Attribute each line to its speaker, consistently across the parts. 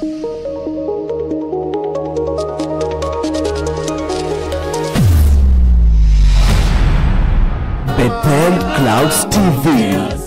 Speaker 1: Bethel Clouds TV.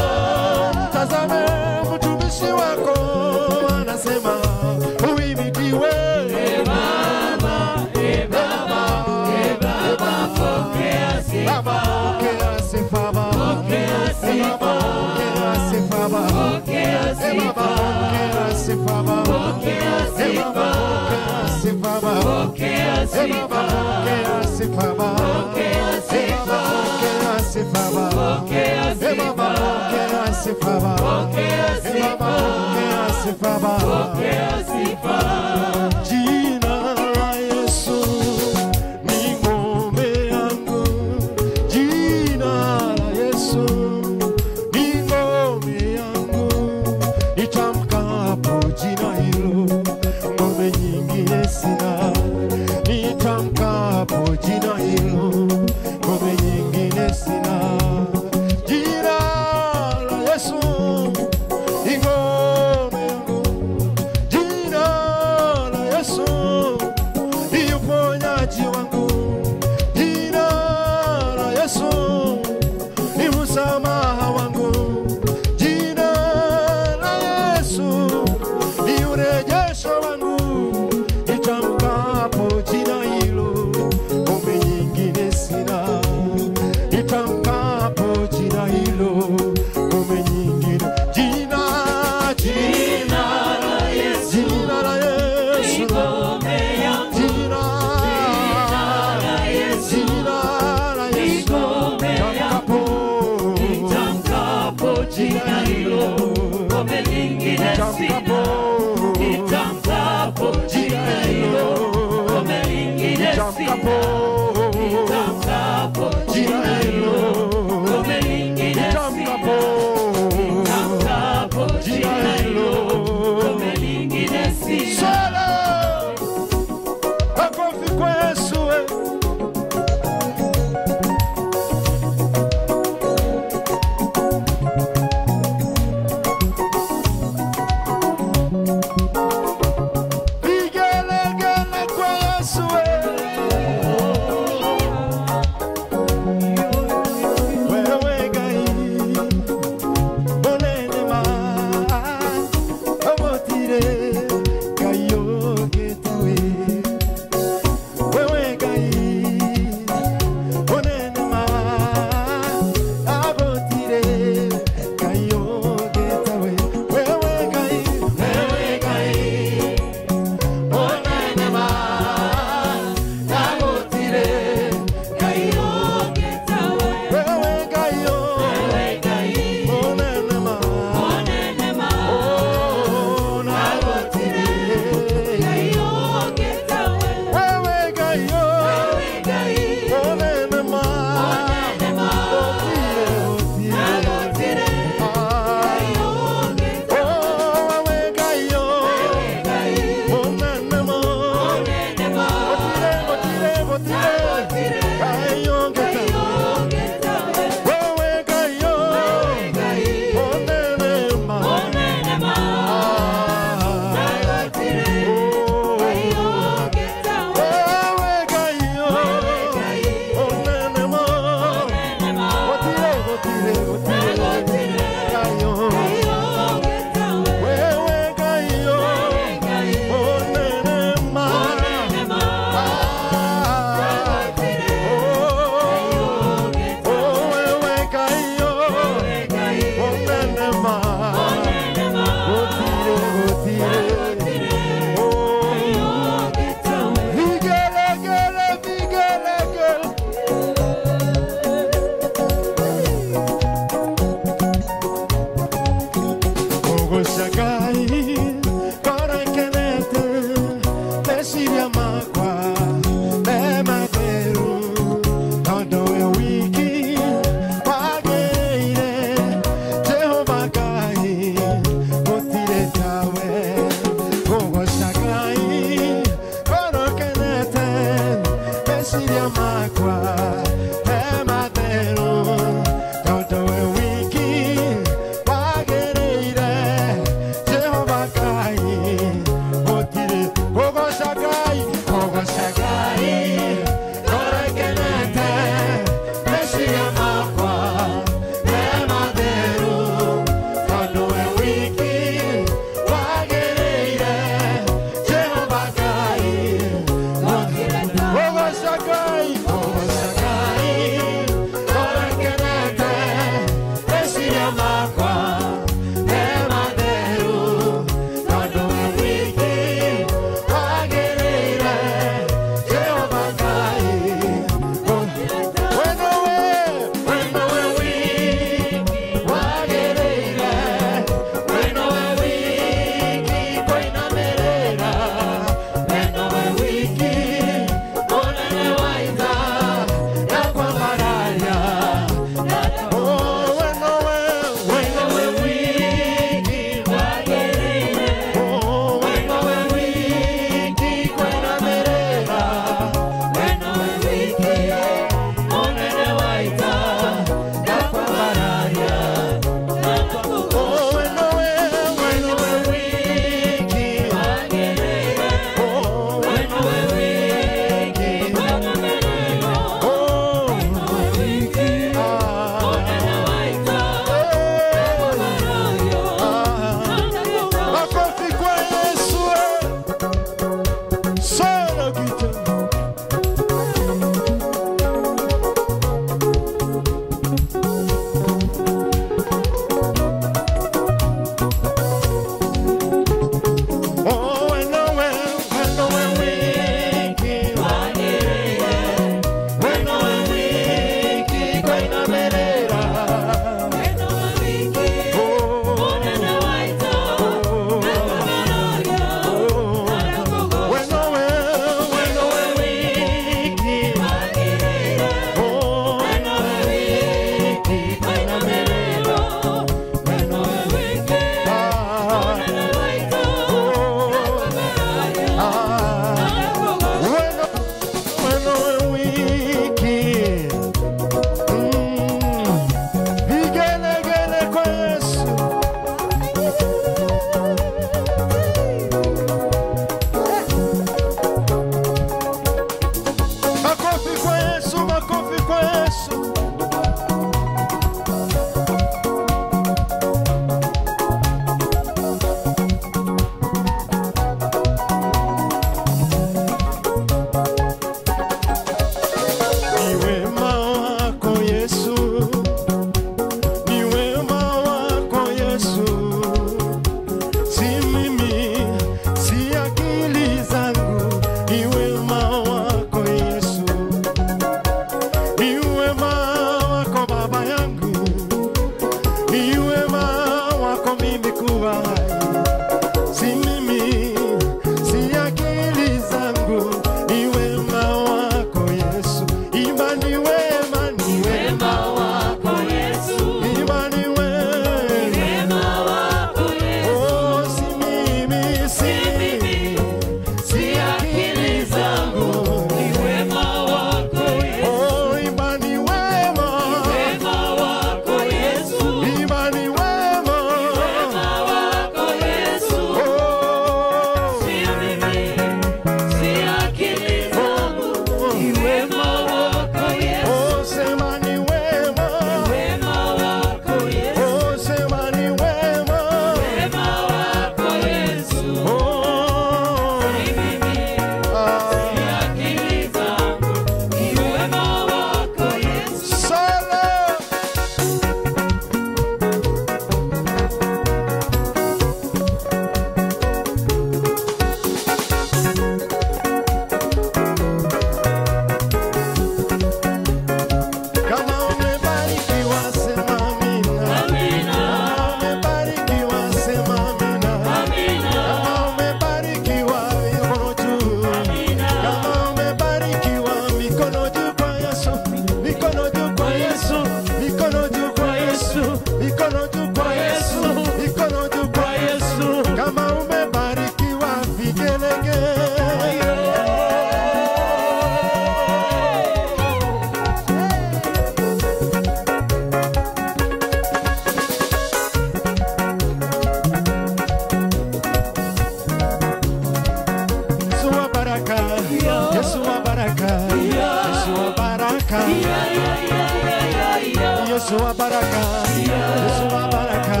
Speaker 2: Yesu wa baraka, Yesu wa baraka,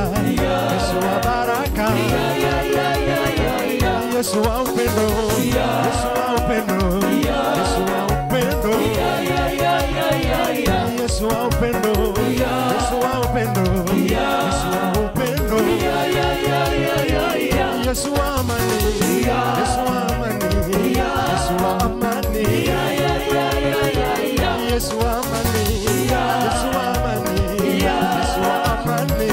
Speaker 2: Yesu wa baraka, Yesu wa upendo, Yesu wa upendo, Yesu wa upendo, Yesu wa upendo, Yesu wa upendo, Yesu wa upendo, Yesu wa amani, Yesu wa amani, Yesu wa amani, Yesu wa amani, Yesu wa amani, Yesu wa amani,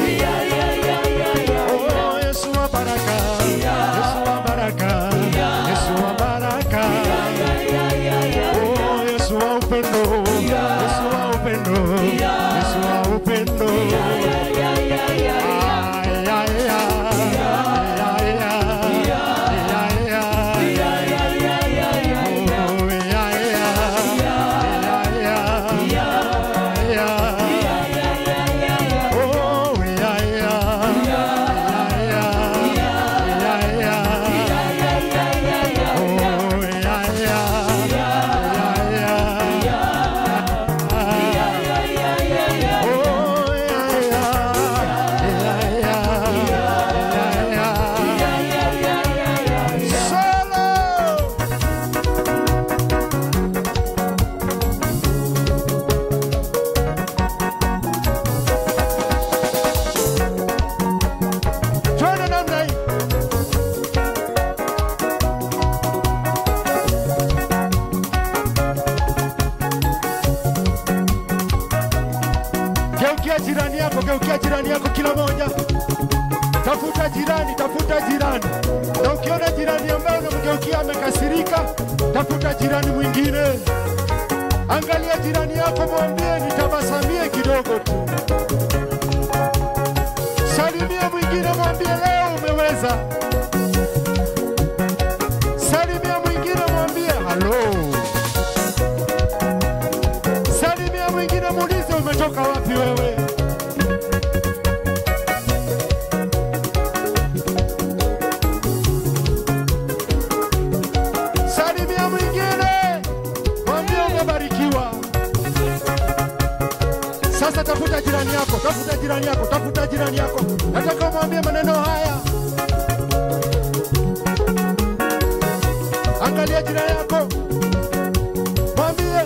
Speaker 2: oh Yesu wa baraka, Yesu wa baraka, Yesu wa baraka, oh Yesu wa upendo, Yesu wa upendo, Yesu wa upendo, geukia jirani yako kila moja. Tafuta jirani. Na ukiona jirani ambaye unamgeukia amekasirika, tafuta jirani mwingine. Angalia jirani yako, mwambie nitabasamie kidogo tu. Salimia mwingine, mwambie leo umeweza. Salimia mwingine, mwambie halo. Salimia mwingine, muulize umetoka wapi wewe. Salimia mwingine, mwambie umebarikiwa. Sasa tafuta jirani yako. Nataka umwambie maneno haya. Angalia jirani yako, mwambie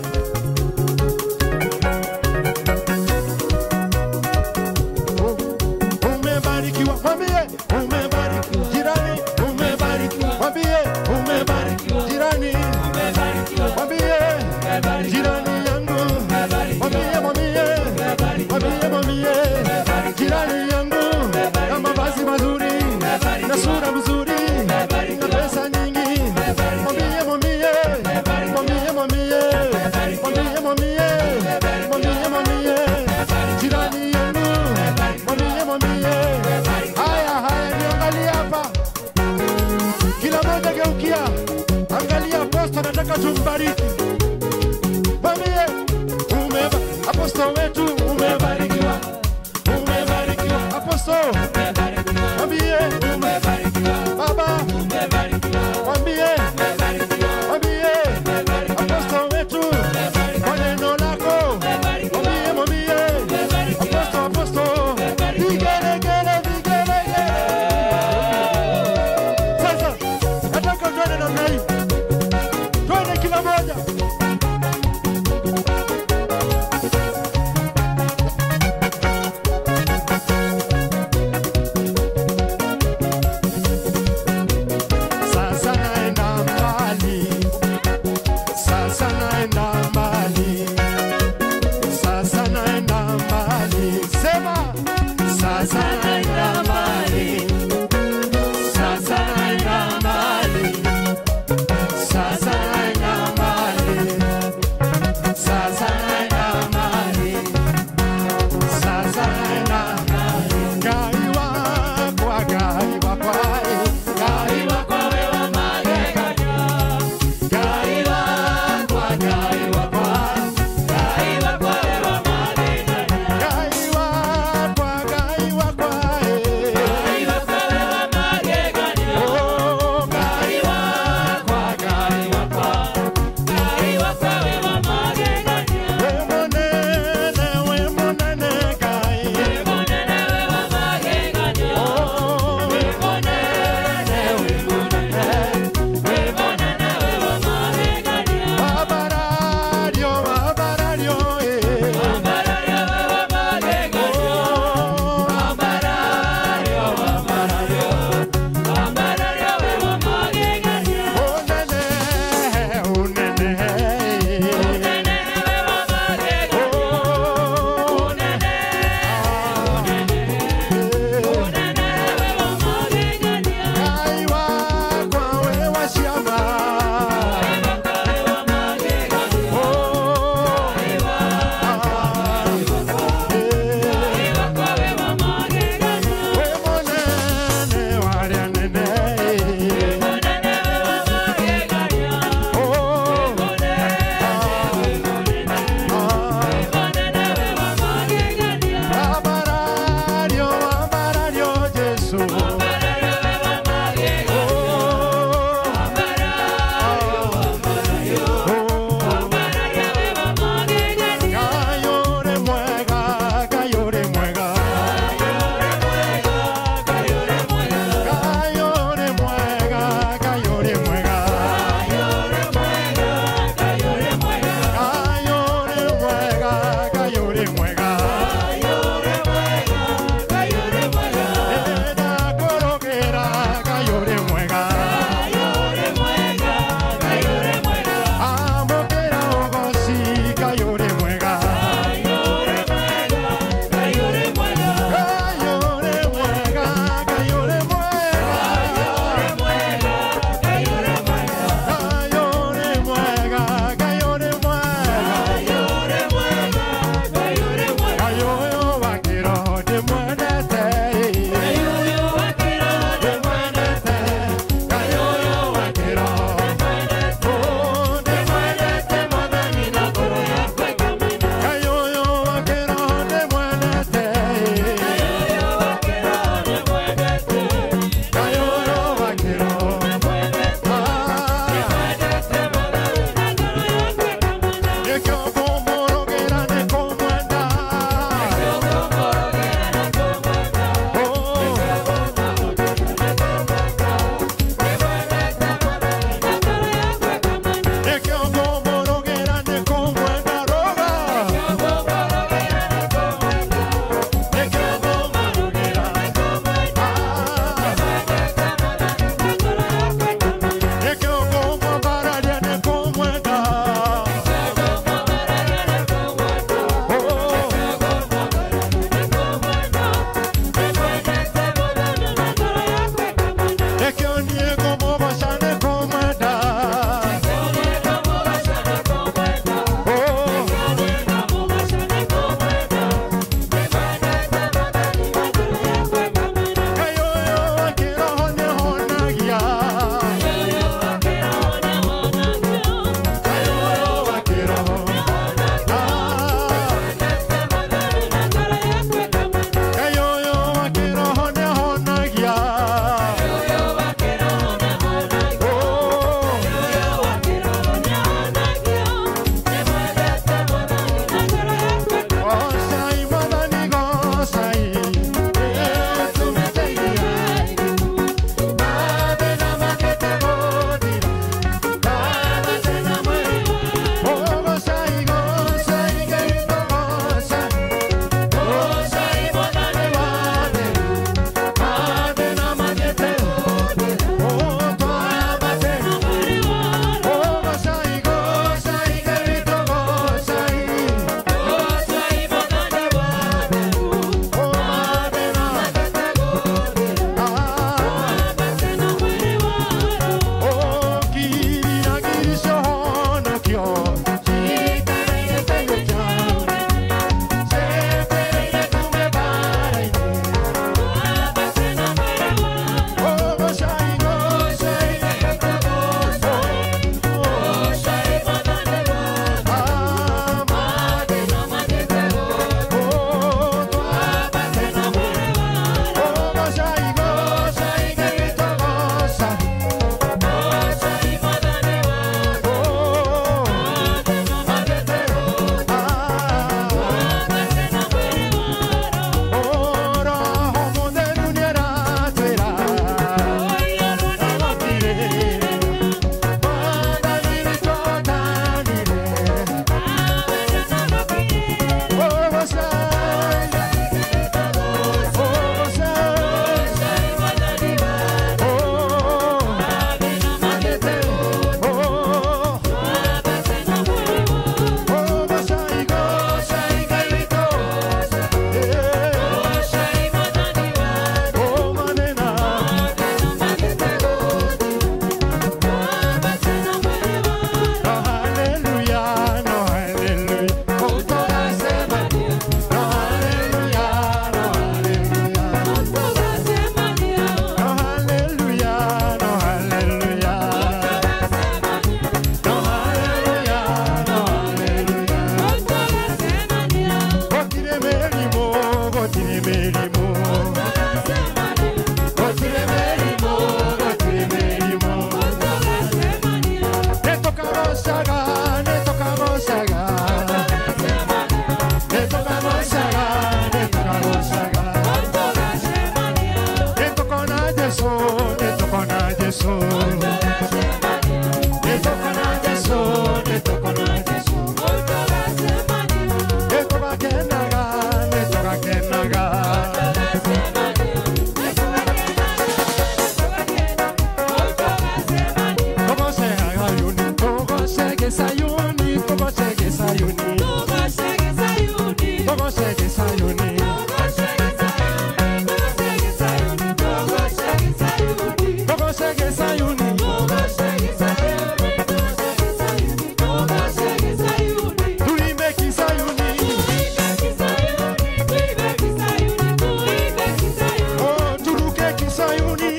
Speaker 2: umebarikiwa. Mwambie umebarikiwa. Jirani umebarikiwa. Mwambie umebarikiwa. Jirani umebarikiwa. Mwambie jirani yangu. Mwambie jirani yangu, na mavazi mazuri, na sura mzuri, na pesa nyingi. Mwambie jirani yangu. Mwambie haya niangalia hapa. Kila mmoja geukia, angalia aposto, nataka tumbariki. Mwambie aposto wetu umebarikiwa. Aposto mwambie umebarikiwa. Baba mwambie aposto wetu kwa neno lako. Mwambie aposto vigelegele. Sasa nataka tuone namna hii, tuone kila moja. shege Sayuni, Togo shege Sayuni, Togo shege Sayuni, Togo shege Sayuni, Togo shege Sayuni, tuimbe kisayuni, oh turuke kisayuni,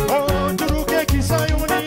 Speaker 2: oh turuke kisayuni,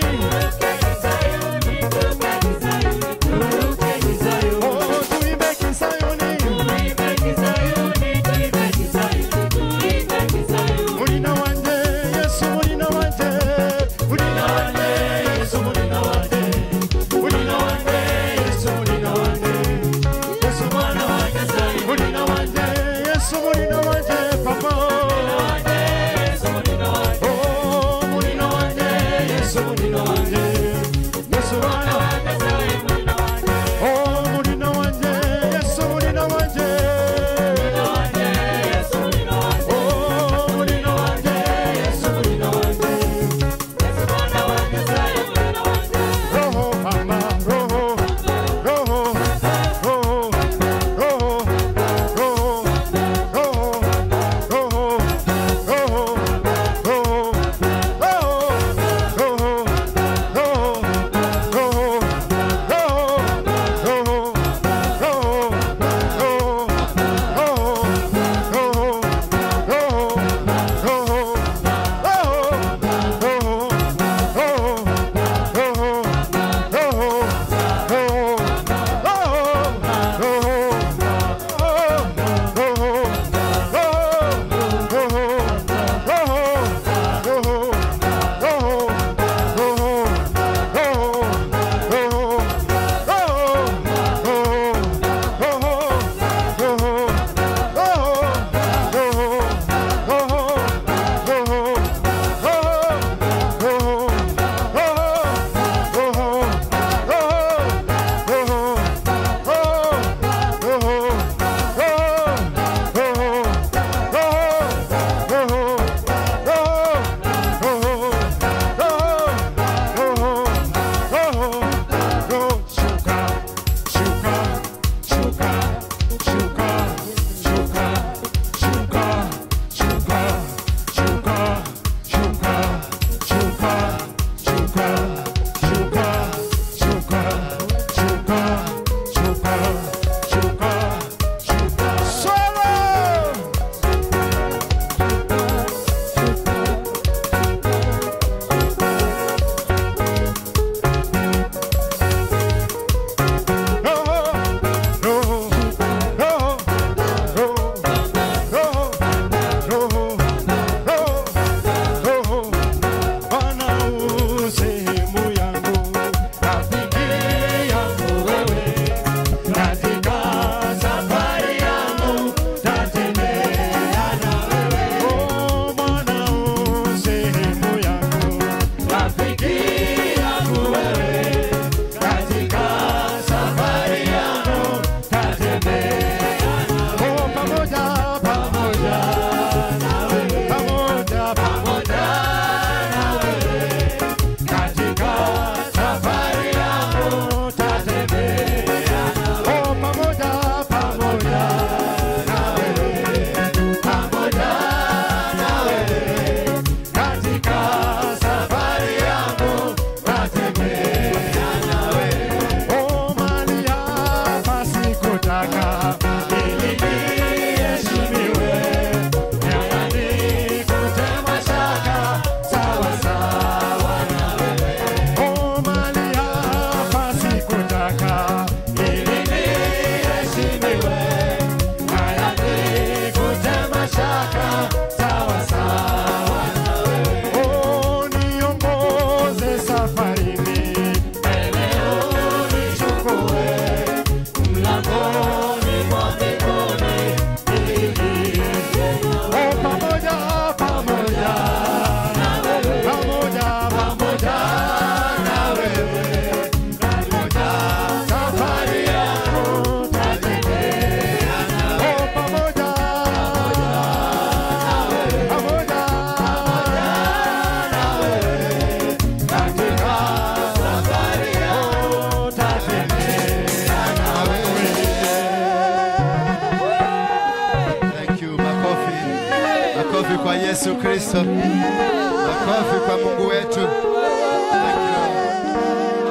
Speaker 3: Yesu Kristo. Makofi kwa Mungu wetu.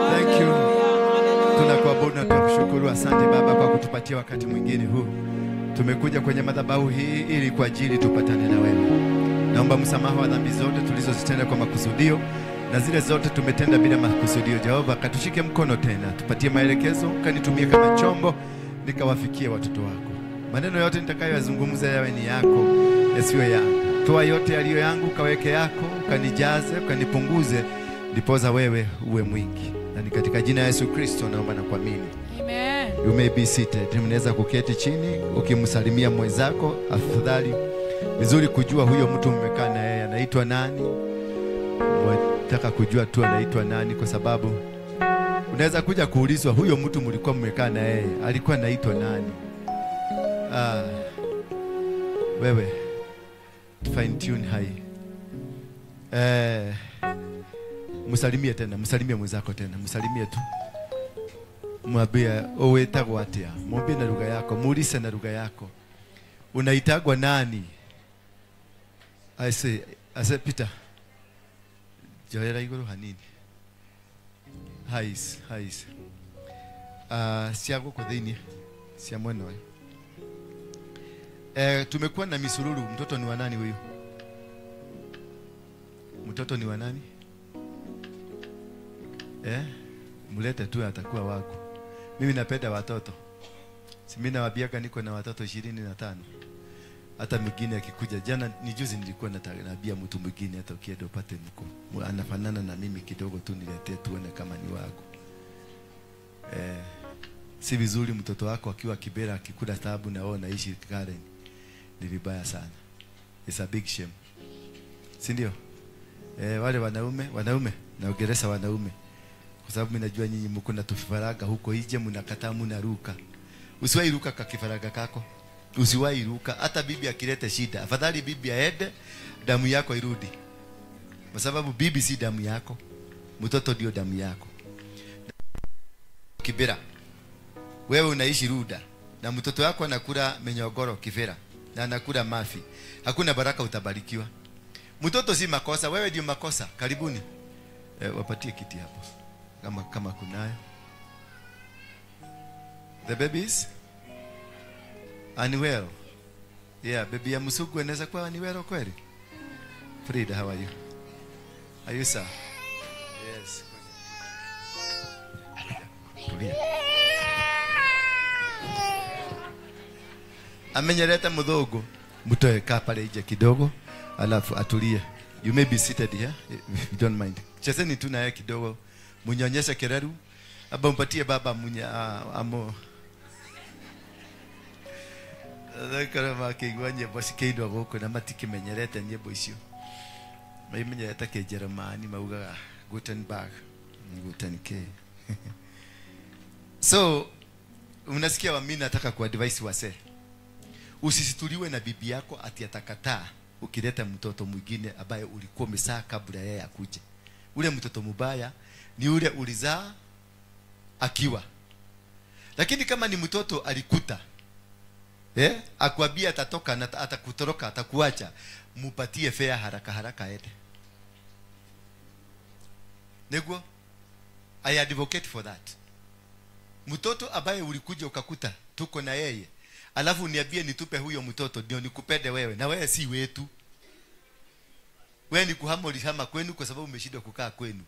Speaker 3: Thank you. Tunakuabudu na tunakushukuru. Asante Baba kwa kutupatia wakati mwingine huu. Tumekuja kwenye madhabahu hii ili kwa ajili tupatane na wewe. Naomba msamaha wa dhambi zote tulizozitenda kwa makusudio na zile zote tumetenda bila makusudio. Jehova, katushike mkono tena, tupatie maelekezo, kanitumie kama chombo nikawafikie watoto wako. Maneno yote nitakayoyazungumza yawe ni yako, yasiwe yangu. Toa yote yaliyo yangu kaweke yako, kanijaze, kanipunguze, ndipoza wewe uwe mwingi. Na ni katika jina la Yesu Kristo naomba na kuamini. Amen. You may be seated. Mnaweza kuketi chini ukimsalimia mwenzako. Afadhali vizuri kujua huyo mtu mmekaa na yeye anaitwa nani. Nataka kujua tu anaitwa nani, kwa sababu unaweza kuja kuulizwa huyo mtu mlikuwa mmekaa na yeye alikuwa anaitwa nani. Wewe fine tune hai. Msalimie tena, msalimie mwenzako tena, msalimie tu. Mwambie uwetagwa atia, mwambie na lugha yako, muulize na lugha yako. Unaitagwa nani? I say Peter. Joera iguru hanini. Hais. Siago kwa dhini. Sia mweno. Tumekuwa na misururu. Mtoto ni wa nani huyu? Mtoto ni wa nani? Mulete tu atakuwa wako. Mimi napenda watoto. Si mimi nawabiaga niko na watoto 25. Hata mwingine akikuja, jana ni juzi nilikuwa natabia mtu mwingine hata ukienda upate mko anafanana na mimi kidogo tu, niletee tuone kama ni wako. Si vizuri mtoto wako akiwa Kibera akikula taabu na wewe naishi Karen. Ni vibaya sana. It's a big shame. Si ndio? Wale wanaume naongelesha wanaume, kwa sababu mimi najua nyinyi mko na tufaraga huko nje, mnakataa mnaruka. Usiwahi ruka kwa kifaraga kako. Usiwahi ruka. Hata bibi akilete shida, afadhali bibi aende, damu yako irudi. Kwa sababu bibi si damu yako, mtoto ndio damu yako. Kibera, wewe unaishi Ruda na mtoto wako anakula menyogoro Kibera na anakula mafi, hakuna baraka utabarikiwa. Mtoto si makosa, wewe ndio makosa. Karibuni. Wapatie kiti hapo kama kunayo. The babies unwell. Yeah, baby ya Musugu anaweza kuwa unwell kweli? Frida, how are you? Are you sir? Yes. Tulia. Amenyereta mudhogo. Mtoe kaa pale nje kidogo, alafu atulie. You may be seated here if you don't mind. Chezeni tu naye kidogo. Munyonyeshe kereru. Aba mpatie baba amo. Ndakara makigwanye bosi keido goko na matiki menyerete nyebo icio. Menyerete ke Jerumani mauga Gutenberg. Gutenke. So unasikia wa mimi nataka ku advise wase. Usisituliwe na bibi yako ati atakataa ukileta mtoto mwingine ambaye ulikuwa umesaa kabla yeye akuje. Ule mtoto mbaya ni ule ulizaa akiwa. Lakini kama ni mtoto alikuta, akwambia atatoka na atakutoroka, atakuacha, mupatie fea haraka aende. Nego, I advocate for that. Mtoto ambaye ulikuja ukakuta tuko na yeye, alafu niambie nitupe huyo mtoto ndio nikupende wewe, na wewe si wetu. Wewe ni kuhama ulihama kwenu kwa sababu umeshindwa kukaa kwenu.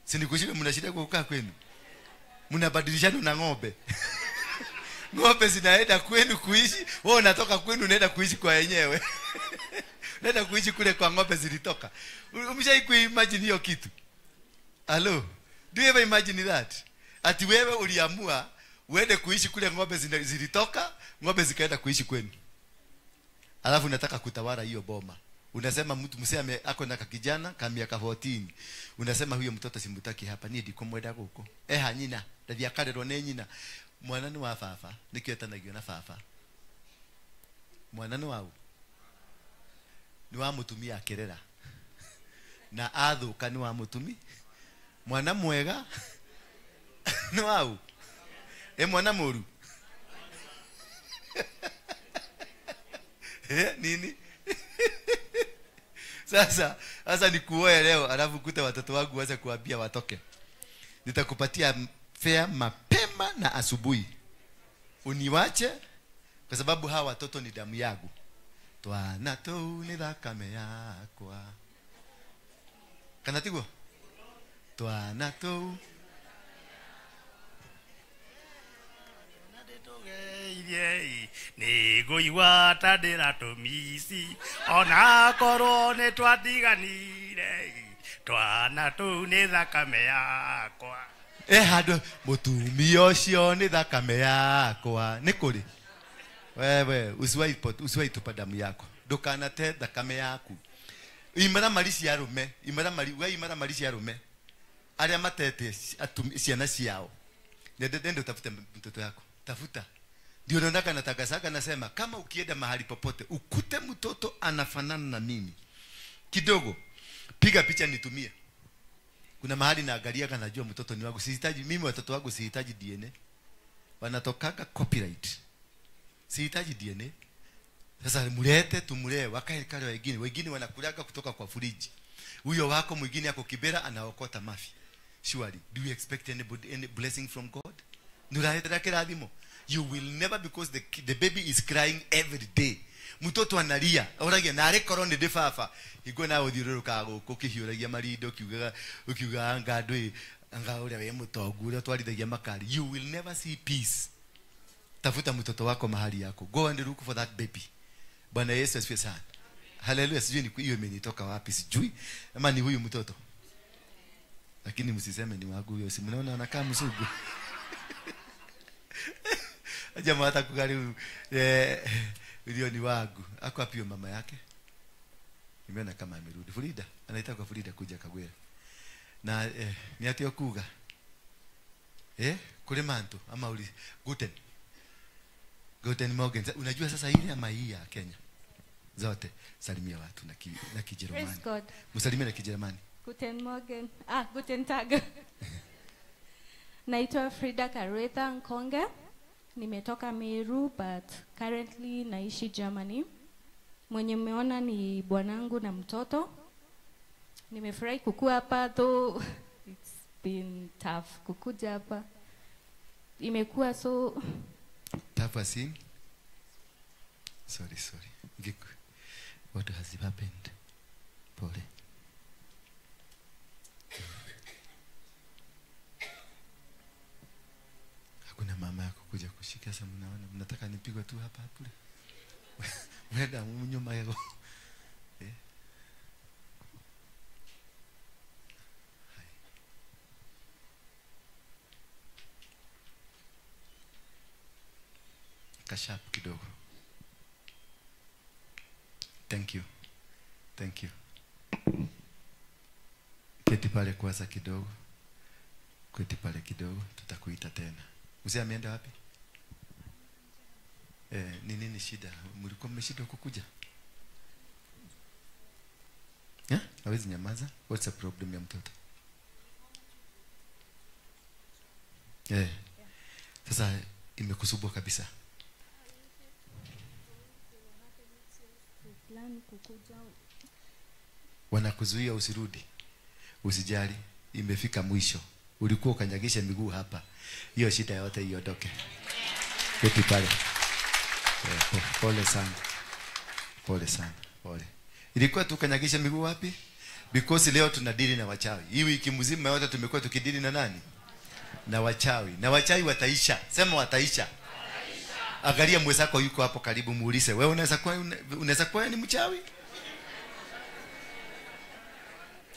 Speaker 3: Si nikushindwa mnashindwa kukaa kwenu. Mnabadilishana na ng'ombe. Ng'ombe zinaenda kwenu kuishi, wewe unatoka kwenu unaenda kuishi kwa yenyewe. Unaenda kuishi kule kwa ng'ombe zilitoka. Umeshai kuimagine hiyo kitu? Hello. Do you ever imagine that? Ati wewe uliamua uende kuishi kule ng'ombe zilitoka, ng'ombe zikaenda kuishi kwenu. Alafu unataka kutawala hiyo boma. Unasema mtu mseme ako na kijana kama miaka 14. Unasema huyo mtoto simutaki hapa, ni ndikomwenda huko. Hanyina, ndia karero ne nyina. Mwana ni wa fafa, nikiwetanagio na fafa. Mwana ni wao. Ni wa mutumia akirera. Na athuka ni wa mutumi. Mwana mwega ni wao. Mwana moru. Nini? Sasa nikuoe leo alafu kuta watoto wangu waanze kuambia watoke. Nitakupatia fare mapema na asubuhi. Uniwache kwa sababu hawa watoto ni damu yangu. Twana tu ni thakame yakwa. Kana tigo? Twana tu
Speaker 4: ni guigua ta ndiratumisi ona korwo ni twatiganire twana tu ni thakame yakwa
Speaker 3: handå må tumia å cio nä thakame yakwa nä kå rä wewe usiwaitupa damu yako ndukanate thakame yaku imara mari cia rume imara mari cia rume aria matete ciana ciao ndio utafute mtoto yako tafuta ndio nataka natakasaka nasema kama ukienda mahali popote ukute mtoto anafanana na mimi kidogo piga picha nitumie. Kuna mahali naangalia kana najua mtoto ni wangu. Sihitaji mimi watoto wangu sihitaji DNA. Wanatokaga copyright. Sihitaji DNA. Sasa mulete tumulee wakae kale wengine wanakulaga kutoka kwa friji. Huyo wako mwingine yako Kibera anaokota mafi. Surely do you expect any blessing from God? Nurahetera kiradhimo. You will never because the baby is crying every day. Mtoto analia oragia na ari korone ndifafa igwe na uthiruruka guku kihiuragia marindo ukiuga anga ndui anga uria we mutongu uria twarithagia makari. You will never see peace. Tafuta mtoto wako mahali yako. Go and look for that baby. Bwana Yesu asifiwe sana. Hallelujah. Sijui ni hiyo imenitoka wapi sijui ama ni huyu mtoto, lakini msiseme ni wangu huyo. Si mnaona anakaa msugu. Jamaa hata kugari video ni wangu. Ako apio mama yake. Nimeona kama amerudi. Frida, anaitaka Frida kuja Kagwera. Na ni atio kuga. Kule manto ama uli Guten Morgen. Unajua sasa ile ama hii ya Kenya. Zote salimia watu na Kijerumani. Msalimie na Kijerumani.
Speaker 5: Guten Morgen. Guten Tag. Naitwa Frida Karwetha Nkonge. Nimetoka Meru but currently naishi Germany. Mwenye mmeona ni bwanangu na mtoto. Nimefurahi kukua hapa though it's been tough kukuja hapa. Imekuwa so
Speaker 3: tough as in? Sorry. What has happened? Pole. Hakuna mama yako kuja kushika sasa mnaona mnataka nipigwe tu hapa hapo. Mwenda nyuma yako. Kashap kidogo. Thank you. Keti pale kwanza kidogo. Keti pale kidogo tutakuita tena. Mzee ameenda wapi? Nini shida? Mlikuwa mmeshindwa kukuja? Hawezi nyamaza? What's the problem ya mtoto? Sasa imekusubua kabisa. Wanakuzuia usirudi. Usijali, imefika mwisho. Ulikuwa ukanyagisha miguu hapa. Hiyo shida yote iondoke. Keti pale. Pole sana. Ilikuwa tukanyagisha miguu wapi? Because leo tunadili na wachawi. Hii wiki mzima yote tumekuwa tukidili na nani? Na wachawi. Na wachawi wataisha. Sema wataisha. Angalia mwenzako yuko hapo karibu muulize, wewe unaweza kuwa ni mchawi?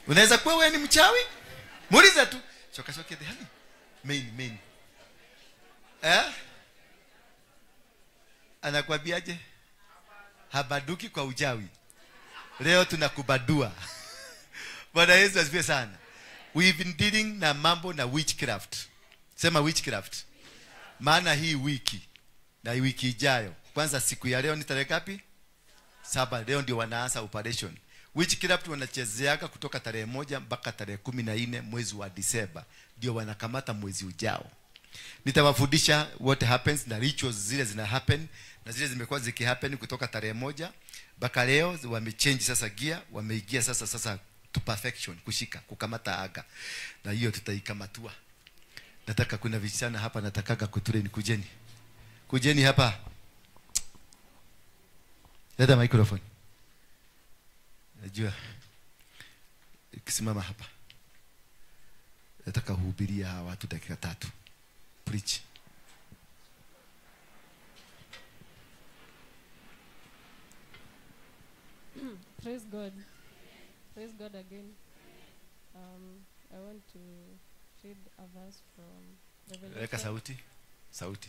Speaker 3: Unaweza kuwa wewe ni mchawi? Muulize tu. Shoka dhani. Main. Anakuambiaje? Habaduki kwa uchawi. Leo tunakubadua. Bwana Yesu asifiwe sana. We've been dealing na mambo na witchcraft. Sema witchcraft. Maana hii wiki na wiki ijayo. Kwanza siku ya leo ni tarehe ngapi? 7. Leo ndio wanaanza operation. Witchcraft wanachezeaga kutoka tarehe 1 mpaka tarehe 14 mwezi wa Disemba. Ndio wanakamata mwezi ujao. Nitawafundisha what happens na rituals zile zina happen na zile zimekuwa zikihappen kutoka tarehe 1 mpaka leo. Wamechange sasa gear, wameigia sasa to perfection, kushika, kukamata aga. Na hiyo tutaikamatua. Nataka kuna vijana hapa natakaga kutrain, kujeni hapa. Leta microphone. Najua kisimama hapa. Nataka kuhubiria hawa watu dakika 3. Preach.
Speaker 6: Praise God. Praise God again. I want to read a verse from
Speaker 3: Sauti.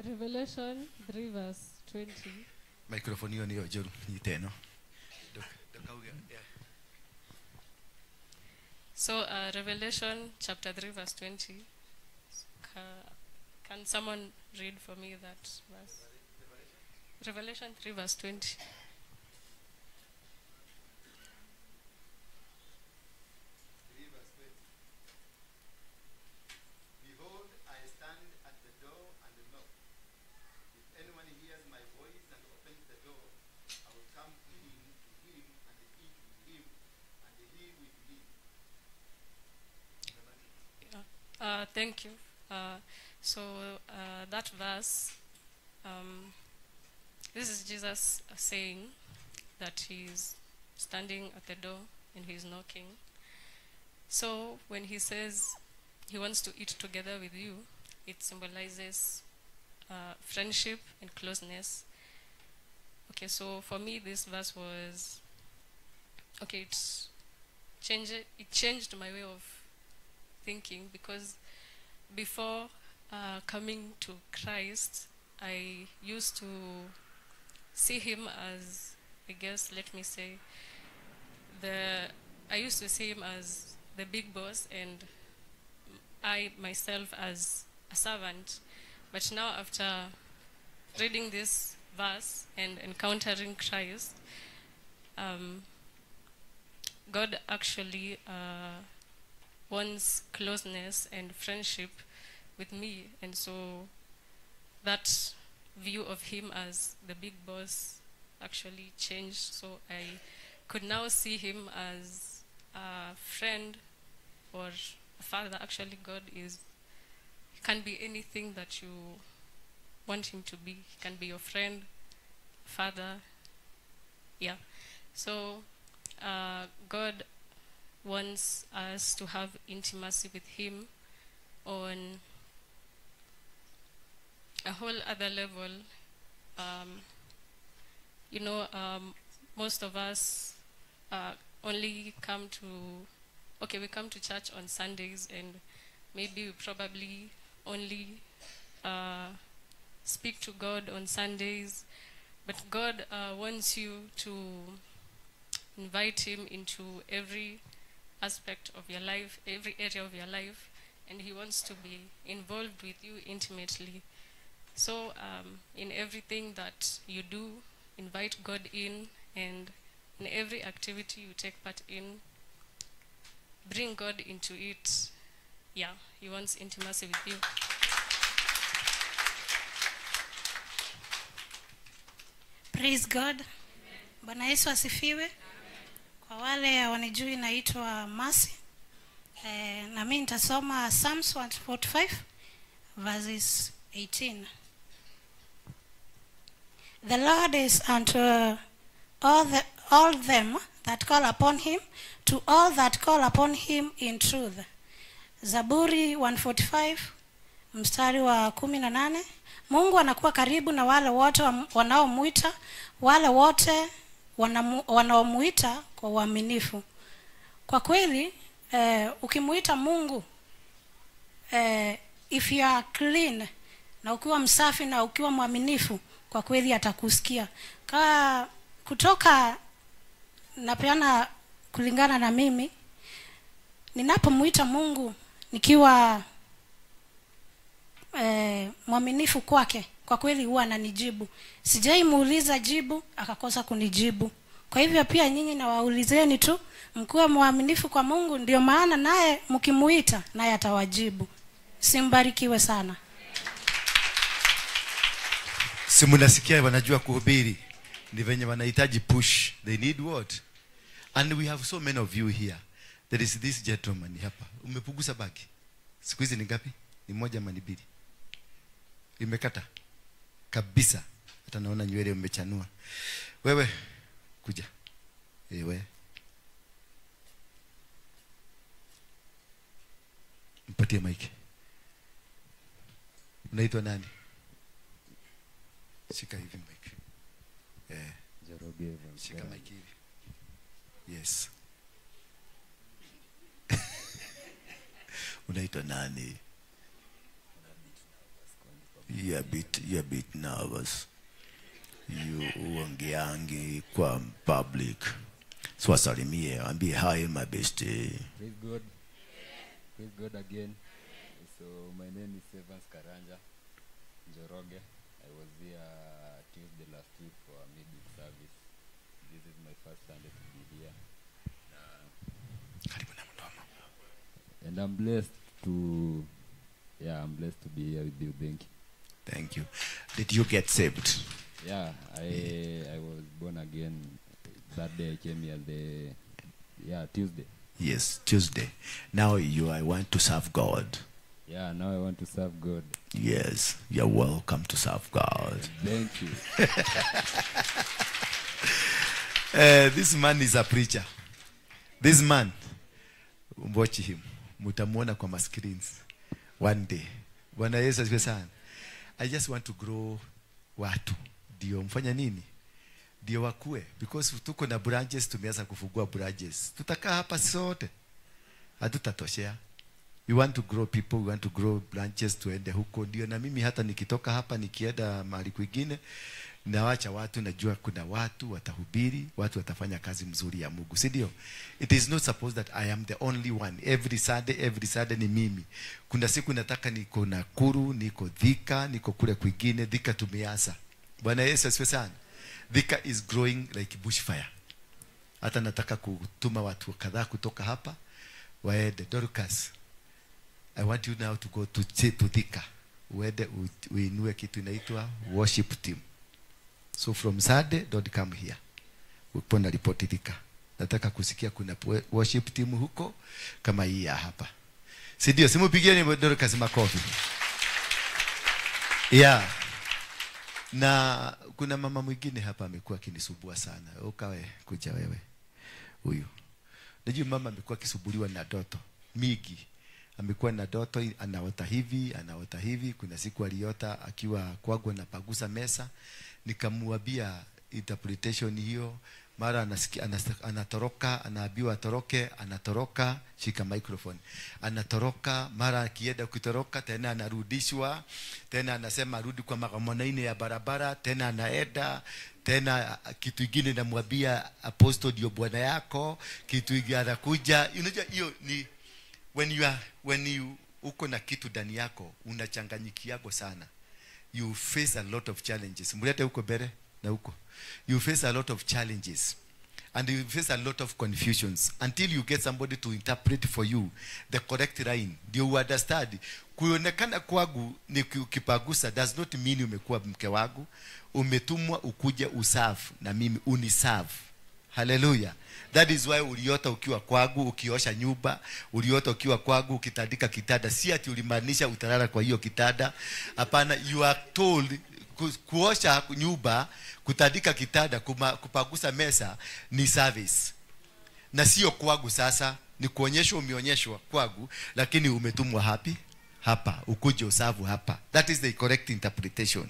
Speaker 6: Revelation 3 verse 20.
Speaker 3: Microphone hiyo niyo John teno.
Speaker 6: So Revelation chapter 3 verse 20. Can someone read for me that verse? Revelation 3 verse 20. Thank you. So that verse, this is Jesus saying that he's standing at the door and he's knocking. So when he says he wants to eat together with you, it symbolizes friendship and closeness. Okay, so for me this verse was, okay, it changed my way of thinking, because before coming to Christ, I used to see him as, I guess, let me say, I used to see him as the big boss and I myself as a servant. But now after reading this verse and encountering Christ, God actually wants closeness and friendship with me, and so that view of him as the big boss actually changed. So I could now see him as a friend or a father. Actually, God can be anything that you want him to be. He can be your friend, father. Yeah. So God wants us to have intimacy with him on a whole other level. Most of us only come we come to church on Sundays, and maybe we probably only speak to God on Sundays, but God wants you to invite him into every aspect of your life, every area of your life, and he wants to be involved with you intimately. So in everything that you do, invite God in, and in every activity you take part in, bring God into it. Yeah, he wants intimacy with you.
Speaker 7: Praise God. Bwana Yesu asifiwe. Kwa wale hawanijui naitwa Mercy. Na mimi nitasoma Psalms 145 verses 18. The Lord is unto all them that call upon him, to all that call upon him in truth. Zaburi 145 mstari wa 18. Mungu anakuwa karibu na wale wote wanaomuita, wale wote wanaomuita kwa uaminifu. Kwa kweli ukimuita Mungu, if you are clean, na ukiwa msafi na ukiwa mwaminifu, kwa kweli atakusikia. Kutoka napeana kulingana na mimi, ninapomuita Mungu nikiwa mwaminifu kwake, kwa kweli huwa ananijibu. Sijai muuliza jibu akakosa kunijibu. Kwa hivyo pia nyinyi nawaulizeni tu, mkuwe mwaminifu kwa Mungu, ndio maana naye mkimuita naye atawajibu. Simbarikiwe sana.
Speaker 3: Si mnasikia wanajua kuhubiri. Ni venye wanahitaji push. They need what? And we have so many of you here. There is this gentleman hapa. Umepunguza bagi. Siku hizi ni ngapi? Ni moja ama ni mbili? Imekata kabisa. Hata naona nywele umechanua. Wewe kuja. Wewe. Mpatie mic. Unaitwa nani? Shika hivi mic.
Speaker 8: Njoroge.
Speaker 3: Shika mic hivi. Yes. Unaitwa nani? You're a bit nervous. You uongeangi kwa public. So wasalimie, ambie hi my bestie.
Speaker 8: Praise God. Praise God again. So my name is Evans Karanja Njoroge. I was here Tuesday last week for a midweek service. This is my first Sunday to be here. And I'm blessed to be here with you. Thank you.
Speaker 3: Thank you. Did you get saved?
Speaker 8: Yeah, I was born again. That day I came here Tuesday.
Speaker 3: Yes, Tuesday. Now I want to serve God.
Speaker 8: Yeah, now I want to serve God.
Speaker 3: Yes, you're welcome to serve God.
Speaker 8: Thank you.
Speaker 3: This man is a preacher. This man, watch him. Mutamuona kwa screens one day. Bwana Yesu asifiwe sana. I just want to grow watu. Ndio mfanya nini? Ndio wakue. Because tuko na branches, tumeanza kufungua branches. Tutakaa hapa sote. Hatutatoshea. We want to grow people, we want to grow branches tuende huko. Ndio na mimi hata nikitoka hapa nikienda mahali kwingine nawacha watu, najua kuna watu watahubiri, watu watafanya kazi mzuri ya Mungu. Si ndio? It is not supposed that I am the only one. Every Sunday ni mimi. Kuna siku nataka niko Nakuru, niko Thika, niko kule kwingine. Thika tumeanza. Bwana Yesu asifiwe sana. Thika is growing like bushfire. Hata nataka kutuma watu kadhaa kutoka hapa waende. Dorcas, I want you now to go to Thika. Uende uinue kitu inaitwa worship team. So from Sunday, don't come here. Upona ripoti Thika. Nataka kusikia kuna worship team huko kama hii ya hapa. Si ndio? Simupigieni Dorcas makofi. Yeah. Na kuna mama mwingine hapa amekuwa akinisumbua sana. Ukawe kuja wewe. Huyu. Najua mama amekuwa akisumbuliwa na ndoto. Migi. Amekuwa na ndoto anaota hivi. Kuna siku aliota akiwa kwangu na pagusa mesa. Nikamwambia interpretation hiyo. Mara anatoroka, anaambiwa atoroke, anatoroka, shika microphone. Anatoroka, mara akienda kutoroka tena anarudishwa, tena anasema arudi kwa magamonaine ya barabara, tena anaenda, tena kitu kingine namwambia apostle ndio bwana yako, kitu kingine anakuja. Unajua hiyo ni when you uko na kitu ndani yako unachanganyikiago sana. You face a lot of challenges. Mulete huko bere na huko. You face a lot of challenges and you face a lot of confusions until you get somebody to interpret for you the correct line. Do you understand? Kuonekana kwangu ni ukipagusa does not mean umekuwa mke wangu. Umetumwa ukuje userve na mimi uniserve. Hallelujah. That is why uliota ukiwa kwangu ukiosha nyumba, uliota ukiwa kwangu ukitandika kitanda. Si ati ulimaanisha utalala kwa hiyo kitanda. Hapana, you are told kuosha nyumba, kutandika kitanda, kupagusa mesa ni service. Na sio kwangu sasa, ni kuonyeshwa umeonyeshwa kwangu, lakini umetumwa hapa ukuje usavu hapa. That is the correct interpretation.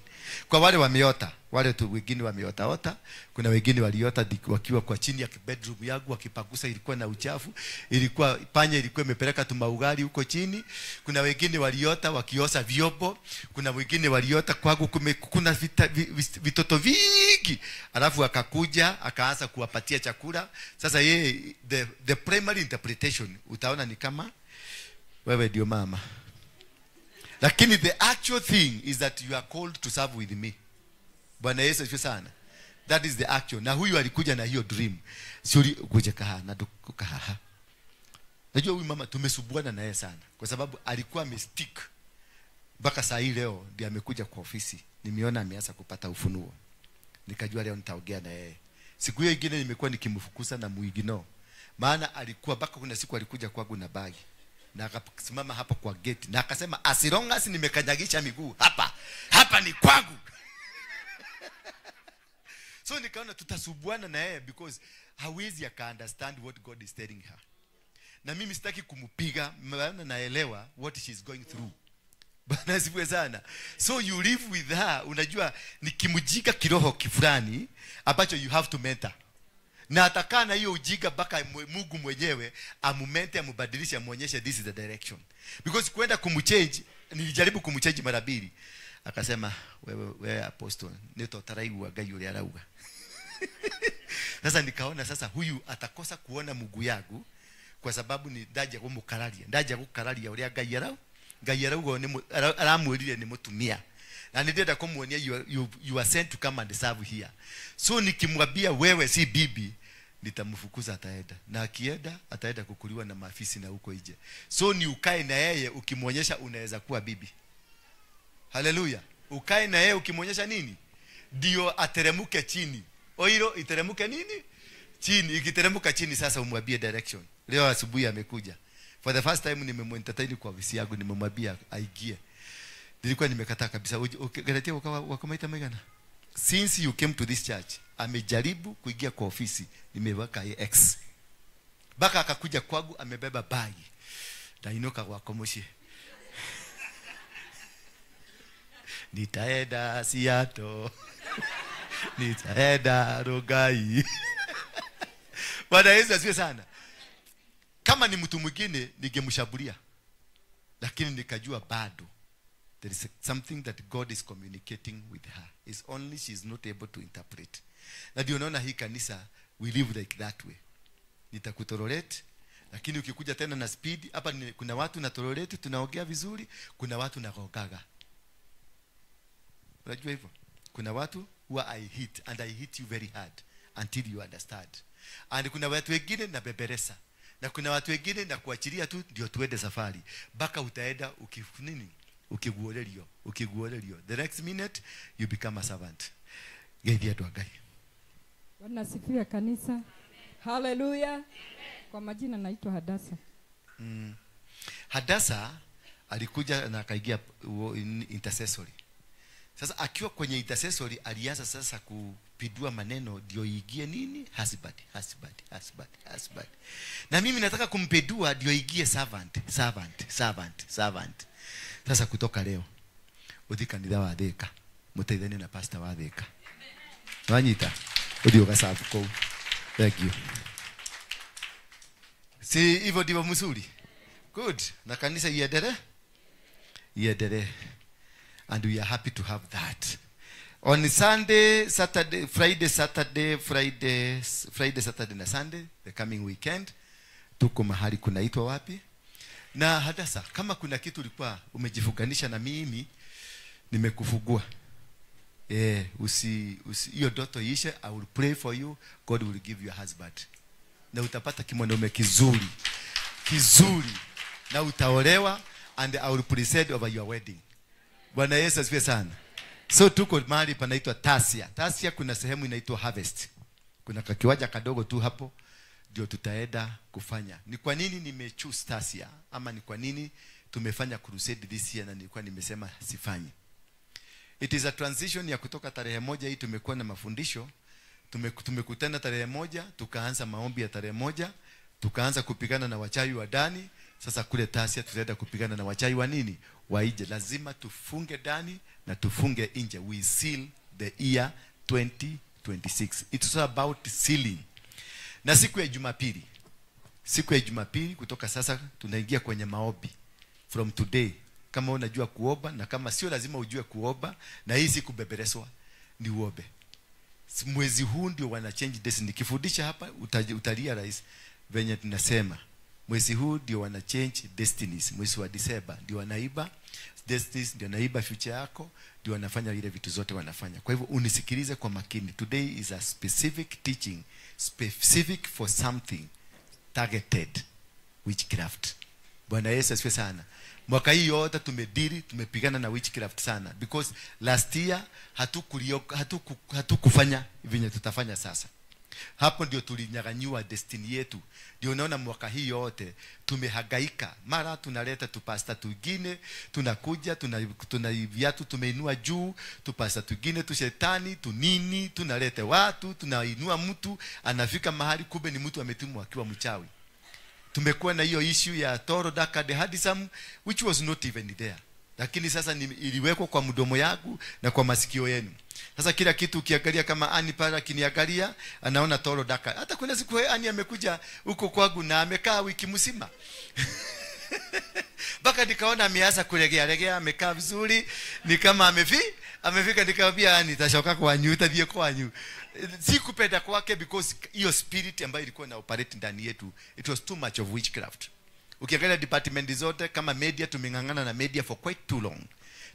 Speaker 3: Kwa wale wameota, wale tu wengine wameota, kuna wengine waliota wakiwa kwa chini ya bedroom yangu wakipagusa, ilikuwa na uchafu, ilikuwa panya ilikuwa imepeleka tumaugali huko chini. Kuna wengine waliota wakiosa vyombo, kuna wengine waliota kwangu kuna vitoto vingi, alafu akakuja akaanza kuwapatia chakula. Sasa yeye the primary interpretation utaona ni kama wewe ndio mama. Lakini the actual thing is that you are called to serve with me. Bwana Yesu asifiwe sana. That is the actual. Na huyu alikuja na hiyo dream. Sio kuja na duka. Najua huyu mama tumesubuana na yeye sana kwa sababu alikuwa amestick Mpaka saa hii leo ndiye amekuja kwa ofisi. Nimeona ameanza kupata ufunuo. Nikajua leo nitaongea na yeye. Siku hiyo nyingine nimekuwa nikimfukuza na muigino. Maana alikuwa mpaka kuna siku alikuja kwangu na bagi. Na akasimama hapa kwa gate na akasema as long as nimekanyagisha miguu hapa ni kwangu. So nikaona tutasubuana na yeye because hawezi understand what God is telling her. Na mimi sitaki kumpiga, maana naelewa what she is going through. Bwana asifiwe sana. So you live with her, unajua ni kimujika kiroho kifurani ambacho you have to mentor. Na atakaa na hiyo ujinga mpaka Mungu mwenyewe amumente, amubadilishe, amuonyeshe this is the direction. Because kwenda kumchange, nilijaribu kumchange mara mbili. Akasema wewe apostle, nitotaraiwa Ngai ule arauga. Sasa nikaona sasa huyu atakosa kuona Mungu yangu kwa sababu ni ndaje gukararia ule Ngai arauga ni aramwirire ni mutumia. Na nilienda kumuonia you are sent to come and serve here. So nikimwambia wewe si bibi, nitamfukuza ataenda. Na akienda ataenda kukuliwa na maafisi na huko nje. So ni ukae na yeye ukimuonyesha unaweza kuwa bibi. Haleluya. Ukae na yeye ukimuonyesha nini? Ndio ateremuke chini. Oiro iteremuke nini? Chini. Ikiteremuka chini sasa umwambie direction. Leo asubuhi amekuja. For the first time nimemwentertain kwa ofisi yangu, nimemwambia aingie. Nilikuwa nimekataa kabisa. Galatia wakamaita megana. Since you came to this church, amejaribu kuingia kwa ofisi, nimeweka X. Baka akakuja kwangu amebeba bagi. Na inoka kwa komoshi. Nitaenda Seattle. Nitaenda Rogai. Bwana Yesu asifiwe sana. Kama ni mtu mwingine ningemshabulia. Lakini nikajua bado there is something that God is communicating with her. It's only she is not able to interpret. Na ndio unaona hii kanisa we live like that way. Nitakutolerate, lakini ukikuja tena na speed hapa kuna watu na tolerate tunaongea vizuri, kuna watu na gogaga. Unajua hivyo? Kuna watu who I hit and I hit you very hard until you understand. And kuna watu wengine na beberesa. Na kuna watu wengine na kuachilia tu ndio tuende safari. Baka utaenda ukiguolerio. The next minute you become a servant. Gaidia tu Ngai.
Speaker 9: Bwana asifiwe kanisa. Hallelujah. Kwa majina naitwa Hadasa.
Speaker 3: Hadasa alikuja na akaingia intercessory. Sasa akiwa kwenye intercessory alianza sasa kupidua maneno ndio iingie nini? Husband. Na mimi nataka kumpedua ndio iingie servant. Sasa kutoka leo uthika nitha wa Thika, muteithanie na pastor wa Thika. Wanyita ndio kasafu kwa. Thank you. Si hivyo ndivyo mzuri. Good. Na kanisa iendelee. And we are happy to have that. On Sunday, Saturday, Friday, Saturday na Sunday, the coming weekend, tuko mahali kunaitwa wapi? Na Hadasa, kama kuna kitu ulikuwa umejifunganisha na mimi, nimekufungua. Hiyo ndoto ishe, I will pray for you, God will give you a husband. Na utapata kimwanaume kizuri. Na utaolewa and I will preside over your wedding. Bwana Yesu asifiwe sana. So tuko mahali panaitwa Tasia kuna sehemu inaitwa Harvest. Kuna kakiwaja kadogo tu hapo ndio tutaenda kufanya. Ni kwa nini nimechoose Tasia ama ni kwa nini tumefanya crusade this year na nilikuwa nimesema sifanyi. It is a transition ya kutoka tarehe 1 hii tumekuwa na mafundisho. Tumekutana tarehe 1, tukaanza maombi ya tarehe 1, tukaanza kupigana na wachawi wa ndani. Sasa kule Tasia tutaenda kupigana na wachawi wa nini? Wa nje. Lazima tufunge ndani na tufunge nje. We seal the year 2026. It's about sealing. Na siku ya Jumapili kutoka sasa tunaingia kwenye maombi. From today, kama unajua kuomba na kama sio lazima ujue kuomba na hii si kubebereswa, ni uombe. Mwezi huu ndio wana change destiny. Kifundisha hapa utalia rais venye tunasema. Mwezi huu ndio wana change destinies. Mwezi wa December ndio wanaiba destinies, ndio wanaiba future yako, ndio wanafanya ile vitu zote wanafanya. Kwa hivyo unisikilize kwa makini. Today is a specific teaching, specific for something targeted witchcraft. Bwana Yesu asifiwe sana. Mwaka hii yote tumepigana na witchcraft sana, because last year hatukufanya vinyo tutafanya sasa. Hapo ndio tulinyang'anywa destiny yetu. Ndio unaona mwaka hii yote tumehangaika. Mara tunaleta tupasta tugine, tunakuja tuna viatu tumeinua juu, tupasta tugine tu shetani, tunini, tunaleta watu, tunainua mtu anafika mahali kumbe ni mtu ametumwa akiwa mchawi. Tumekuwa na hiyo issue ya Toro Daka de Hadisam, which was not even there. Lakini sasa iliwekwa kwa mdomo yangu na kwa masikio yenu. Sasa kila kitu ukiangalia, kama Ani para kiniangalia anaona Toro Daka. Hata kuna siku Ani amekuja huko kwangu na amekaa wiki mzima. Baka nikaona ameanza kulegea amekaa vizuri, ni kama amefika nikamwambia Ani tashoka kwa nyuta die kwa nyu. Sikupenda kwake because hiyo spirit ambayo ilikuwa na operate ndani yetu, it was too much of witchcraft. Ukiangalia department zote kama media, tumengangana na media for quite too long.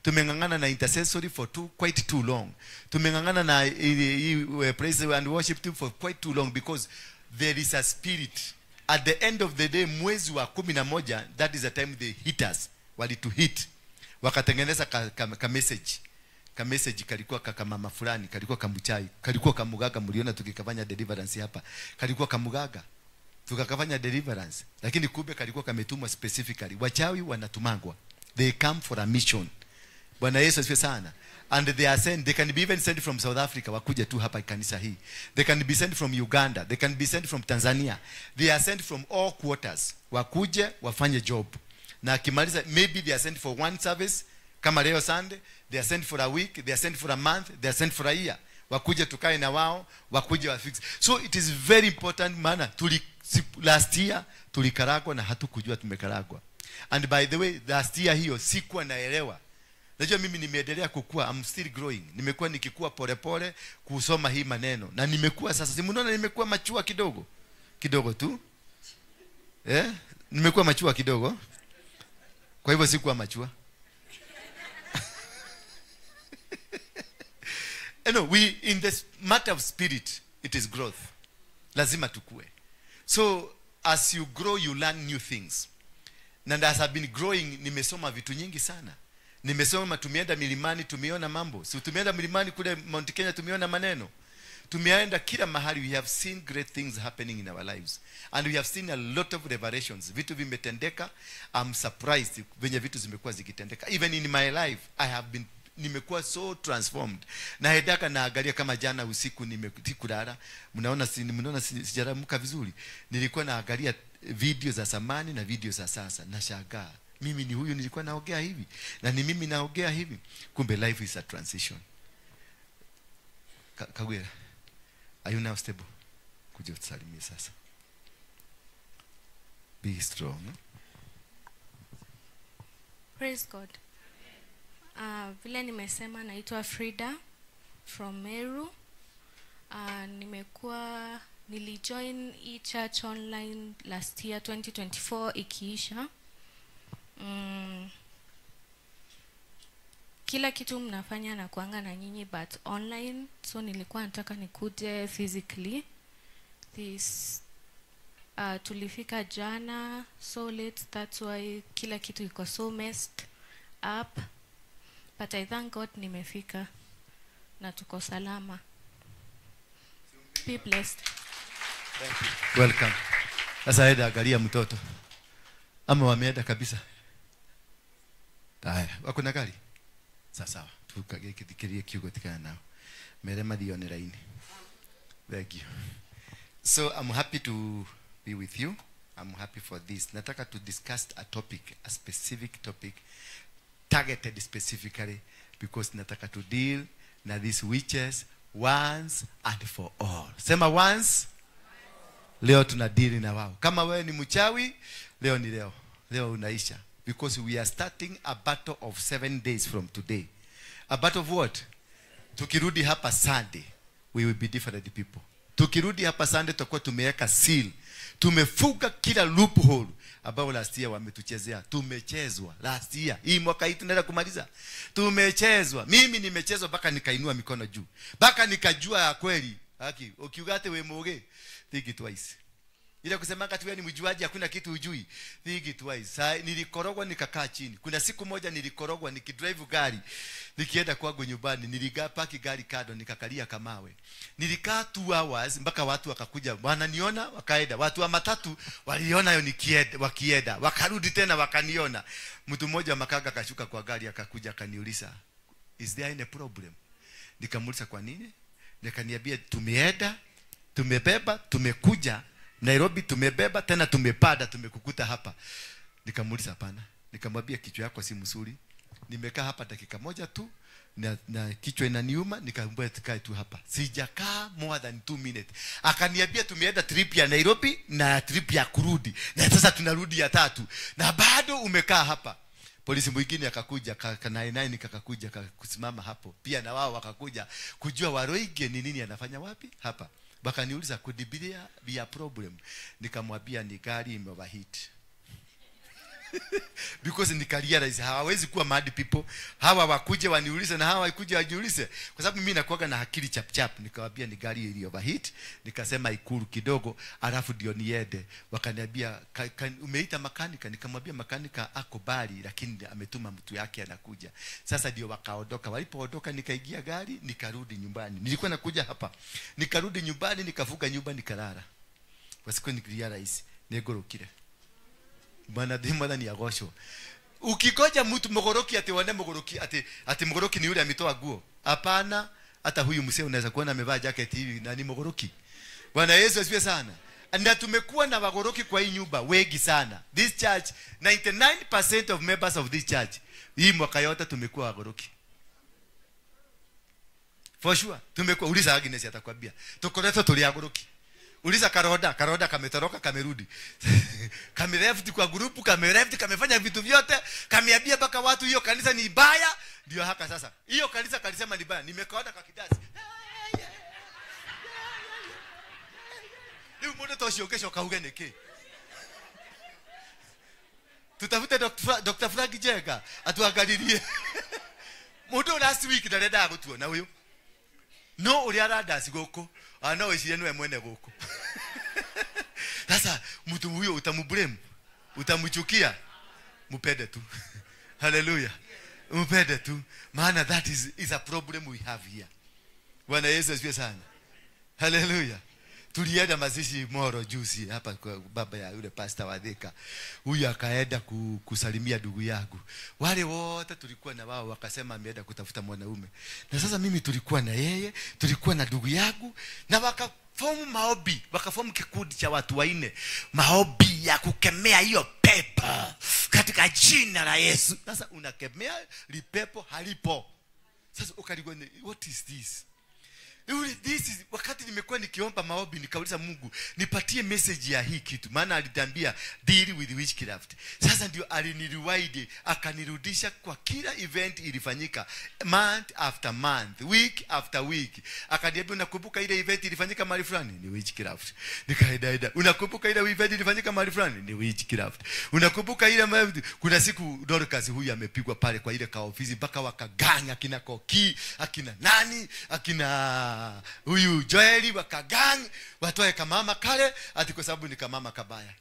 Speaker 3: Tumengangana na intercessory for quite too long. Tumengangana na praise and worship team for quite too long, because there is a spirit. At the end of the day, mwezi wa 11, that is the time they hit us. Wali to hit. Wakatengeneza ka message. Ka message kalikuwa kama fulani, kalikuwa kamuchai, kalikuwa kamugaga, mliona tukikafanya deliverance hapa. Kalikuwa kamugaga. Tukakafanya deliverance, lakini kumbe kalikuwa kametumwa specifically. Wachawi wanatumangwa, they come for a mission. Bwana Yesu asifiwe sana. And they are sent, they can be even sent from South Africa, wakuja tu hapa kanisa hii. They can be sent from Uganda, they can be sent from Tanzania. They are sent from all quarters, wakuje wafanye job. Na kimaliza, maybe they are sent for one service, kama leo Sunday, they are sent for a week, they are sent for a month, they are sent for a year. Wakuje tukae na wao, wakuje wafix. So it is very important, maana last year tulikaragwa na hatukujua tumekaragwa. And by the way, last year hiyo sikuwa naelewa. Najua mimi nimeendelea kukua, I'm still growing. Nimekuwa nikikua pole kusoma hii maneno. Na nimekuwa sasa, si mnaona nimekuwa machua kidogo. Kidogo tu. Nimekuwa machua kidogo. Kwa hivyo sikuwa machua. We in this matter of spirit, it is growth. Lazima tukue. So as you grow, you learn new things. And as I've been growing, nimesoma vitu nyingi sana. Nimesoma, tumeenda milimani, tumeona mambo. So tumeenda milimani kule Mount Kenya, tumeona maneno. Tumeenda kila mahali, we have seen great things happening in our lives. And we have seen a lot of revelations. Vitu vimetendeka. I'm surprised venye vitu zimekuwa zikitendeka. Even in my life, nimekuwa so transformed. Na hedaka naangalia kama jana usiku nimekulala, mnaona sijaramuka vizuri. Nilikuwa naangalia video za zamani na video za sasa, nashangaa. Mimi ni huyu nilikuwa naongea hivi, na ni mimi naongea hivi. Kumbe life is a transition. Kagwera, are you now stable? Kuja utusalimie sasa. Be strong.
Speaker 5: Praise God. Vile nimesema, naitwa Frida from Meru. Nilijoin church online last year 2024 ikiisha. Kila kitu mnafanya na kuanga na nyinyi but online, so nilikuwa nataka nikuje physically. Tulifika jana so late, that's why kila kitu iko so messed up. But I thank God nimefika na tuko salama. Be blessed.
Speaker 3: Thank you. Welcome. Sasa aenda angalia mtoto. Ama wameenda kabisa. Haya, wako na gari? Sawa. Tukagekirie kiugo tikana nao. Merema dione laini. Thank you. So I'm happy to be with you. I'm happy for this. Nataka to discuss a topic, a specific topic, targeted specifically, because nataka to deal na these witches once and for all. Sema once. Leo tunadili na wao. Kama wewe ni mchawi, leo ni leo. Leo unaisha. Because we are starting a battle of 7 days from today. A battle of what? Tukirudi hapa Sunday, we will be different people. Tukirudi hapa Sunday tutakuwa tumeweka seal. Tumefuga kila loophole ambao last year wametuchezea. Tumechezwa last year. Hii mwaka hii tunaenda kumaliza. Tumechezwa. Mimi nimechezwa mpaka nikainua mikono juu. Mpaka nikajua ya kweli. Haki, ukiugate we moge, think it twice. Ile kusema kati wewe ni mjuaji hakuna kitu ujui. Think it wise. Nilikorogwa nikakaa chini. Kuna siku moja nilikorogwa nikidrive gari. Nikienda kwangu nyumbani niligaa paki gari kado nikakalia kamawe. Nilikaa 2 hours mpaka watu wakakuja. Wananiona wakaenda. Watu wa matatu waliona yo wakienda. Wakarudi tena wakaniona. Mtu mmoja makaga kashuka kwa gari akakuja akaniuliza, "Is there any problem?" Nikamuuliza kwa nini? Nikaniambia tumeenda, tumebeba, tumekuja Nairobi, tumebeba tena tumepanda, tumekukuta hapa. Nikamuuliza hapana. Nikamwambia kichwa yako si mzuri. Nimekaa hapa dakika moja tu na kichwa inaniuma, nikamwambia tukae tu hapa. Sijakaa more than 2 minutes. Akaniambia tumeenda trip ya Nairobi na trip ya kurudi. Na sasa tunarudi ya 3. Na bado umekaa hapa. Polisi mwingine akakuja kanainai kakakuja kusimama hapo. Pia na wao wakakuja kujua Waroige ni nini anafanya wapi hapa. Bakaniuliza could be a problem. Nikamwambia ni gari imeoverheat. Because nikarealize hawawezi kuwa mad people. Hawa wakuje waniulize na hawa wakuje wajiulize. Kwa sababu mimi nakuaga na akili chap chap. Nikamwambia ni gari ili overheat. Nikasema ikuru kidogo alafu ndio niende. Wakaniambia umeita makanika. Nikamwambia makanika ako bali lakini ametuma mtu yake anakuja. Sasa ndio wakaondoka. Walipoondoka nikaingia gari nikarudi nyumbani. Nilikuwa nakuja hapa. Nikarudi nyumbani nikafuga nyumba nikalala. Kwa siku nikirealize negorokire. Bwana dima ni agosho. Ukigoja mtu mogoroki ati wane mogoroki ati mogoroki ni yule ametoa nguo. Hapana, hata huyu mzee unaweza kuona amevaa jacket hivi na ni mogoroki. Bwana Yesu asifiwe sana. Na tumekuwa na wagoroki kwa hii nyumba wengi sana. This church 99% of members of this church hii mwaka yote tumekuwa wagoroki. For sure. Tumekuwa uliza Agnes atakwambia. Tukoleto tuliagoroki. Uliza Karoda kametoroka kamerudi. Kamereft kwa grupu, kamereft kamefanya vitu vyote, kameambia baka watu hiyo kanisa ni baya, ndio haka sasa. Hiyo kanisa kalisema ni baya, nimekaona kwa kidazi. Ni mbona toshio kesho kaugeneke. Tutafute Dr. Frank Jega atuangalilie. Mudo last week ndarenda gutuona uyu. No uri arada sigoko. Ana wesiye niwe mwene goko. Sasa mtu huyo utamublame, utamchukia, mpende tu. Hallelujah. Mpende tu. Maana that is a problem we have here. Bwana Yesu asifiwe sana. Hallelujah. Tulienda mazishi Moro juzi hapa kwa baba ya yule pastor wa Thika. Huyu akaenda kusalimia ndugu yangu. Wale wote tulikuwa na wao wakasema ameenda kutafuta mwanaume. Na sasa mimi tulikuwa na yeye, tulikuwa na ndugu yangu na wakaform maombi, wakaform kikundi cha watu 4. Maombi ya kukemea hiyo pepo katika jina la Yesu. Sasa unakemea lipepo halipo. Sasa ukaligwa what is this? This is wakati nimekuwa nikiomba maombi nikauliza Mungu nipatie message ya hii kitu maana aliniambia deal with witchcraft. Sasa ndio aliniriwaide akanirudisha kwa kila event ilifanyika month after month, week after week. Akaniambia unakumbuka ile event ilifanyika mahali fulani ni witchcraft. Nikaenda unakumbuka ile event ilifanyika mahali fulani ni witchcraft. Unakumbuka ile kuna siku Dorcas huyu amepigwa pale kwa ile kaofisi mpaka wakaganga akina Koki akina nani akina huyu Joeli wakagang watoe kamama kale ati kwa sababu ni kamama kabaya.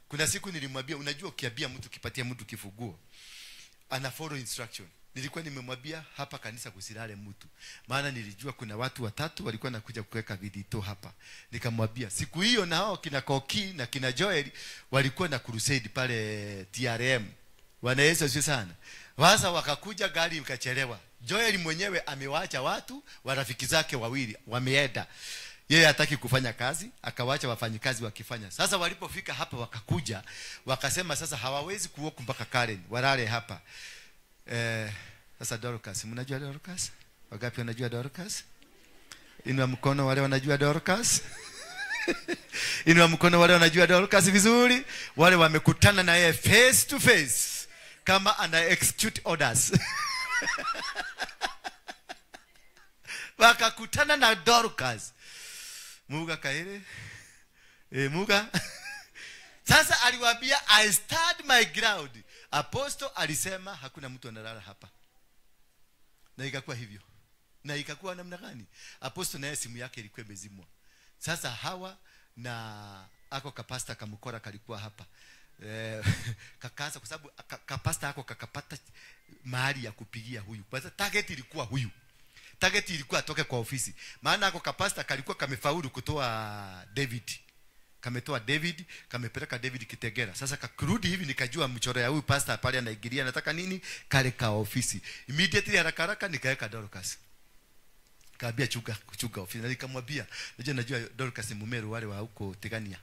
Speaker 3: Kuna siku nilimwambia unajua ukiambia mtu kipatia mtu kifuguo ana follow instruction. Nilikuwa nimemwambia hapa kanisa kusilale mtu. Maana nilijua kuna watu 3 walikuwa nakuja kuweka vidito hapa. Nikamwambia siku hiyo na hao kina Koki na kina Joeli walikuwa na crusade pale TRM. Bwana Yesu asifiwe sana. Waza wakakuja gari ikachelewa. Joel mwenyewe amewaacha watu warafiki zake 2 wameenda. Yeye hataki kufanya kazi, akawaacha wafanyikazi wakifanya. Sasa walipofika hapa wakakuja, wakasema sasa hawawezi kuoku mpaka Karen, walale hapa. Sasa Dorcas, mnajua Dorcas? Wangapi wanajua Dorcas? Inua mkono wale wanajua Dorcas. Inua mkono wale wanajua Dorcas vizuri. Wale wamekutana na yeye face to face kama ana execute orders. Wakakutana na Dorcas. Muga kaile. Muga. Sasa aliwaambia I stand my ground. Apostle alisema hakuna mtu analala hapa. Na ikakuwa hivyo. Na ikakuwa namna gani? Apostle naye simu yake ilikuwa imezimwa. Sasa Hawa na ako kapasta kamukora kalikuwa hapa. Kakaanza kwa sababu kapasta ako kakapata mahali ya kupigia huyu. Kwanza target ilikuwa huyu. Target ilikuwa atoke kwa ofisi. Maana ako kapasta kalikuwa kamefaulu kutoa David. Kametoa David, kamepeleka David Kitegera. Sasa kakurudi hivi nikajua mchoro ya huyu pastor pale anaigiria nataka nini? Kale ka ofisi. Immediately haraka nikaweka Dorcas. Kaambia chuga ofisi. Na nikamwambia, najua Dorcas Mumeru wale wa huko Tegania.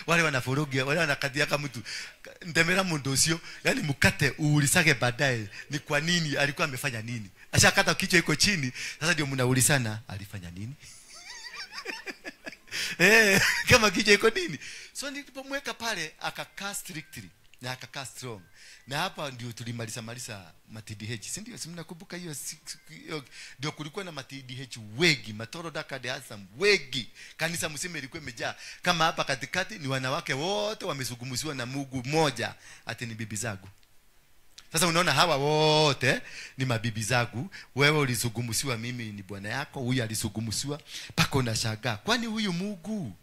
Speaker 3: Wale wanafurugia, wale wanakadia kama mtu ndemera mundu ucio, yani mukate uulisage baadaye ni kwa nini alikuwa amefanya nini. Ashakata kichwa iko chini, sasa ndio mnaulizana alifanya nini? Kama kichwa iko nini? So nilipomweka pale akakaa strictly na akakaa strong. Na hapa ndio tulimaliza ma-TDH. Si ndio? Si mnakumbuka hiyo ndio kulikuwa na ma-TDH wengi, Matoro Daka de Asam wengi. Kanisa msima ilikuwa imejaa. Kama hapa katikati ni wanawake wote wamezungumziwa na Mungu mmoja, ati ni bibi zangu. Sasa unaona hawa wote ni mabibi zangu. Wewe ulizungumziwa, mimi ni bwana yako, huyu alizungumziwa. Paka unashangaa. Kwani huyu Mungu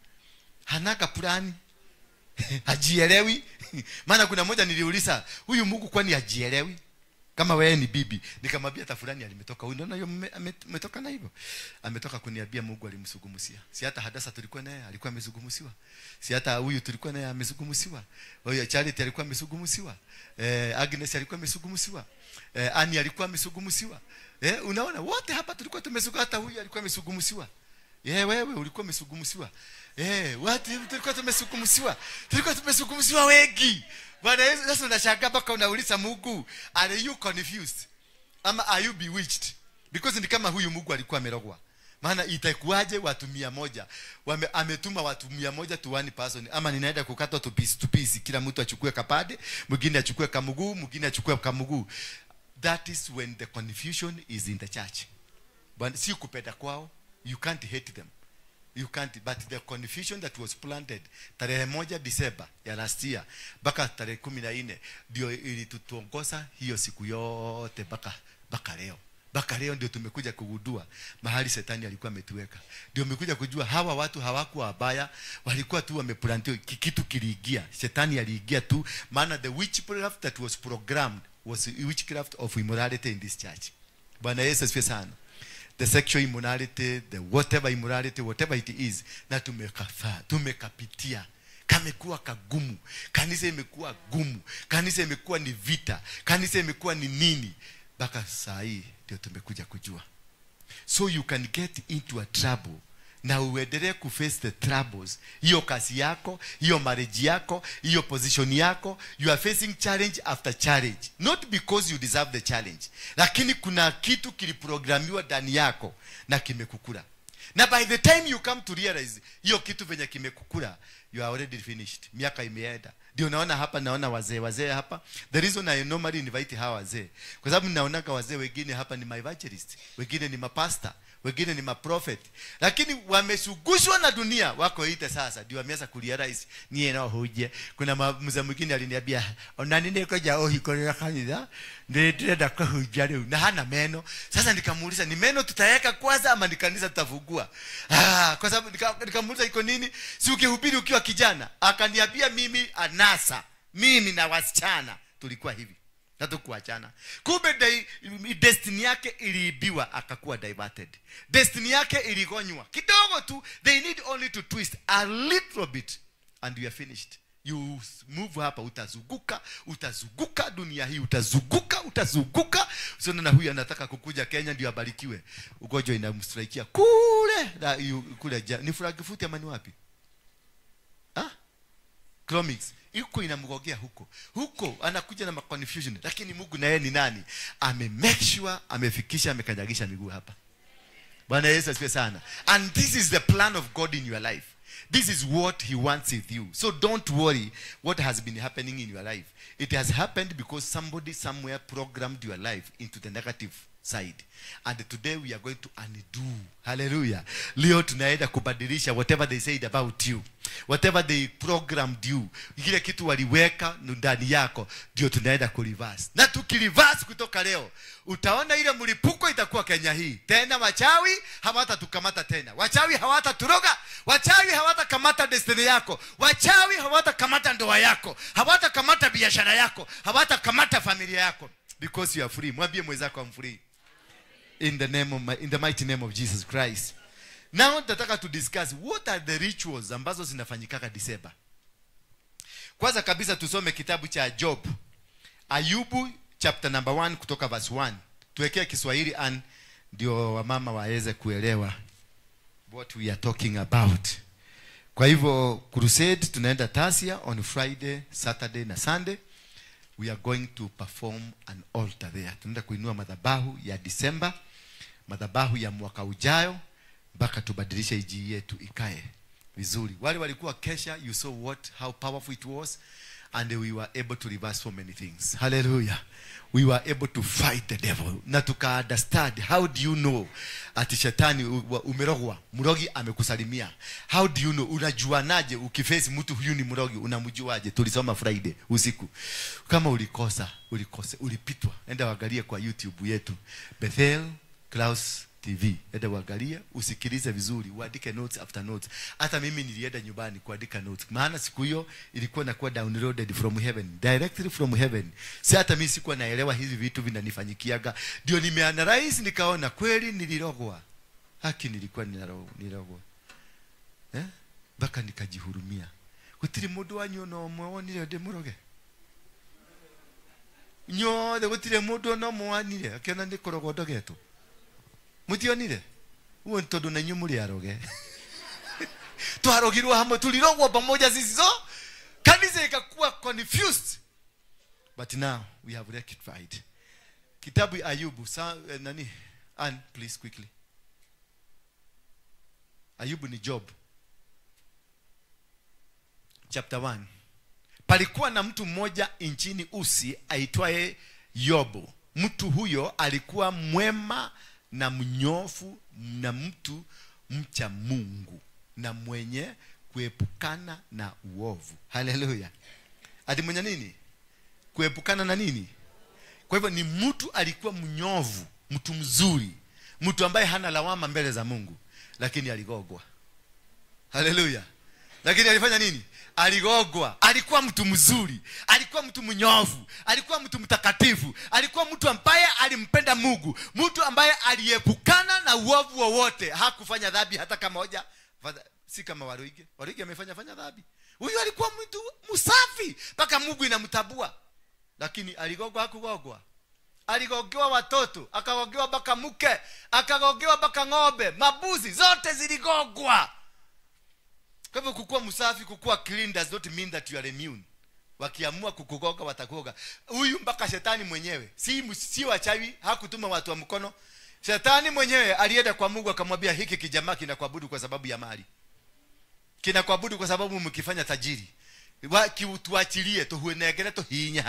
Speaker 3: hanaka plani? Hajielewi? Maana kuna mmoja niliuliza, huyu Mungu kwani hajielewi? Kama wewe ni bibi, nikamwambia hata fulani alimetoka. Unaona hiyo ametoka na hivyo. Ametoka kuniambia Mungu alimsugumusia. Si hata Hadasa tulikuwa naye alikuwa amezungumziwa. Si hata huyu tulikuwa naye amezungumziwa. Huyo Charity alikuwa amezungumziwa. Agnes alikuwa amezungumziwa. Ani alikuwa amezungumziwa. Unaona wote hapa tulikuwa tumezungumziwa, hata huyu alikuwa amezungumziwa. Wewe ulikuwa umesugumusiwa. Watu tulikuwa tumesugumusiwa. Tulikuwa tumesugumusiwa wengi. Bwana Yesu, sasa unashangaa mpaka unauliza Mungu, are you confused? Ama are you bewitched? Because ni kama huyu Mungu alikuwa amerogwa. Maana itakuaje watu 100? Ametuma watu 100 to one person. Ama ninaenda kukata to piece. Kila mtu achukue kapade, mwingine achukue kamuguu, mwingine achukue kamuguu. That is when the confusion is in the church. But si kupenda kwao. You can't hate them. You can't, but the confusion that was planted tarehe 1 December ya last year baka tarehe 14 ndio ilitutongoza hiyo siku yote baka leo. Baka leo ndio tumekuja kugundua mahali shetani alikuwa ametuweka. Ndio umekuja kujua hawa watu hawakuwa wabaya, walikuwa tu wameplantiwa kitu kiliingia. Shetani aliingia tu, maana the witchcraft that was programmed was witchcraft of immorality in this church. Bwana Yesu asifiwe sana. The sexual immorality, the whatever immorality, whatever it is, na tumekapitia. Kamekuwa kagumu. Kanisa imekuwa gumu. Kanisa imekuwa ni vita. Kanisa imekuwa ni nini? Baka saa hii ndio tumekuja kujua. So you can get into a trouble na uendelee kuface the troubles. Hiyo kazi yako, hiyo marriage yako, hiyo position yako, you are facing challenge after challenge. Not because you deserve the challenge, lakini kuna kitu kiliprogramiwa ndani yako na kimekukula. Na by the time you come to realize hiyo kitu venye kimekukula, you are already finished. Miaka imeenda. Ndio naona hapa, naona wazee hapa. The reason I normally invite hawa wazee, kwa sababu naonaka wazee wengine hapa ni my evangelist, wengine ni mapasta, wengine ni maprofet, lakini wamesugushwa na dunia, wako ite sasa ndio wameanza kurealize nie nao huje. Kuna mzee mwingine aliniambia, onani niko jao hikorera kanisa ndio kuhujia leo na hana meno. Sasa nikamuuliza, ni meno tutaweka kwanza ama ni kanisa tutafungua? Kwa sababu nikamuuliza iko nini? Si ukihubiri ukiwa kijana? Akaniambia mimi anasa, mimi na wasichana tulikuwa hivi. Tatu kuachana. Kumbe destiny yake iliibiwa, akakuwa diverted. Destiny yake iligonywa kidogo tu. They need only to twist a little bit and you are finished. You move hapa, utazunguka dunia hii, utazunguka. Sio na huyu anataka kukuja Kenya ndio abarikiwe. Ugonjwa inamstrikia kule ni Frankfurt ama ni wapi? Chromix. Iko inamgogea huko anakuja na confusion, lakini Mungu na yeye ni nani? Make sure amefikisha, amekanyagisha miguu hapa. Bwana Yesu asifiwe sana. And this is the plan of God in your life. This is what he wants with you. So don't worry what has been happening in your life. It has happened because somebody somewhere programmed your life into the negative side. And today we are going to undo. Hallelujah. Leo tunaenda kubadilisha whatever they said about you. Whatever they programmed you, kile kitu waliweka ndani yako ndio tunaenda kureverse. Na tukireverse kutoka leo, utaona ile mlipuko itakuwa Kenya hii. Tena wachawi hawatatukamata tena. Wachawi hawataturoga. Wachawi hawatakamata destiny yako. Wachawi hawatakamata ndoa yako. Hawatakamata biashara yako. Hawatakamata familia yako. Because you are free. Mwambie mwenzako I'm free. In the mighty name of Jesus Christ. Now nataka to discuss what are the rituals ambazo zinafanyikaka December. Kwanza kabisa tusome kitabu cha Job. Ayubu chapter number 1 kutoka verse 1. Tuwekee Kiswahili and ndio wamama waweze kuelewa what we are talking about. Kwa hivyo crusade tunaenda Tasia on Friday, Saturday na Sunday. We are going to perform an altar there. Tunaenda kuinua madhabahu ya December, madhabahu ya mwaka ujao, mpaka tubadilishe iji yetu ikae vizuri. Wale walikuwa kesha, you saw how powerful it was, and we were able to reverse so many things. Hallelujah. We were able to fight the devil. Na tuka understand, how do you know ati shetani umerogwa, mrogi amekusalimia? How do you know? Unajuanaje ukiface mtu huyu ni mrogi? Unamjuaje? Tulisoma Friday usiku. Kama ulipitwa, enda waangalie kwa YouTube yetu Bethel Clouds TV. Enda waangalie, usikilize vizuri, uandike notes after notes. Hata mimi nilienda nyumbani kuandika notes. Maana siku hiyo ilikuwa inakuwa downloaded from heaven, directly from heaven. Si hata mimi sikuwa naelewa hizi vitu vinanifanyikiaga. Ndio nimeanalyze nikaona kweli nilirogwa. Haki nilikuwa nilirogwa. Baka nikajihurumia. Gutiri mundu wanyu no mwonire ndi muroge. Nyothe gutire mundu no mwanire akena ndi kurogwo ndogeto. Mutionire uwe ntondo na nyumuri aroge. Tuharogirwa hamwe, tulirogwa pamoja sisi, so kanisa ikakuwa confused, but now we have rectified. Kitabu Ayubu nani and please quickly. Ayubu ni Job chapter 1. Palikuwa na mtu mmoja nchini Usi aitwaye Yobu. Mtu huyo alikuwa mwema na mnyofu na mtu mcha Mungu na mwenye kuepukana na uovu. Haleluya. Ati mwenye nini? Kuepukana na nini? Kwa hivyo ni mtu alikuwa mnyofu, mtu mzuri, mtu ambaye hana lawama mbele za Mungu, lakini aligogwa. Haleluya. Lakini alifanya nini? Aligogwa. Alikuwa mtu mzuri, alikuwa mtu mnyofu, alikuwa mtu mtakatifu, alikuwa mtu ambaye alimpenda Mungu, mtu ambaye aliepukana na uovu wowote, hakufanya dhambi hata kama moja. Si kama Waruige amefanya dhambi. Huyu alikuwa mtu msafi mpaka Mungu inamtabua. Lakini aligogwa, hakugogwa. Aligogewa watoto, akagogewa mpaka mke, akagogewa mpaka ng'ombe, mabuzi zote ziligogwa. Kwa hivyo kukua msafi, kukua clean does not mean that you are immune. Wakiamua kukugoga watakugoga. Huyu mpaka shetani mwenyewe, si wachawi, hakutuma watu wa mkono. Shetani mwenyewe alienda kwa Mungu akamwambia hiki kijamaa kinakuabudu kwa sababu ya mali. Kinakuabudu kwa sababu mkifanya tajiri. Tuachilie, tuhuenegere, tuhinya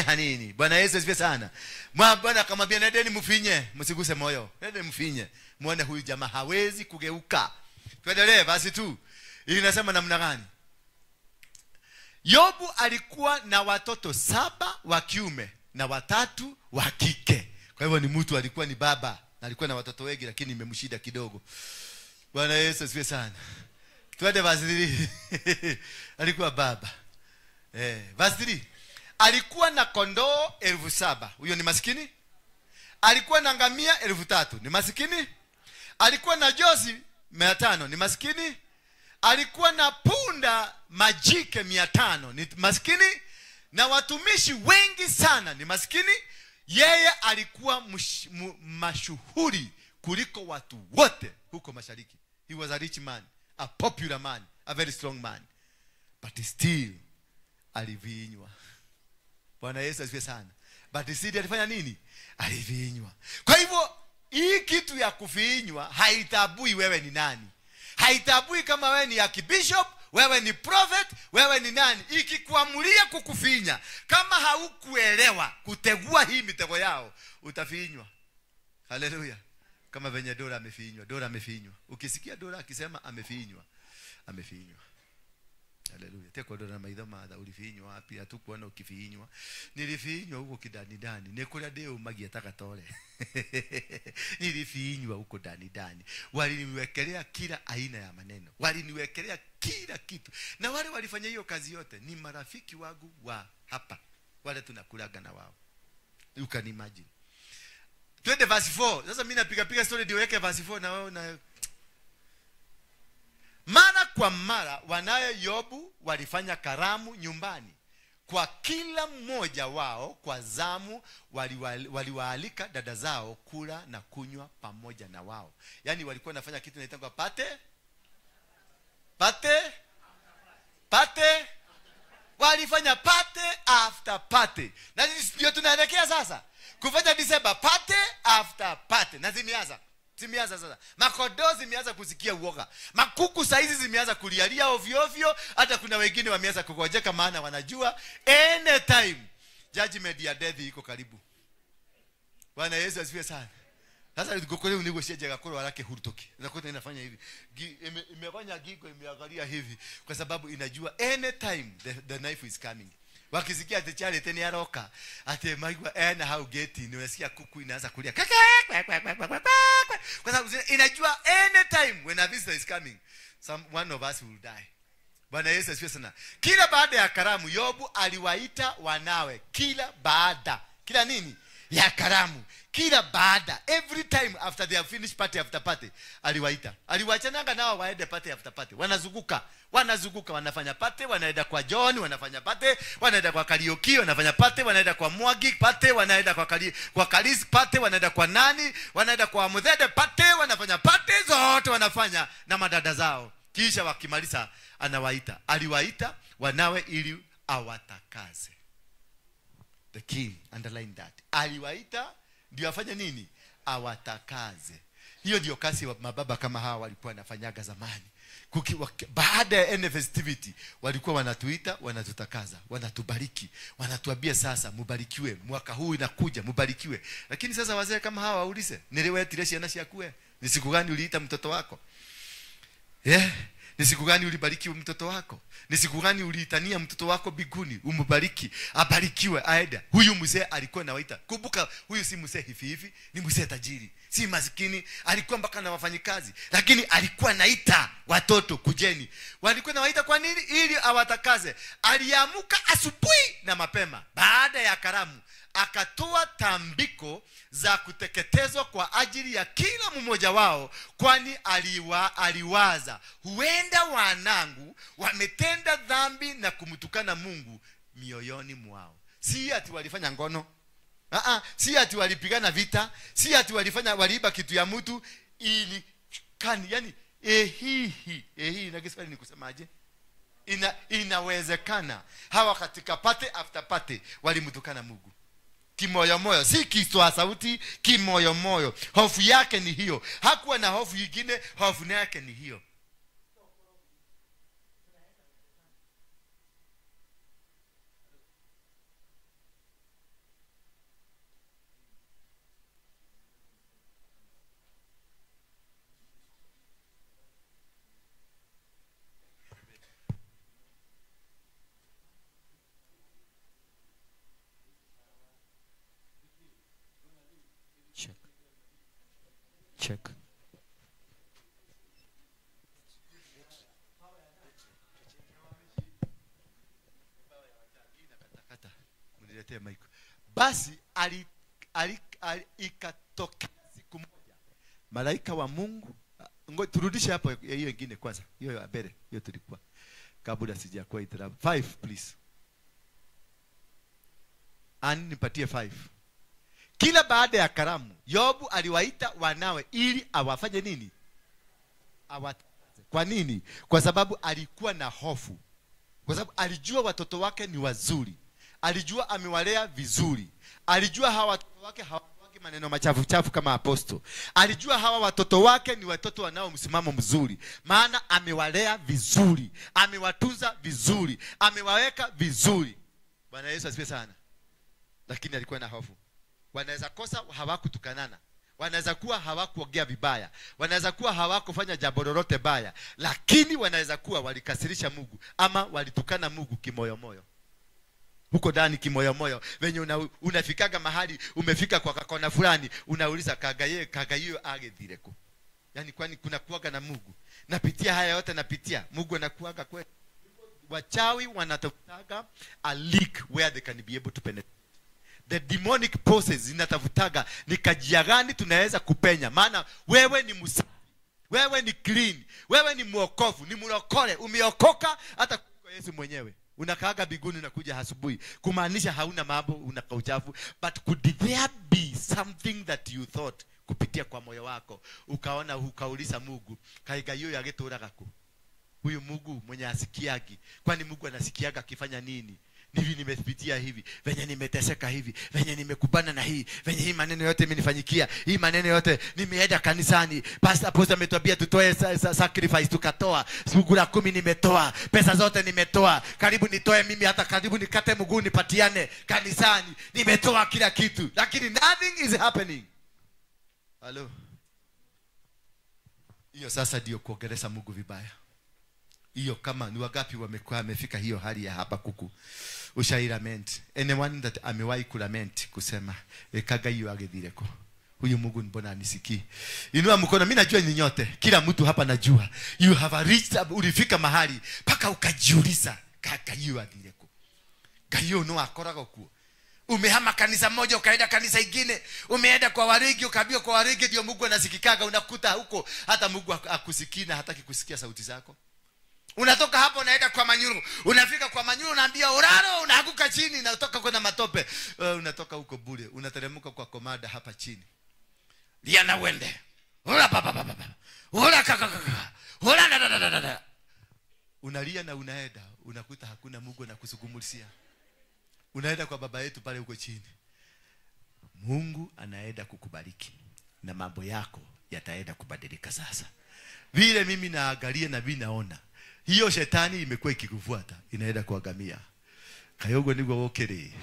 Speaker 3: hanini. Bwana Yesu asifiwe sana. Bwana akamwambia nendeni mfinye, msiguse moyo. Nendeni mfinye. Muone huyu jamaa hawezi kugeuka. Tuendelee basi 2. Hii inasema namna gani? Yobu alikuwa na watoto 7 wa kiume na 3 wa kike. Kwa hivyo ni mtu alikuwa ni baba, na alikuwa na watoto wengi lakini imemshida kidogo. Bwana Yesu asifiwe sana. Tuende basi 3. Alikuwa baba. Basi 3. Alikuwa na kondoo 7,000. Huyo ni maskini? Alikuwa na ngamia 3,000. Ni maskini? Alikuwa na jozi 500. Ni maskini? Alikuwa na punda majike 500. Ni maskini? Na watumishi wengi sana. Ni maskini? Yeye alikuwa mashuhuri kuliko watu wote huko mashariki. He was a rich man, a popular man, a very strong man. But still alivinywa. Bwana Yesu asifiwe sana. But still alifanya nini? Alivinywa. Kwa hivyo hii kitu ya kufinywa haitabui wewe ni nani. Haitabui kama wewe ni archbishop, wewe ni prophet, wewe ni nani. Ikikuamulia kukufinya, kama haukuelewa kutegua hii mitego yao, utafinywa. Haleluya. Kama venye Dora amefinywa. Ukisikia Dora akisema amefinywa, amefinywa. Haleluya. Teko ndo na maitho matha ulifinywa wapi? Hatukuona ukifinywa. Nilifinywa huko kidani dani. Nikuria deo magia takatole. Nilifinywa huko dani dani. Waliniwekelea kila aina ya maneno. Waliniwekelea kila kitu. Na wale walifanya hiyo kazi yote ni marafiki wangu wa hapa. Wale tunakulaga na wao. You can imagine. Twende verse 4. Sasa mimi napiga story ndio weke verse 4 na wewe na mara kwa mara wanaye Yobu walifanya karamu nyumbani. Kwa kila mmoja wao kwa zamu waliwaalika dada zao kula na kunywa pamoja na wao. Yaani walikuwa wanafanya kitu inaitwa pate. Walifanya pate after pate. Na ndio tunaelekea sasa. Kufanya December pate after pate. Na zimeanza sasa. Makodoo zimeanza kusikia uoga. Makuku saizi zimeanza kulialia ovyo ovyo. Hata kuna wengine wameanza kugojeka maana wanajua anytime judgment ya death iko karibu. Bwana Yesu asifiwe sana. Sasa ukokole unigoshia gakoro haraka hurutoki. Unakuta inafanya hivi. Imefanya gigo imeangalia hivi kwa sababu inajua anytime the knife is coming. Wakisikia ati chale tena yaroka ati maigwa na how geti ni unasikia kuku inaanza kulia kwa sababu inajua anytime when a visitor is coming one of us will die. Bwana Yesu asifiwe sana. Kila baada ya karamu Yobu aliwaita wanawe kila nini ya karamu, kila baada, every time after they have finished party after party aliwaita. Aliwachananga nao waende party after party. Wanazunguka wanafanya party, wanaenda kwa John wanafanya party, wanaenda kwa karaoke wanafanya party, wanaenda kwa Mwagi party, wanaenda kwa Kalis party, wanaenda kwa nani, wanaenda kwa Muthede party, wanafanya party zote wanafanya na madada zao. Kisha wakimaliza anawaita. Aliwaita wanawe ili awatakaze. The king underline that. Aliwaita ndio afanye nini? Awatakaze. Hiyo ndio kazi wa mababa kama hawa walikuwa wanafanyaga zamani. Baada ya any festivity walikuwa wanatuita, wanatutakaza, wanatubariki, wanatuambia sasa mubarikiwe, mwaka huu inakuja mubarikiwe. Lakini sasa wazee kama hawa waulize, niliwetile ciana ciakue, ni siku gani uliita mtoto wako? Ni siku gani ulibariki mtoto wako? Ni siku gani uliitania mtoto wako biguni umbariki, abarikiwe aenda? Huyu mzee alikuwa anawaita. Kumbuka huyu si mzee hivi, ni mzee tajiri, si maskini, alikuwa mpaka na wafanyikazi, lakini alikuwa anaita watoto kujeni. Walikuwa anawaita kwa nini? Ili awatakaze. Aliamuka asubuhi na mapema baada ya karamu, akatoa tambiko za kuteketezwa kwa ajili ya kila mmoja wao, kwani aliwaza huenda wanangu wametenda dhambi na kumtukana Mungu mioyoni mwao. Si ati walifanya ngono, si ati walipigana vita, si ati waliiba kitu ya mtu, ili yani na Kiswahili ni kusemaje? Inawezekana hawa katika party after party walimtukana Mungu kimoyo moyo, si kiswa sauti, kimoyo moyo. Hofu yake ni hiyo. Hakuwa na hofu nyingine, hofu yake ni hiyo.
Speaker 8: Check.
Speaker 3: Mniletee mic. Basi ikatokea siku moja malaika wa Mungu. Turudishe hapo hiyo nyingine kwanza. Hiyo ya mbele, hiyo tulikuwa kabla sijakuwa itirabu. 5 please. Nipatie 5. Kila baada ya karamu Yobu aliwaita wanawe ili awafanye nini? Kwa nini? Kwa sababu alikuwa na hofu. Kwa sababu alijua watoto wake ni wazuri. Alijua amewalea vizuri. Alijua hawa watoto wake hawawagi maneno machafu chafu kama aposto. Alijua hawa watoto wake ni watoto wanao msimamo mzuri, maana amewalea vizuri, amewatunza vizuri, amewaweka vizuri. Bwana Yesu asifiwe sana. Lakini alikuwa na hofu. Wanaweza kosa, hawakutukanana. wanaweza kuwa hawakuongea vibaya, wanaweza kuwa hawakufanya jambo lolote baya, lakini wanaweza kuwa walikasirisha Mungu ama walitukana Mungu kimoyomoyo. Huko ndani kimoyomoyo, venye unafikaga mahali umefika kwa kona fulani, unauliza kagayo agethireko. Yaani kwani kuna kuaga na Mungu? Napitia haya yote napitia, Mungu anakuaga kweli? Wachawi wanatafutaga a leak where they can be able to penetrate. The demonic process zinatafutaga ni kajia gani tunaweza kupenya. Maana wewe ni musafi, wewe ni clean, wewe ni mwokovu, ni mlokole, umeokoka hata kwa Yesu mwenyewe. Unakaaga biguni na kuja asubuhi, kumaanisha hauna mambo, unaka uchafu. But could there be something that you thought kupitia kwa moyo wako, ukaona ukauliza Mungu, kaiga hiyo yageturaga ku? Huyu Mungu mwenye asikiagi, kwani Mungu anasikiaga akifanya nini? Hivi nimepitia hivi, venye nimeteseka hivi, venye nimekubana na hii, venye hii maneno yote imenifanyikia, hii maneno yote nimeenda kanisani, pastor apostle ametuambia tutoe sacrifice, tukatoa, fungu la 10 nimetoa, pesa zote nimetoa, karibu nitoe mimi hata karibu nikate mguu nipatiane kanisani, nimetoa kila kitu, lakini nothing is happening. Hello. Hiyo sasa ndio kuongeleza Mungu vibaya. Hiyo kama ni wangapi wamefika hiyo hali ya hapa kuku ushailament? Anyone that amewahi kulament kusema kaga hiyo agethireko, huyu Mungu mbona anisikii? Inua mkono. Mimi najua ni nyote, kila mtu hapa najua you have reached, ulifika mahali paka ukajiuliza kaga hiyo agethireko, kayo no akoraga ku. Umehama kanisa moja ukaenda kanisa ingine, umeenda kwa warigi ukaambia kwa warigi ndio Mungu anasikikaga, unakuta huko hata Mungu akusikii na hataki kusikia sauti zako. Unatoka hapo unaenda kwa Manyuru, unafika kwa Manyuru unaambia uraro, unaanguka chini na utoka kwenda matope. Unatoka huko bure, unateremka kwa komada hapa chini. Liana wende. Ora baba. Ora kaka. Ora da. Unalia na unaenda, unakuta hakuna Mungu anakusugumulisia. Unaenda kwa baba yetu pale huko chini. Mungu anaenda kukubariki na mambo yako yataenda kubadilika sasa. Vile mimi naangalia na mimi naona hiyo shetani imekuwa ikikufuata, inaenda kuangamia. Kayogo nigwa wokere.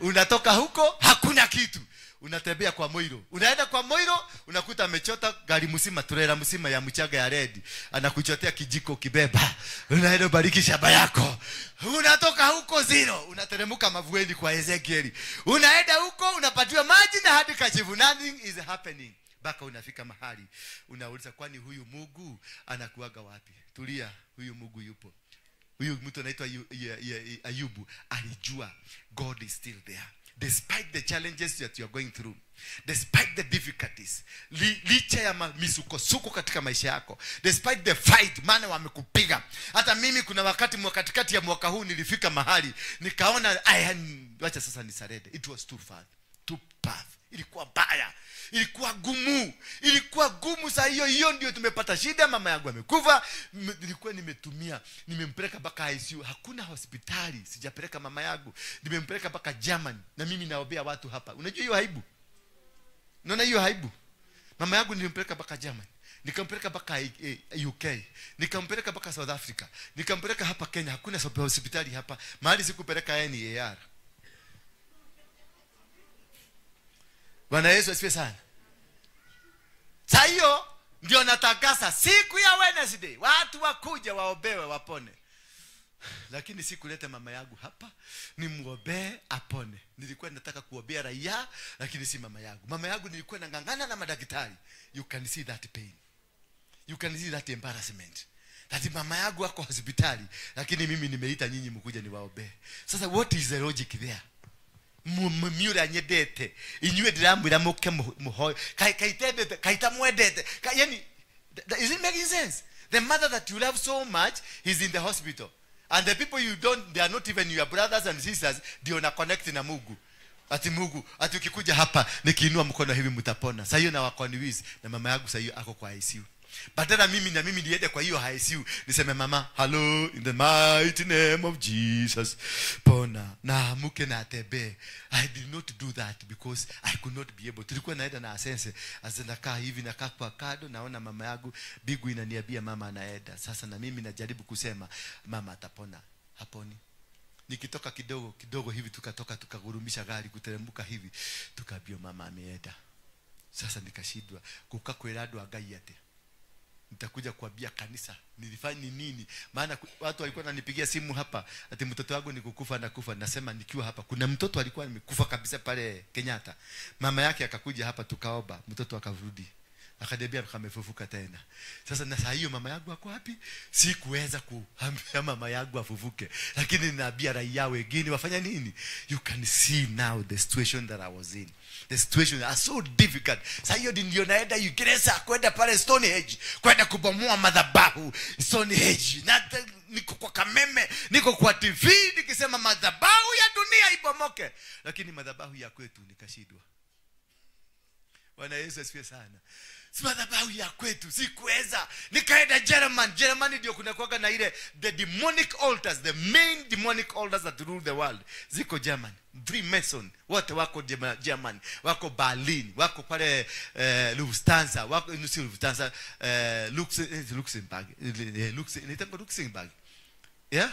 Speaker 3: Unatoka huko hakuna kitu. Unatembea kwa Moiro. Unaenda kwa Moiro, unakuta amechota gari msima, trailer msima ya mchaga ya red. Anakuchotea kijiko kibeba. Unaenda bariki shamba yako. Unatoka huko zero, unateremka Mavueni kwa Ezekieli. Unaenda huko unapatiwa maji na hadi kachivu. Nothing is happening. Baka unafika mahali unauliza, kwani huyu Mungu anakuaga wapi? Tulia, huyu Mungu yupo. Huyu mtu anaitwa Ayubu alijua God is still there despite the challenges that you are going through, despite the difficulties, licha ya misukosuko katika maisha yako, despite the fight, maana wamekupiga. Hata mimi kuna wakati katikati ya mwaka huu nilifika mahali nikaona wacha sasa nisarede. It was too far, too path. Ilikuwa baya, ilikuwa gumu, saa hiyo ndio tumepata shida. Mama yangu amekufa, nilikuwa nimempeleka mpaka ICU. Hakuna hospitali sijapeleka mama yangu, nimempeleka mpaka Germany, na mimi naombea watu hapa. Unajua hiyo aibu? Unaona hiyo aibu? Mama yangu nilimpeleka mpaka Germany, nikampeleka mpaka UK, nikampeleka mpaka South Africa, nikampeleka hapa Kenya. Hakuna hospitali hapa. Mahali sikupeleka NAR. Bwana Yesu asifiwe sana. Sasa hiyo ndio natakasa siku ya Wednesday, watu wakuja waombewe wapone. Lakini sikuleta mama yangu hapa nimuombe apone. Nilikuwa nataka kuombea raia, lakini si mama yangu. Mama yangu nilikuwa nangangana na madaktari. You can see that pain, you can see that embarrassment, that mama yangu wako hospitali, lakini mimi nimeita nyinyi mkuja niwaombe. Sasa what is the logic there? Mumura nyedete inywe diramwira muke muhoyo kaitedete kaitamwedete yani, is it making sense? The mother that you love so much is in the hospital, and the people you don't, they are not even your brothers and sisters. Ndio na connect na Mungu. Ati Mungu, ati ukikuja hapa nikiinua mkono hivi mtapona. Sasa hiyo na wakoniwizi, na mama yangu sasa hiyo ako kwa ICU. Badala mimi niende kwa hiyo ICU niseme mama, hello, in the mighty name of Jesus, pona na muke na tebe. I did not do that because I could not be able. Tulikuwa naenda na sense azinakaa hivi na kwa kado, naona mama yangu bigu inaniambia mama anaenda. Sasa na mimi najaribu kusema mama atapona, haponi. Nikitoka kidogo hivi tukatoka tukagurumisha gari kuteremka hivi, tukaambia mama ameenda. Sasa nikashindwa kukakwera andu Ngai ate nitakuja kuambia kanisa nilifanya nini. Maana watu walikuwa wananipigia simu hapa ati mtoto wangu nikukufa na kufa. Nasema nikiwa hapa kuna mtoto alikuwa amekufa kabisa pale Kenyatta, mama yake akakuja hapa tukaomba, mtoto akarudi akadebia kamefufuka tena. Sasa na saa hiyo mama yangu ako wapi? Sikuweza kuambia mama yangu afufuke, lakini ninaambia raia wengine wafanya nini. You can see now the situation that I was in. The situation is so difficult. Sasa hiyo ndio naenda Uingereza kwenda pale Stonehenge, kwenda kubomoa madhabahu Stonehenge. Na niko kwa kameme, niko kwa TV nikisema madhabahu ya dunia ibomoke, lakini madhabahu ya kwetu nikashindwa. Bwana Yesu asifiwe sana. Si madhabahu ya kwetu sikuweza. Nikaenda Germany ndio kuna kuaga na ile the demonic altars, the main demonic altars that rule the world. Ziko Germany. Freemason wote wako Germany, wako Berlin, wako pale Lufthansa, wako nusu Lufthansa, Luxembourg. Luxembourg. Yeah?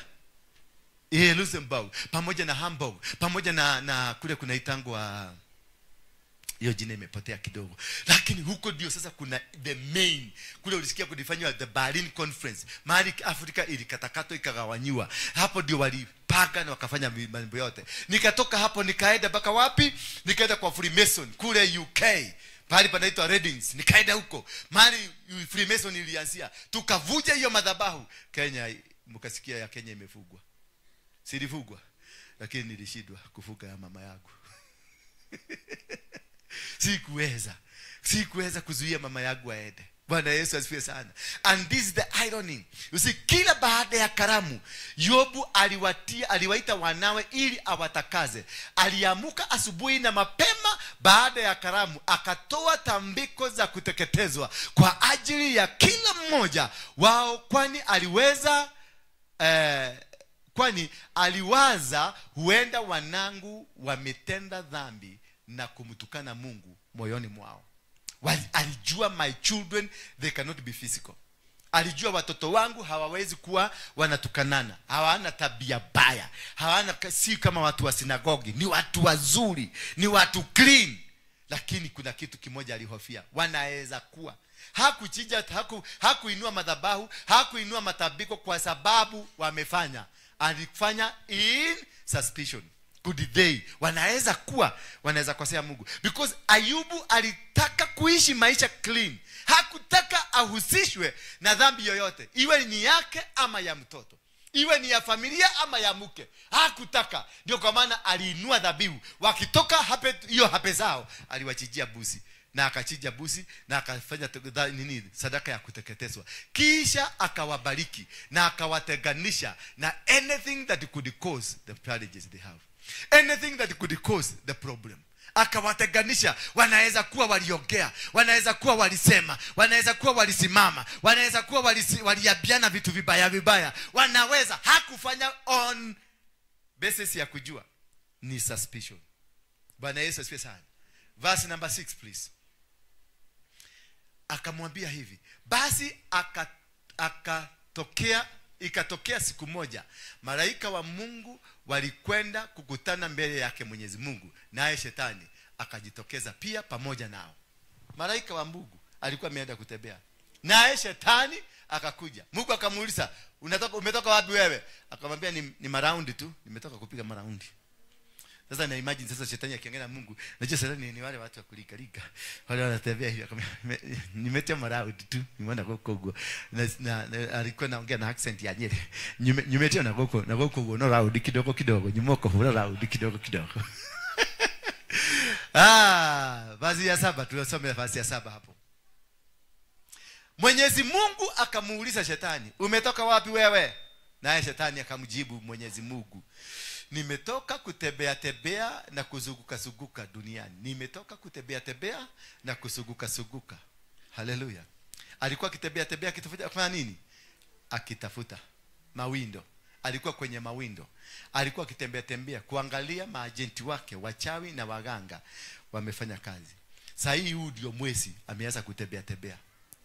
Speaker 3: Luxembourg pamoja na Hamburg, pamoja na kule kuna itangwa hiyo jina imepotea kidogo, lakini huko ndio sasa kuna the main. Kule ulisikia kudifanywa the Berlin Conference, mahali Afrika ilikatakatwa ikagawanywa. Hapo ndio walipaga na wakafanya mambo yote. Nikatoka hapo nikaenda mpaka wapi? Nikaenda kwa Freemason kule UK, pale panaitwa Readings. Nikaenda huko mahali Freemason ilianzia, tukavuja hiyo madhabahu. Kenya mkasikia ya Kenya imefugwa. Silifugwa, lakini nilishindwa kufuga ya mama yangu. Sikuweza kuzuia mama yangu aende. Bwana Yesu asifiwe sana. And this is the irony. You see, kila baada ya karamu Yobu aliwaita wanawe ili awatakaze. Aliamuka asubuhi na mapema baada ya karamu, akatoa tambiko za kuteketezwa kwa ajili ya kila mmoja wao, kwani aliwaza huenda wanangu wametenda dhambi na kumtukana Mungu moyoni mwao. Alijua my children they cannot be physical. Alijua watoto wangu hawawezi kuwa wanatukanana, hawana tabia baya, si kama watu wa sinagogi, ni watu wazuri, ni watu clean. Lakini kuna kitu kimoja alihofia, wanaweza kuwa hakuinua madhabahu, hakuinua matabiko kwa sababu wamefanya. Alifanya in suspicion. Could they? Wanaweza kosea Mungu. Because Ayubu alitaka kuishi maisha clean. Hakutaka ahusishwe na dhambi yoyote, iwe ni yake ama ya mtoto, iwe ni ya familia ama ya mke. Hakutaka. Ndio kwa maana aliinua dhabihu. Wakitoka hape zao, aliwachinjia busi. Na akachinja busi na akafanya sadaka ya kuteketezwa. Kisha akawabariki na akawatenganisha na anything that could cause the challenges they have, anything that could cause the problem. Akawatenganisha. Wanaweza kuwa waliongea, wanaweza kuwa walisema, wanaweza kuwa walisimama, wanaweza kuwa waliabiana vitu vibaya. Wanaweza. Hakufanya on basis ya kujua, ni suspicion. Bwana Yesu asifiwe sana. Verse number 6 please. Akamwambia hivi, basi ikatokea siku moja malaika wa Mungu walikwenda kukutana mbele yake Mwenyezi Mungu, naye shetani akajitokeza pia pamoja nao. Malaika wa Mungu alikuwa ameenda kutembea, naye shetani akakuja. Mungu akamuuliza, umetoka wapi wewe? Akamwambia ni maraundi tu, nimetoka kupiga maraundi. Sasa na imagine sasa shetani akiongea na Mungu. Najua shetani ni wale watu wa kulikalika, wale wanatembea hivi. Nimetia maraundi tu, nimeona gogo na alikuwa anaongea na accent ya Nyeri. Nimetia na gogo no raundi kidogo, nyumoko hula raundi kidogo. Verse ya 7, tunasoma verse ya 7 hapo. Mwenyezi Mungu akamuuliza shetani, umetoka wapi wewe? Naye shetani akamjibu Mwenyezi Mungu, nimetoka kutembea na kuzunguka duniani. Nimetoka kutembea na kuzunguka. Haleluya. Alikuwa akitembea akifanya nini? Akitafuta mawindo. Alikuwa kwenye mawindo. Alikuwa akitembea kuangalia maagenti wake, wachawi na waganga wamefanya kazi. Sasa hii huu ndio mwezi ameanza kutembea.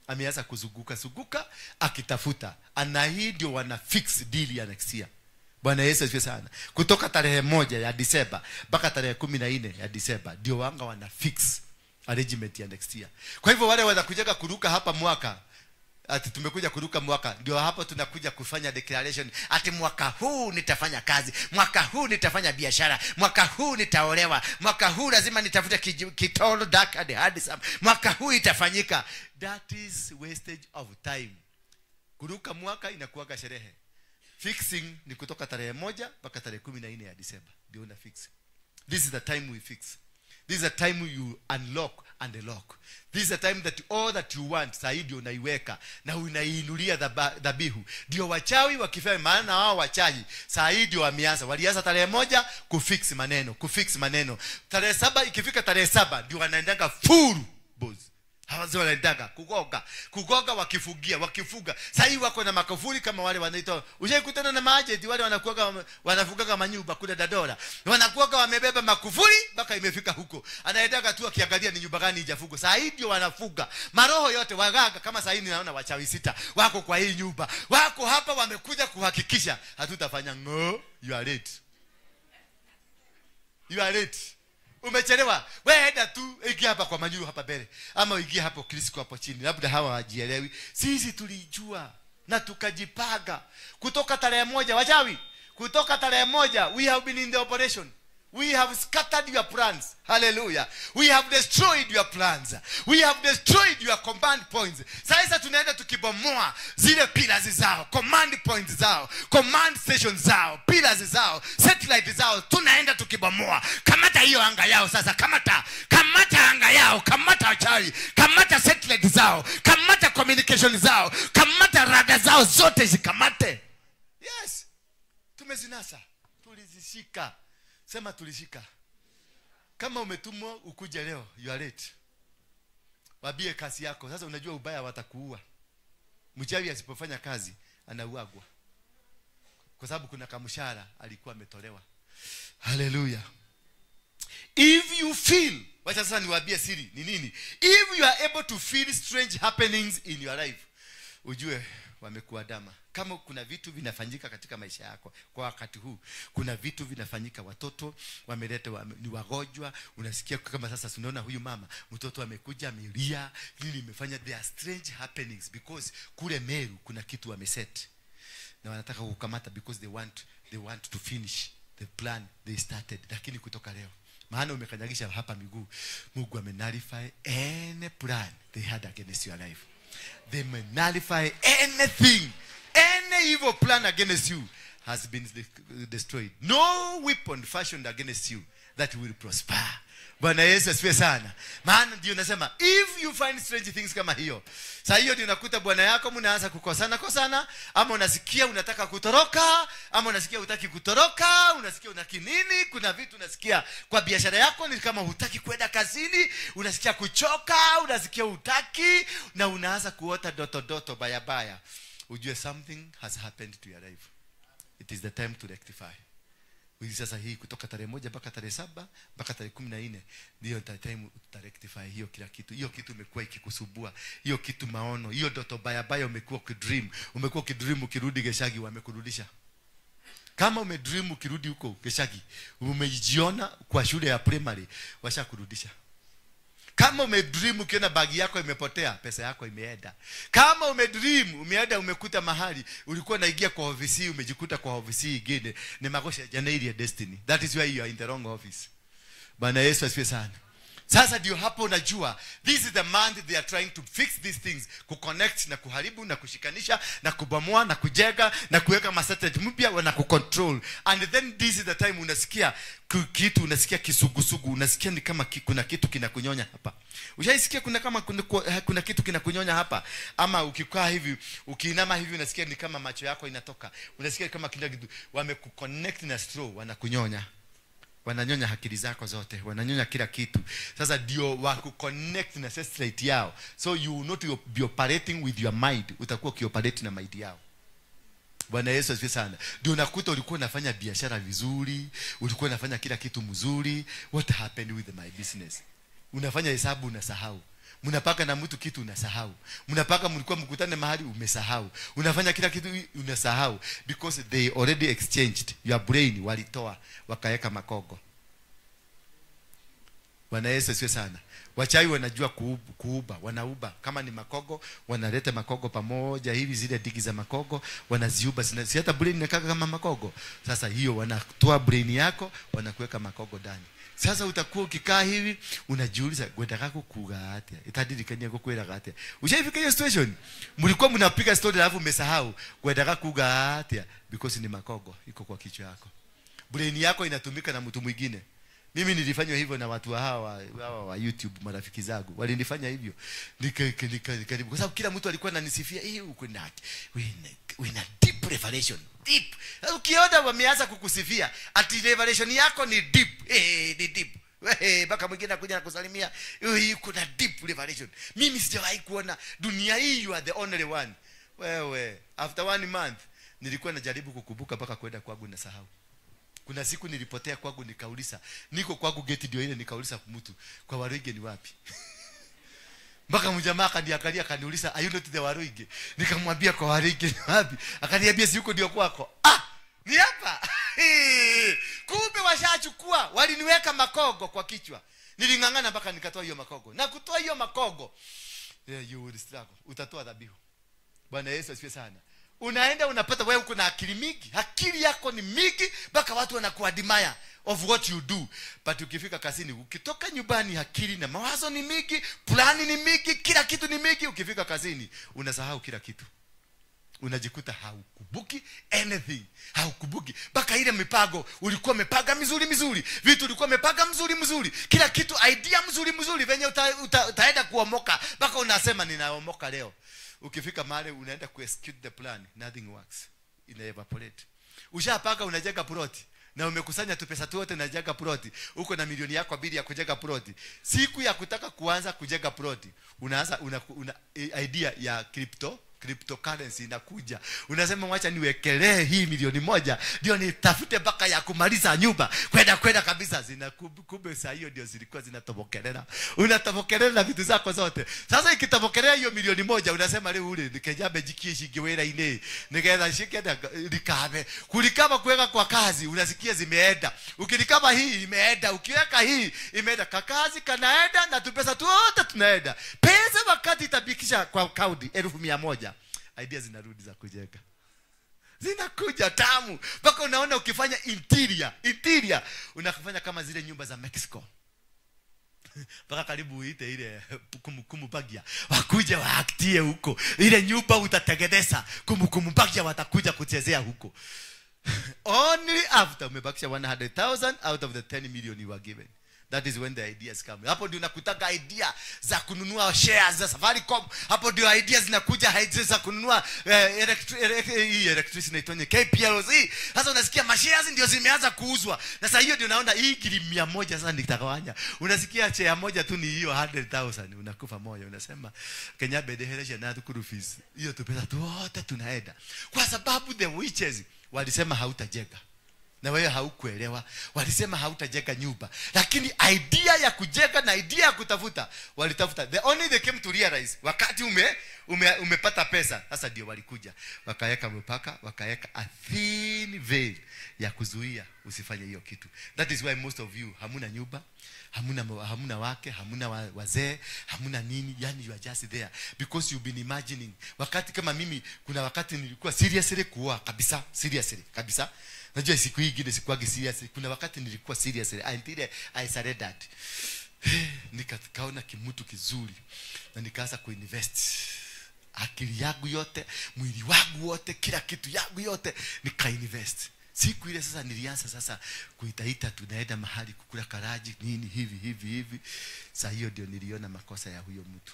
Speaker 3: Ameanza kuzunguka akitafuta. Ana hii ndio wana fix deal ya next year. Bwana Yesu asifiwe sana. Kutoka tarehe 1 ya Disemba mpaka tarehe 14 ya Disemba ndio wanga wana fix arrangement ya next year. Kwa hivyo wale wanakuja kuruka hapa mwaka, ati tumekuja kuruka mwaka, ndio hapo tunakuja kufanya declaration ati mwaka huu nitafanya kazi, mwaka huu nitafanya biashara, mwaka huu nitaolewa, mwaka huu lazima nitafute kitolo dark and handsome, mwaka huu itafanyika. That is wastage of time. Kuruka mwaka inakuwa sherehe. Fixing ni kutoka tarehe 1 mpaka tarehe 14 ya Disemba. Ndio una fix. This is the time we fix. This is the time you unlock and lock. This is the time that all that you want saa hii ndio unaiweka na unaiinulia dhabihu. Ndio wachawi wakifanya, maana wao wachawi saa hii ndio wameanza. Walianza tarehe 1 kufix maneno. Tarehe 7 ikifika tarehe 7 ndio wanaendanga full boss. Hawazo wanaendanga kugoga wakifuga. Sasa hii wako na makafuri kama wale wanaitwa. Ushaikutana na maajenti wale wanafuga kama nyumba kule Dadora. Wanakuwa wamebeba makufuri mpaka imefika huko. Anaendanga tu akiangalia ni nyumba gani ijafugwa. Sasa hii ndio wanafuga. Maroho yote wagaga kama sasa hii ninaona wachawi 6 wako kwa hii nyumba. Wako hapa wamekuja kuhakikisha hatutafanya you are late. You are late. Umechelewa. Wewe enda tu ingia hapa kwa Manyuru hapa mbele, ama ingia hapo Kristo hapo chini. Labda hawa hawajielewi. Sisi tulijua na tukajipaga kutoka tarehe 1 wachawi. Kutoka tarehe 1 we have been in the operation. We have scattered your plans. Hallelujah. We have destroyed your plans. We have destroyed your command points. Sasa tunaenda tukibomoa zile pillars zao, command points zao, command stations zao, pillars zao, satellite zao. Tunaenda tukibomoa. Kamata hiyo anga yao sasa. Kamata anga yao. Kamata wachawi. Kamata satellite zao. Kamata communication zao. Kamata radar zao zote zikamate. Yes. Tumezinasa. Tulizishika. Sema tulishika. Kama umetumwa ukuje leo, you are late. Wabie kazi yako. Sasa unajua ubaya watakuua. Mchawi asipofanya kazi anauagwa. Kwa sababu kuna kamshahara alikuwa ametolewa. Hallelujah. If you feel, wacha sasa niwaambie siri ni nini? If you are able to feel strange happenings in your life, ujue wamekuandama. Kama kuna vitu vinafanyika katika maisha yako kwa wakati huu, kuna vitu vinafanyika, watoto wameleta ni wagonjwa, unasikia kama sasa tunaona huyu mama mtoto amekuja amelia, nini imefanya, there are strange happenings because kule Meru kuna kitu wameset na wanataka kukamata because they want to finish the plan they started. Lakini kutoka leo, maana umekanyagisha hapa miguu, Mungu amenullify any plan they had against your life. They may nullify anything. Any evil plan against you has been destroyed. No weapon fashioned against you that will prosper. Bwana Yesu asifiwe sana. Maana ndio nasema if you find strange things kama hiyo, sasa hiyo ndio unakuta bwana yako mnaanza kukosana, ama unasikia unataka kutoroka, ama unasikia hutaki kutoroka, unasikia unaki nini, kuna vitu unasikia kwa biashara yako ni kama hutaki kwenda kazini, unasikia kuchoka, unasikia hutaki, na unaanza kuota doto baya. Ujue something has happened to your life. It is the time to rectify. Sasa hii kutoka tarehe 1 mpaka tarehe 7 mpaka tarehe 14 ndio time to rectify hiyo kila kitu. Hiyo kitu imekuwa ikikusubua. Hiyo kitu maono, hiyo ndoto baya umekuwa ukidream. Umekuwa ukidream ukirudi Geshagi wamekurudisha. Kama umedream ukirudi huko Geshagi, umejiona kwa shule ya primary washakurudisha. Kama umedream ukiona bagi yako imepotea, pesa yako imeenda. Kama umedream umeenda umekuta mahali ulikuwa unaingia kwa ofisi, umejikuta kwa ofisi nyingine, ni makosa ya January ya destiny. That is why you are in the wrong office. Bwana Yesu asifiwe sana. Sasa ndio hapo unajua this is the month they are trying to fix these things, kuconnect na kuharibu na kushikanisha na kubomoa na kujenga na kuweka masatellite mpya na kucontrol. And then this is the time unasikia kitu, unasikia kisugusugu, unasikia ni kama kuna kitu kinakunyonya hapa. Ushaisikia kuna kitu kinakunyonya hapa, ama ukikaa hivi ukiinama hivi unasikia ni kama macho yako inatoka, unasikia kama kila kitu wamekuconnect na straw, wanakunyonya. Wananyonya akili zako zote, wananyonya kila kitu. Sasa ndio wakuconnect na satellite yao, so you will not be operating with your mind, utakuwa ukioperate na mind yao. Bwana Yesu asifiwe sana. Ndio unakuta ulikuwa unafanya biashara vizuri, ulikuwa unafanya kila kitu mzuri, what happened with my business? Unafanya hesabu unasahau. Mnapaka na mtu kitu unasahau. Mnapaka mlikuwa mkutane mahali umesahau. Unafanya kila kitu unasahau because they already exchanged your brain, walitoa wakaweka makogo. Bwana Yesu asifiwe sana. Wachawi wanajua kuuba, wanauba. Kama ni makogo, wanaleta makogo pamoja hivi, zile digi za makogo wanaziuba, si hata brain inakaa kama makogo. Sasa hiyo wanatoa brain yako, wanakuweka makogo ndani. Sasa utakuwa ukikaa hivi unajiuliza gwenda kukuga ate itadirikania kukwera ate. Ushaifika hiyo situation? Mlikuwa mnapiga story alafu umesahau gwenda kukuga ate because ni makogo iko kwa kichwa yako. Brain yako inatumika na mtu mwingine. Mimi nilifanywa hivyo na watu hawa wa YouTube, marafiki zangu. Walinifanya hivyo. Karibu kwa sababu kila mtu alikuwa ananisifia, uko ndani. Wina deep revelation. Deep. Ukiona wameanza kukusifia, ati revelation yako ni deep. Ni deep. Baka mwingine anakuja kukusalimia, uko na deep revelation. Mimi sijawahi kuona dunia hii, you are the only one. Wewe, after 1 month nilikuwa najaribu kukumbuka mpaka kwenda kwangu na sahau. Kuna siku nilipotea kwangu, nikauliza, niko kwangu gate ndio ile, nikauliza mtu, kwa Waruige ni wapi? Mpaka mjamaa akaniangalia akaniuliza, are you not the Waruige? Nikamwambia kwa Waruige ni wapi? Akaniambia si huko ndio kwako. Ni hapa. Kumbe washachukua, waliniweka makogo kwa kichwa. Nilingangana mpaka nikatoa hiyo makogo. Na kutoa hiyo makogo, you will struggle. Utatoa dhabihu. Bwana Yesu asifiwe sana. Unaenda unapata wewe uko na akili mingi. Akili yako ni mingi mpaka watu wanakuadmire of what you do. But ukifika kazini, ukitoka nyumbani akili na mawazo ni mingi, plani ni mingi, kila kitu ni mingi. Ukifika kazini unasahau kila kitu. Unajikuta haukumbuki anything. Haukumbuki. Mpaka ile mipango ulikuwa umepaga mizuri. Vitu ulikuwa umepaga mzuri. Kila kitu idea mzuri venye utaenda kuomoka. Mpaka unasema ninaomoka leo. Ukifika mahali unaenda ku-execute the plan, nothing works. Ina evaporate. Ushapaka unajenga ploti na umekusanya tu pesa yote unajenga ploti. Uko na milioni yako 2 ya kujenga ploti. Siku ya kutaka kuanza kujenga ploti, unaanza una idea ya cryptocurrency inakuja. Unasema mwacha niwekelee hii milioni 1 ndio nitafute mpaka ya kumaliza nyumba. Kwenda kabisa, kumbe saa hiyo ndio zilikuwa zinatobokelea. Unatobokelea na vitu zako zote. Sasa ikitobokelea hiyo milioni 1 unasema leo ule nikejabe jikie shigewera ine. Nikaenda shikenda likabe. Kulikaba kuweka kwa kazi unasikia zimeenda. Ukilikaba hii imeenda, ukiweka hii imeenda. Kakazi kanaenda na tupesa tuote tunaenda. Pesa wakati itabikisha kwa kaudi 1,100. Idea zinarudi za kujenga. Zinakuja tamu. Mpaka unaona ukifanya interior unafanya kama zile nyumba za Mexico. Mpaka karibu uite ile Kumukumu Bagia. Wakuja waaktie huko. Ile nyumba utatengeneza. Kumukumu Bagia watakuja kuchezea huko. Only after umebakisha 100,000 out of the 10 million you were given. That is when the ideas come. Hapo ndio unakutaka idea za kununua shares za Safaricom. Hapo ndio ideas zinakuja, ideas za kununua electricity inaitwa KPLC. Sasa unasikia mashares ndio zimeanza kuuzwa. Na sasa hiyo ndio unaona hii kili 100 sasa nitakawanya. Unasikia share moja tu ni hiyo 100,000, unakufa moyo. Unasema Kenya bedeheresha na tukuru fees. Hiyo tu pesa wote tunaenda. Kwa sababu the witches walisema hautajenga. Na wewe haukuelewa. Walisema hautajenga nyumba. Lakini idea ya kujenga na idea ya kutafuta, walitafuta. They came to realize wakati umepata pesa, sasa ndio walikuja. Wakaweka mpaka, wakaweka a thin veil ya kuzuia usifanye hiyo kitu. That is why most of you hamuna nyumba, hamuna wake, hamuna wazee, hamuna nini, yani you are just there because you've been imagining. Wakati kama mimi kuna wakati nilikuwa seriously kuoa kabisa, seriously kabisa. Najua siku hii ingine sikuagi serious. Kuna wakati nilikuwa serious until I surrendered. Nikaona kimutu kizuri na nikaanza kuinvest akili yangu yote, mwili wangu wote, kila kitu yangu yote nikainvest. Siku ile sasa nilianza sasa kuitaita tunaenda mahali kukula karaji nini hivi. Sasa hiyo ndio niliona makosa ya huyo mtu.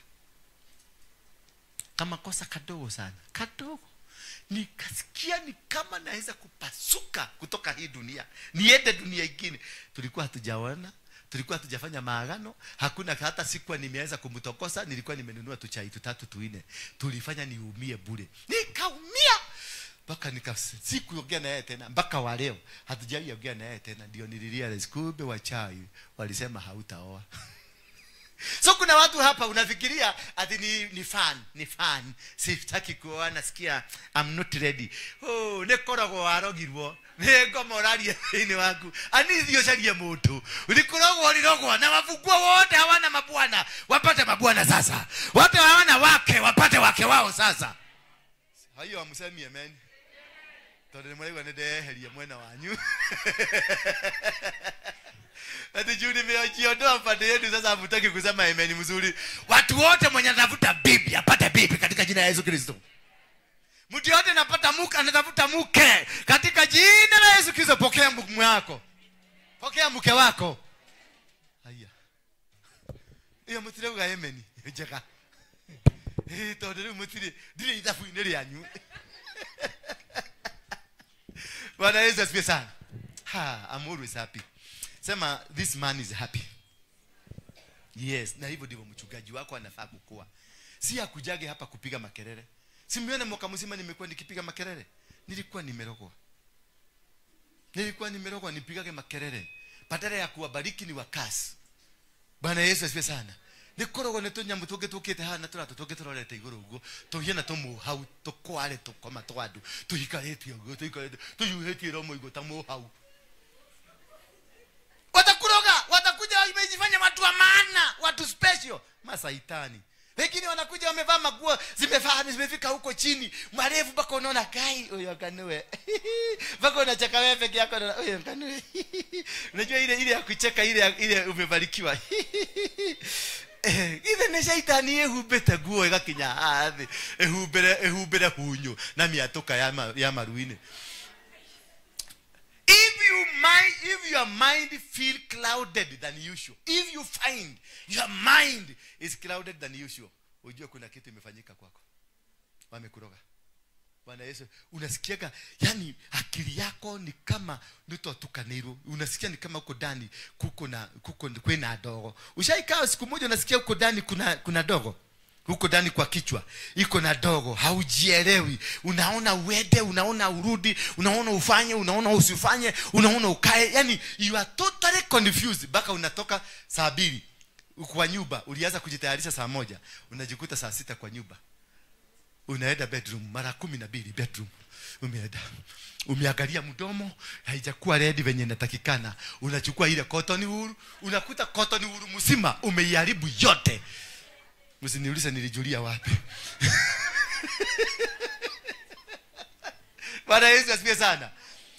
Speaker 3: Kama kosa kadogo sana. Kadogo. Nikasikia ni kama naweza kupasuka kutoka hii dunia niende dunia nyingine. Tulikuwa hatujaona, tulikuwa hatujafanya maagano, hakuna hata sikuwa nimeweza kumtokosa. Nilikuwa nimenunua tu chai 3 4. Tulifanya niumie bure. Nikaumia mpaka sikuongea na yeye tena mpaka wa leo. Hatujaongea na yeye tena, ndio nilirealize kumbe wachawi walisema hautaoa. So kuna watu hapa unafikiria ati ni fan. Sitaki kuoa, nasikia I'm not ready. Nekora go arogirwo. Nego morali ni wangu. Ani ndio shagia moto. Ulikorogwa na wafugwa wote hawana mabwana. Wapate mabwana sasa. Wote hawana wake, wapate wake wao sasa. Hayo amsemi amen. Tondũ nĩmũraigua nĩndeheria mwena wanyu. Ati juu nimejiondoa pande yetu sasa hamtaki kusema amen mzuri. Watu wote mwenye anatafuta bibi apate bibi katika jina la Yesu Kristo. Mtu yote anapata mke anatafuta mke katika jina la Yesu Kristo. Pokea mke wako. Pokea mke wako. Haya. Iyo mutire uga amen. Njega. Tondũ mutire ndire ithabu inere yanyu. Bwana Yesu asifiwe sana. I'm always happy. Sema this man is happy. Yes, na hivyo ndivyo mchungaji wako anafaa kukua. Si akujage hapa kupiga makelele. Simeona mwaka mzima nimekuwa nikipiga makelele. Nilikuwa nimerogwa nipigage makelele. Badala ya kuwabariki ni wakasi. Bwana Yesu asifiwe sana. Nikorogo netunya mutuge tukite hana turatutuge turorete iguru ugo tuhiena tomu hau tukware tukoma twandu tuhikarete ugo tuyuhetie romo igo tamu hau. Watakuja imejifanya watu wa maana, watu special, masaitani. Lakini wanakuja wamevaa maguo zimefika huko chini, marefu bako unaona kai huyo kanue. Bako unacheka wewe peke yako unaona huyo kanue. Unajua ile ya kucheka ile umebarikiwa. Ile ni shaitani ehubeta guo igakinya athi ehubere hunyo na miatoka ya maruine. If your mind feel clouded than usual, if you find your mind is clouded than usual, ujue kuna kitu imefanyika kwako. Wamekuroga. Bwana Yesu, unasikiaga yani akili yako ni kama nito tukaniro. Unasikia ni kama uko ndani kuna dogo. Ushaikaa siku moja unasikia uko ndani kuna dogo. Huko ndani kwa kichwa iko na dogo, haujielewi. Unaona uende, unaona urudi, unaona ufanye, unaona usifanye, unaona ukae. Yani you are totally confused. Baka unatoka saa 2 kwa nyumba, ulianza kujitayarisha saa 1, unajikuta saa 6 kwa nyumba. Unaenda bedroom mara 12 bedroom. Umeangalia mdomo haijakuwa ready venye inatakikana. Unachukua ile cotton wool, unakuta cotton wool mzima umeiharibu yote. Msiniulize nilijulia wapi. Bwana Yesu asifiwe sana.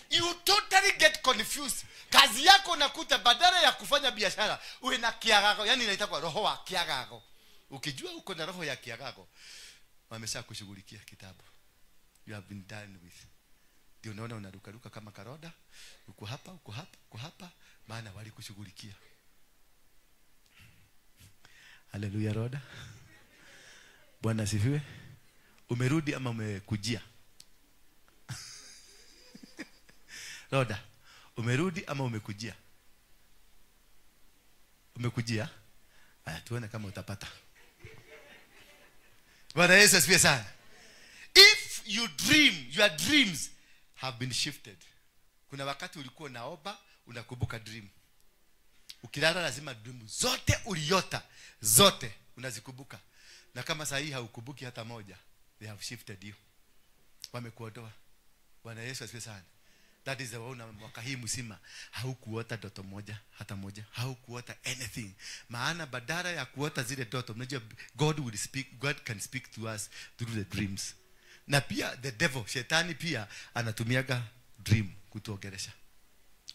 Speaker 3: You totally get confused. Kazi yako unakuta badala ya kufanya biashara uwe na kiagago, yani inaitwa roho wa kiagago. Ukijua uko na roho ya kiagago, wamesha kushughulikia kitabu. You have been done with. Ndio unaona unaruka kama karoda, uko hapa, maana walikushughulikia. Haleluya roda. Bwana asifiwe. Umerudi ama umekujia? Roda, umerudi ama umekujia? Umekujia? Haya tuone kama utapata. Bwana Yesu asifiwe sana. If you dream, your dreams have been shifted. Kuna wakati ulikuwa unaomba, unakumbuka dream. Ukilala lazima dream zote uliota, zote unazikumbuka. Na kama saa hii haukumbuki hata moja, they have shifted you. Wamekuondoa. Bwana Yesu asifiwe sana. That is the one mwaka hii mzima haukuota ndoto moja hata moja, haukuota anything. Maana badala ya kuota zile ndoto, unajua God can speak to us through the dreams. Na pia the devil, shetani pia anatumiaga dream kutuongelesha,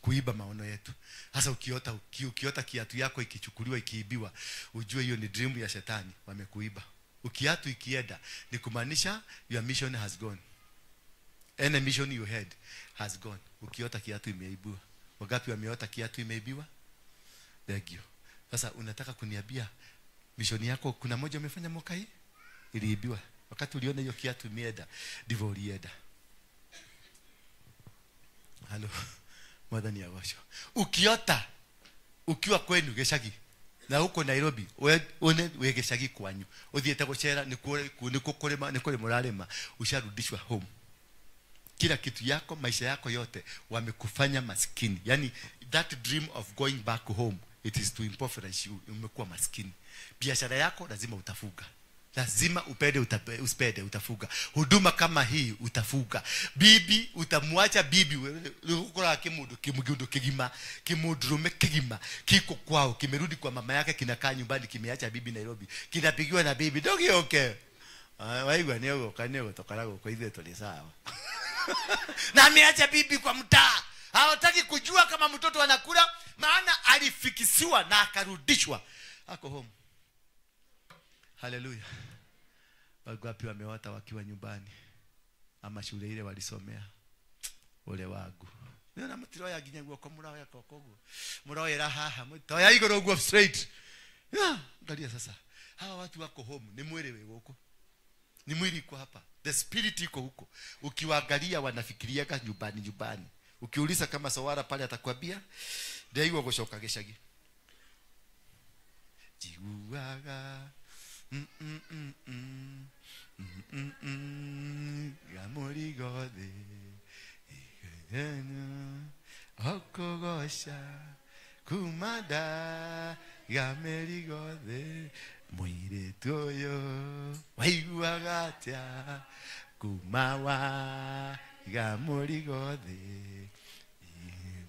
Speaker 3: kuiba maono yetu. Sasa ukiota kiatu yako ikichukuliwa, ikiibiwa, ujue hiyo ni dream ya shetani, wamekuiba. Ukiatu ikienda ni kumaanisha your mission has gone. Any mission you had has gone. Ukiota kiatu imeibiwa. Wangapi wameota kiatu imeibiwa? Thank you. Sasa unataka kuniambia mission yako kuna moja umefanya mwaka hii iliibiwa. Wakati uliona hiyo kiatu imeenda, ndivyo ulienda. Halo. Mwadhani ya washo. Ukiota ukiwa kwenu Geshagi na huko Nairobi, we Geshagi kwanyu, uthiete gucera ni kule murarema, usharudishwa home. Kila kitu yako, maisha yako yote wamekufanya maskini. Yani that dream of going back home, it is to impoverish you. Umekuwa maskini. Biashara yako lazima utafuga. Lazima upende usipende utafuga. Huduma kama hii utafuga. Bibi utamwacha bibi ukora kimudu kigima, kimudurume kigima kiko kwao, kimerudi kwa mama yake, kinakaa nyumbani, kimeacha bibi Nairobi, kinapigiwa na bibi dogi okay. Waigwa niyo kanyo tokarago kwa hivyo tuli sawa. Na ameacha bibi kwa mtaa. Hawataki kujua kama mtoto anakula, maana alifikisiwa na akarudishwa. Ako home. Haleluya. Wangapi wameota wakiwa nyumbani ama shule ile walisomea? Ole wangu. Nina mtiro ya ginyagwa kwa murao ya kokogo. Murao ya haha, mto ya igoro go straight. Angalia sasa. Hawa watu wako home, ni mwelewe huko. Ni mwili iko hapa. The spirit iko huko. Ukiwaangalia wanafikiria kama nyumbani. Ukiuliza kama Sawara pale atakwambia ndio hiyo goshoka geshagi. Jiuaga Gamori gode Okogosha Kumada Gameri gode Muire toyo Waiguagatia Kumawa Gamori gode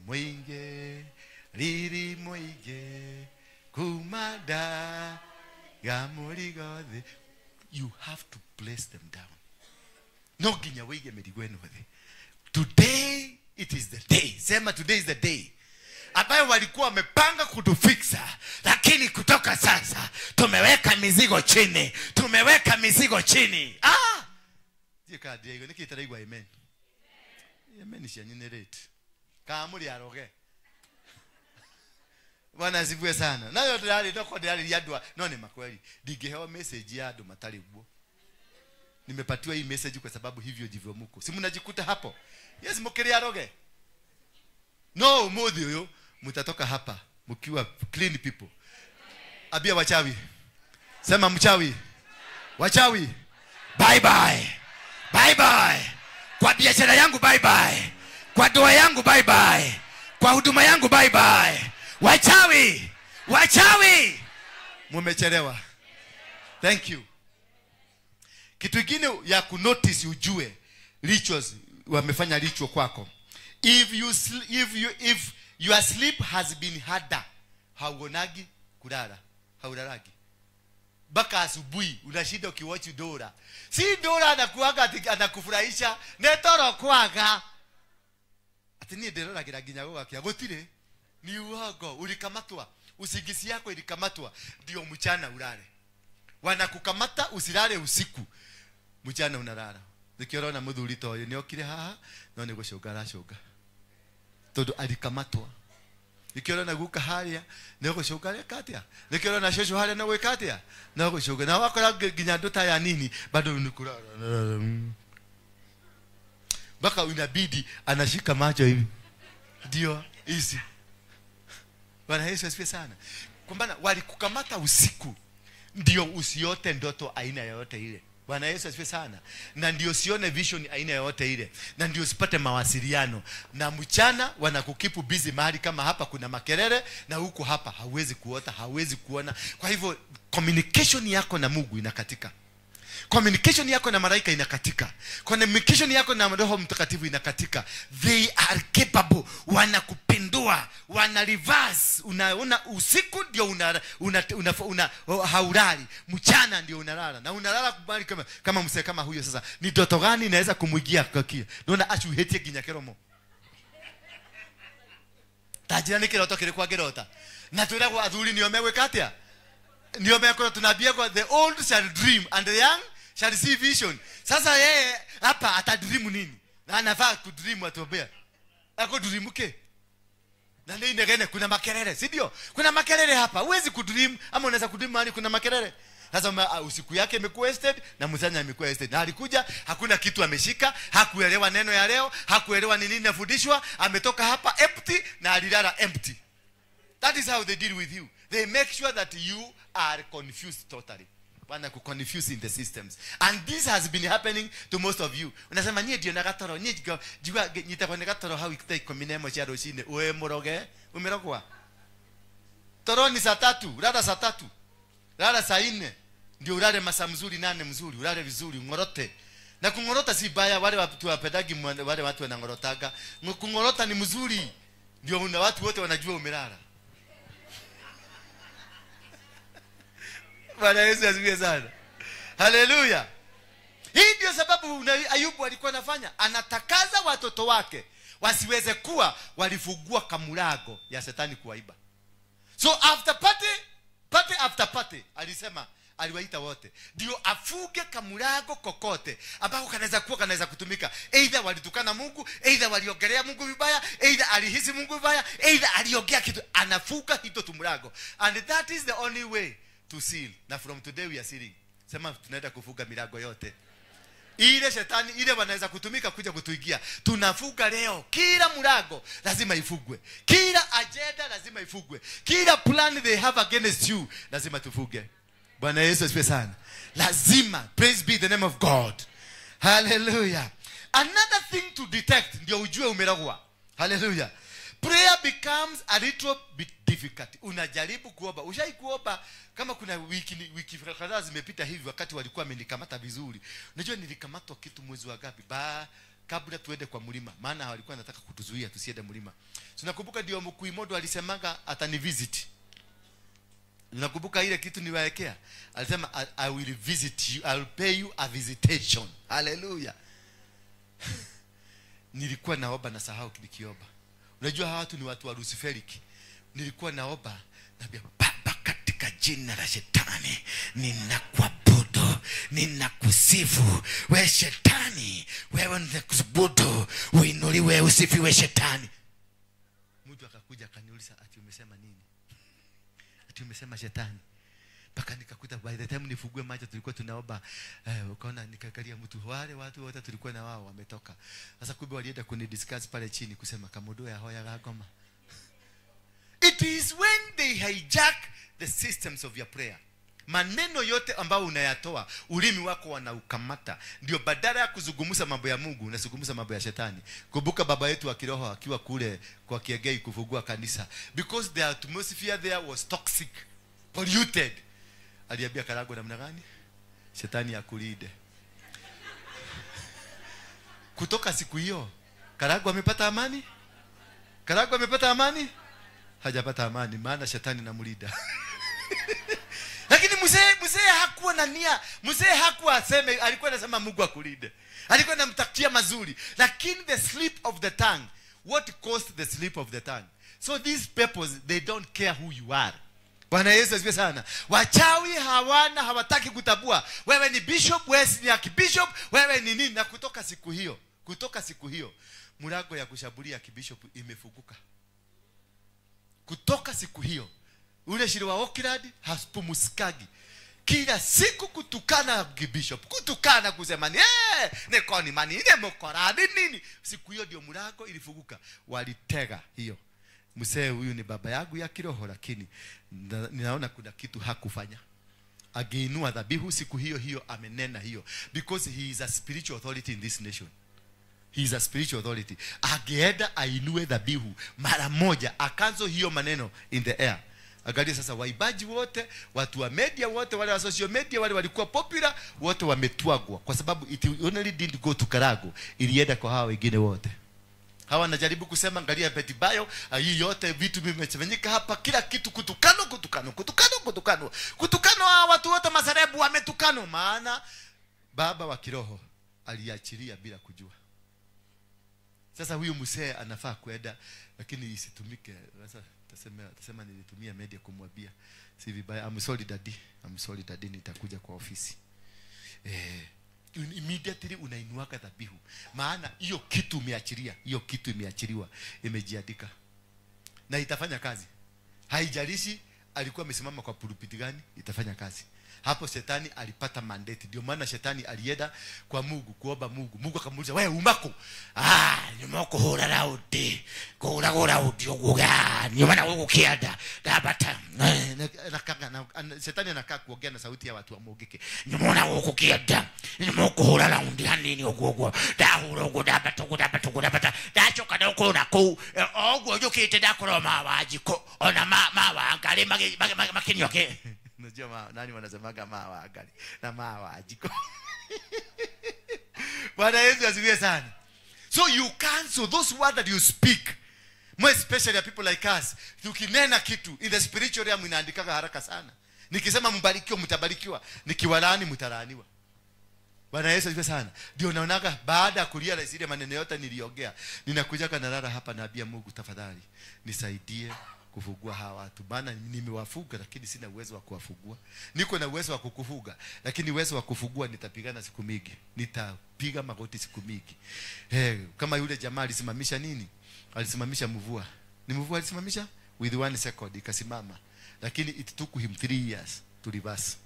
Speaker 3: Muige Riri muige Kumada Gamori gode. You have to place them down. No ginya wege medigwenu wade. Today it is the day. Sema today is the day. Ambayo walikuwa wamepanga kutufixa, lakini kutoka sasa tumeweka mizigo chini. Tumeweka mizigo chini. Jika Diego nikitaraigwa amen. Amen is generate. Kaamuri aroge. Bwana asifiwe sana. Nayo tayari toko tayari yadwa. No ni makweli. Digehewa message ya ado matali ubo. Nimepatiwa hii message kwa sababu hivyo ndivyo mko. Si mnajikuta hapo. Yes mukiri aroge. No modi huyo mtatoka hapa mkiwa clean people. Abia wachawi. Sema mchawi. Wachawi. Bye bye. Bye bye. Kwa biashara yangu bye bye. Kwa doa yangu bye bye. Kwa huduma yangu bye bye. Wachawi. Wachawi. Mumechelewa. Thank you. Kitu kingine ya kunotice ujue rituals wamefanya ritual kwako. If your sleep has been harder, hauonagi kulala, hauraragi. Baka asubuhi unashinda ukiwatch Dora. Si Dora anakuaga anakufurahisha, netoro kwaga. Atini Dora kiraginya gwakia gutire. Ni uhago ulikamatwa, usigisi yako ilikamatwa, ndio mchana ulale. Wanakukamata usilale usiku, mchana unalala. Nikiona muthuri toyo ni okire haha no ni gucungara cunga tondu alikamatwa. Nikiona guka haria ni gucungara katia, nikiona shosho haria na gwikatia na gucunga na wakora ginya nduta ya nini bado ni kulala. Baka unabidi anashika macho hivi. Ndio hizi. Bwana Yesu asifiwe sana. Kwamba walikukamata usiku ndio usiote ndoto aina yoyote ile. Bwana Yesu asifiwe sana. Na ndio sione vision aina yoyote ile. Na ndio usipate mawasiliano. Na mchana wanakukipu busy mahali kama hapa kuna makelele na huko hapa hauwezi kuota, hauwezi kuona. Kwa hivyo communication yako na Mungu inakatika. Communication yako na malaika inakatika. Communication yako na Roho Mtakatifu inakatika. They are capable. Wanakupindua, wana reverse. Unaona usiku ndio haulali, mchana ndio unalala. Na unalala kubali kama msee kama huyo sasa. Ni ndoto gani inaweza kumwigia kakia? Naona achuhetie kinyakeromo. Tajira ni kiroto kile kwa gerota. Na tuira athuri ni omegwe katia. Ndio meko tunabia kwa the old shall dream and the young shall see vision. Sasa yeye hapa atadream nini? Na anafaa kudream atobea. Ako dream ke. Na nini ngene kuna makelele, si ndio? Kuna makelele hapa. Huwezi kudream ama unaweza kudream mahali kuna makelele. Sasa usiku yake imekuwa wasted na msanya imekuwa wasted. Na alikuja hakuna kitu ameshika, hakuelewa neno ya leo, hakuelewa ni nini nafundishwa, ametoka hapa empty na alilala empty. That is how they deal with you. They make sure that you are confused totally. Wana confused in the systems. And this has been happening to most of you. Unasema nyie ndio nagatoro, nyie jua nyitakwa nagatoro how ikitai kominemo cha roshine. Uwe moroge, umerogwa. Toro ni saa 3, lala saa 3. Lala saa 4. ndio ulale masaa mzuri 8 mzuri, ulale vizuri, ngorote. Na kungorota si baya, wale watu wapendagi wale watu wanangorotaga. Kungorota ni mzuri. Ndio una watu wote wanajua umelala. Bwana Yesu asifiwe sana. Haleluya. Hii ndio sababu Ayubu alikuwa anafanya, anatakaza watoto wake wasiweze kuwa walifungua kamulago ya shetani kuwaiba. So after party alisema, aliwaita wote ndio afuge kamulago kokote ambako kanaweza kutumika. Either walitukana Mungu, either waliongelea Mungu vibaya, either alihisi Mungu vibaya, either aliongea kitu, anafuga hito tumulago. And that is the only way to seal. Na from today we are sealing. Sema tunaenda kufuga milango yote. Ile shetani ile wanaweza kutumika kuja kutuigia, tunafuga leo. Kila mlango lazima ifugwe. Kila agenda lazima ifugwe. Kila plan they have against you lazima tufuge. Bwana Yesu asifiwe sana. Lazima. Praise be the name of God. Hallelujah. Another thing to detect ndio ujue umerogwa. Hallelujah. Prayer becomes a little bit difficult. Unajaribu kuomba. Ushai kuomba kama kuna wiki kadhaa zimepita hivi wakati walikuwa amenikamata vizuri. Unajua nilikamatwa kitu mwezi wa gapi? Kabla tuende kwa mlima. Maana walikuwa wanataka kutuzuia tusiende mlima. Tunakumbuka ndio Mkuimodo alisemaga atanivisit. Nakumbuka ile kitu niwaekea. Alisema I will visit you. I will pay you a visitation. Hallelujah. Nilikuwa naomba na sahau nikiomba. Unajua hawa watu ni watu wa Luciferiki. Nilikuwa naomba naambia Baba katika jina la shetani ninakuabudu, ninakusifu. Wewe shetani, wewe ninakuabudu, uinuliwe usifiwe shetani. Mtu akakuja akaniuliza ati umesema nini? Ati umesema shetani. Paka nikakuta by the time nifugue macho tulikuwa tunaomba, ukaona nikakalia mtu, wale watu wote tulikuwa na wao wametoka. Sasa kumbe walienda kunidiscuss pale chini kusema kamodo ya hoya gagoma. It is when they hijack the systems of your prayer. Maneno yote ambao unayatoa, ulimi wako wanaukamata. Ndio badala ya kuzungumza mambo ya Mungu, unazungumza mambo ya shetani. Kumbuka baba yetu wa kiroho akiwa kule kwa Kiegei kufungua kanisa. Because the atmosphere there was toxic, polluted. Aliambia Karago namna gani? Shetani akulinde. Kutoka siku hiyo, Karago amepata amani? Karago amepata amani? Hajapata amani, maana shetani anamlinda. Lakini mzee hakuwa na nia. Mzee hakuwa aseme, alikuwa anasema Mungu akulinde. Alikuwa anamtakia mazuri. Lakini the slip of the tongue, what caused the slip of the tongue? So these people, they don't care who you are. Bwana Yesu asifiwe sana. Wachawi hawataki kutabua wewe ni bishop, wewe ni archbishop, wewe ni nini. Na kutoka siku hiyo mlango ya kushambulia kibishop imefunguka. Kutoka siku hiyo ule shiri wa Oakland haspumusikagi. Kila siku kutukana kibishop, kutukana kusema ni nekoni mani ile mokoradi nini. Siku hiyo ndio mlango ilifunguka. Walitega hiyo. Mzee huyu ni baba yangu ya kiroho, lakini ninaona kuna kitu hakufanya. Ageinua dhabihu siku hiyo amenena hiyo. Because he is a spiritual authority in this nation. He is a spiritual authority. Ageenda ainue dhabihu mara moja, akanzo hiyo maneno in the air. Angalia sasa waibaji wote, watu wa media wote, wale wa social media wale walikuwa popular, wote wametwagwa kwa sababu it only didn't go to Karago, ilienda kwa hao wengine wote. Hawa najaribu kusema angalia Betibayo, hii yote vitu vimefanyika hapa, kila kitu kutukano. Kutukano watu wote masarebu wametukano, maana baba wa kiroho aliachilia bila kujua. Sasa huyu mzee anafaa kwenda, lakini isitumike. Sasa tasema nilitumia media kumwambia si vibaya. I'm sorry daddy, nitakuja kwa ofisi. Immediately unainuaka dhabihu, maana hiyo kitu umeachilia, hiyo kitu imeachiliwa, imejiandika na itafanya kazi. Haijalishi alikuwa amesimama kwa pulpiti gani, itafanya kazi. Hapo shetani alipata mandate. Ndio maana shetani alienda kwa Mungu kuomba Mungu. Mungu akamuuliza, wewe umako? Nyumako hora rauti. Kura rauti oguga. Nyumana ukienda. Dabata. Shetani anakaa kuongea na sauti ya watu wa Mogeke. Nyumana ukienda. Nyumako hora rauti hanini ogugo. Dahura ogugo dabata. Dachoka doko nako. Ogugo yokite dakoro mawajiko. Ona mawa ngale makinyoke. sijua nani wanasemaga mawa agali na mawa ajiko. Bwana Yesu asifiwe sana. So you cancel those words that you speak. More especially people like us. Tukinena kitu in the spiritual realm inaandikaga haraka sana. Nikisema mbarikiwa mtabarikiwa, nikiwalaani mtalaaniwa. Bwana Yesu asifiwe sana. Ndio naonaga baada ya kulia ile maneno yote niliongea, ninakuja kanalala hapa naambia Mungu tafadhali nisaidie kufugua hawa watu. Maana nimewafuga lakini sina uwezo wa kuwafugua. Niko na uwezo wa kukufuga lakini uwezo wa kufugua nitapigana siku mingi. Nitapiga magoti siku mingi. Kama yule jamaa alisimamisha nini? Alisimamisha mvua. Ni mvua alisimamisha with 1 second ikasimama. Lakini it took him 3 years to reverse.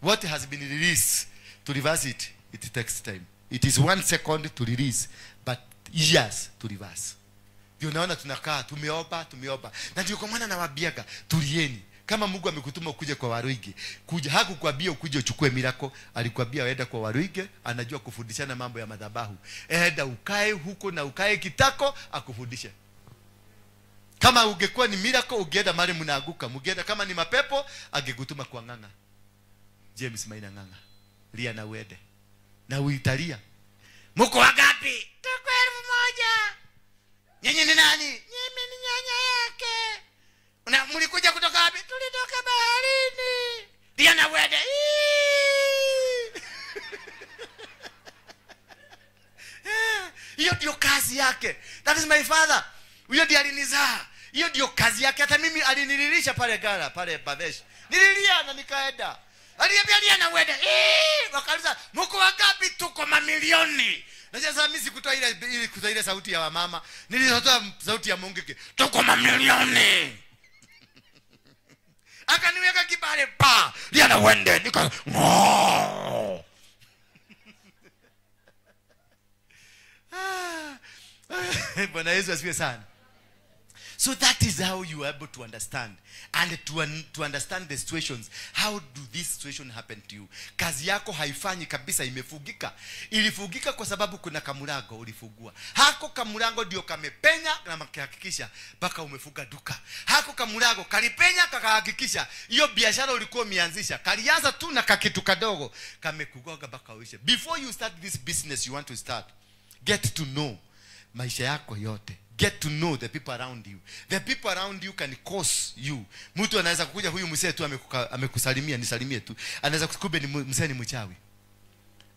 Speaker 3: What has been released to reverse it, it takes time. It is 1 second to release, but years to reverse. Ndio naona tunakaa tumeomba. Na ndio kwa maana nawaambiaga tulieni. Kama Mungu amekutuma ukuje kwa Waruige, kuja hakukwambia ukuje uchukue miracle, alikwambia waenda kwa Waruige, anajua kufundishana mambo ya madhabahu. Enda ukae huko na ukae kitako akufundishe. Kama ungekuwa ni miracle ungeenda mahali mnaaguka, mungeenda kama ni mapepo angekutuma kwa Ng'ang'a. James Maina Ng'ang'a. Lia na uende. Na uitalia. Mko wangapi? Tuko 1000. Nyinyi ni nani? Nyinyi ni nyanya yake. Mlikuja kutoka wapi? Tulitoka baharini. Lia na uende. Hiyo ndio kazi yake. That is my father. Huyo ndiye alinizaa. Hiyo ndio kazi yake. Hata mimi alinililisha pale Gara, pale Badesh. Nililia na nikaenda. Aliambia lia na uende. Wakauliza, "Mko wangapi?" Tuko mamilioni. Na sasa mimi sikutoa ile sauti ya mama. Nilitoa sauti ya Mungu. Tuko mamilioni. Akaniweka kibale pa. Lia na uende. Nika Bwana Yesu asifiwe sana. So that is how you are able to understand. And to understand the situations. How do this situation happen to you? Kazi yako haifanyi kabisa, imefugika. Ilifugika kwa sababu kuna kamurago ulifugua. Hako kamurago ndio kamepenya na makahakikisha mpaka umefuga duka. Hako kamurago kalipenya kakahakikisha hiyo biashara ulikuwa umeanzisha. Kalianza tu na kakitu kadogo kamekugoga mpaka uishe. Before you start this business you want to start, get to know maisha yako yote. Get to know the people around you. The people around you can cause you. Mtu anaweza kukuja huyu mzee tu amekusalimia nisalimie tu. Anaweza kukumbe ni mzee ni mchawi.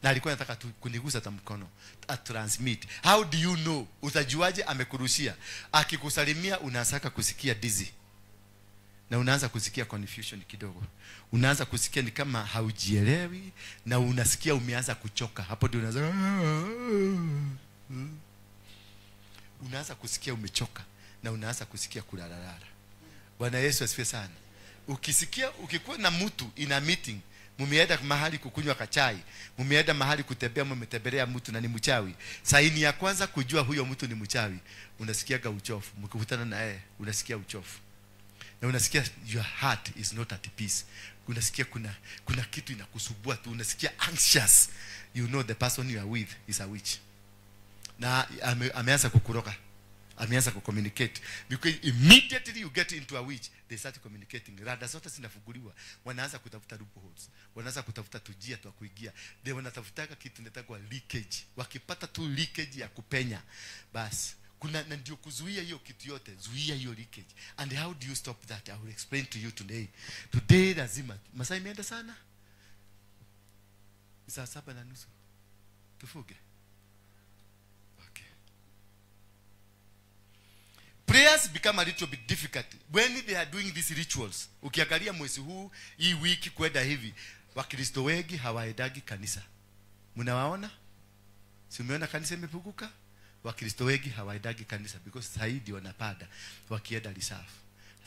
Speaker 3: Na alikuwa anataka tu kunigusa hata mkono. Transmit. How do you know? Utajuaje amekurushia? Akikusalimia unaanza kusikia dizzy. Na unaanza kusikia confusion kidogo. Unaanza kusikia ni kama haujielewi na unasikia umeanza kuchoka. Hapo ndio unaanza kusikia umechoka na unaanza kusikia kulalalala. Bwana Yesu asifiwe sana. Ukisikia ukikuwa na mtu ina meeting, mumeenda mahali kukunywa kachai, mumeenda mahali kutembea, mmetembelea mtu na ni mchawi. Saini ya kwanza kujua huyo mtu ni mchawi, unasikiaga uchofu. Mkikutana na yeye unasikia uchofu. Na unasikia your heart is not at peace. Unasikia kuna kitu inakusubua tu, unasikia anxious. You know the person you are with is a witch. Na ameanza kukuroga, ameanza kucommunicate, because immediately you get into a witch they start communicating. Rada zote zinafunguliwa, wanaanza kutafuta loopholes, wanaanza kutafuta tujia tu kuingia. They wanatafutaka kitu inaitwa leakage. Wakipata tu leakage ya kupenya, basi kuna na ndio kuzuia hiyo kitu yote, zuia hiyo leakage. And how do you stop that? I will explain to you today. Today lazima masaa imeenda sana. Saa 7:30 tufuge. Prayers become a little bit difficult when they are doing these rituals. Ukiangalia mwezi huu, hii wiki kwenda hivi, Wakristo wengi hawaendagi kanisa. Mnawaona? Si umeona kanisa imepunguka? Wakristo wengi hawaendagi kanisa because saidi wanapada wakienda reserve.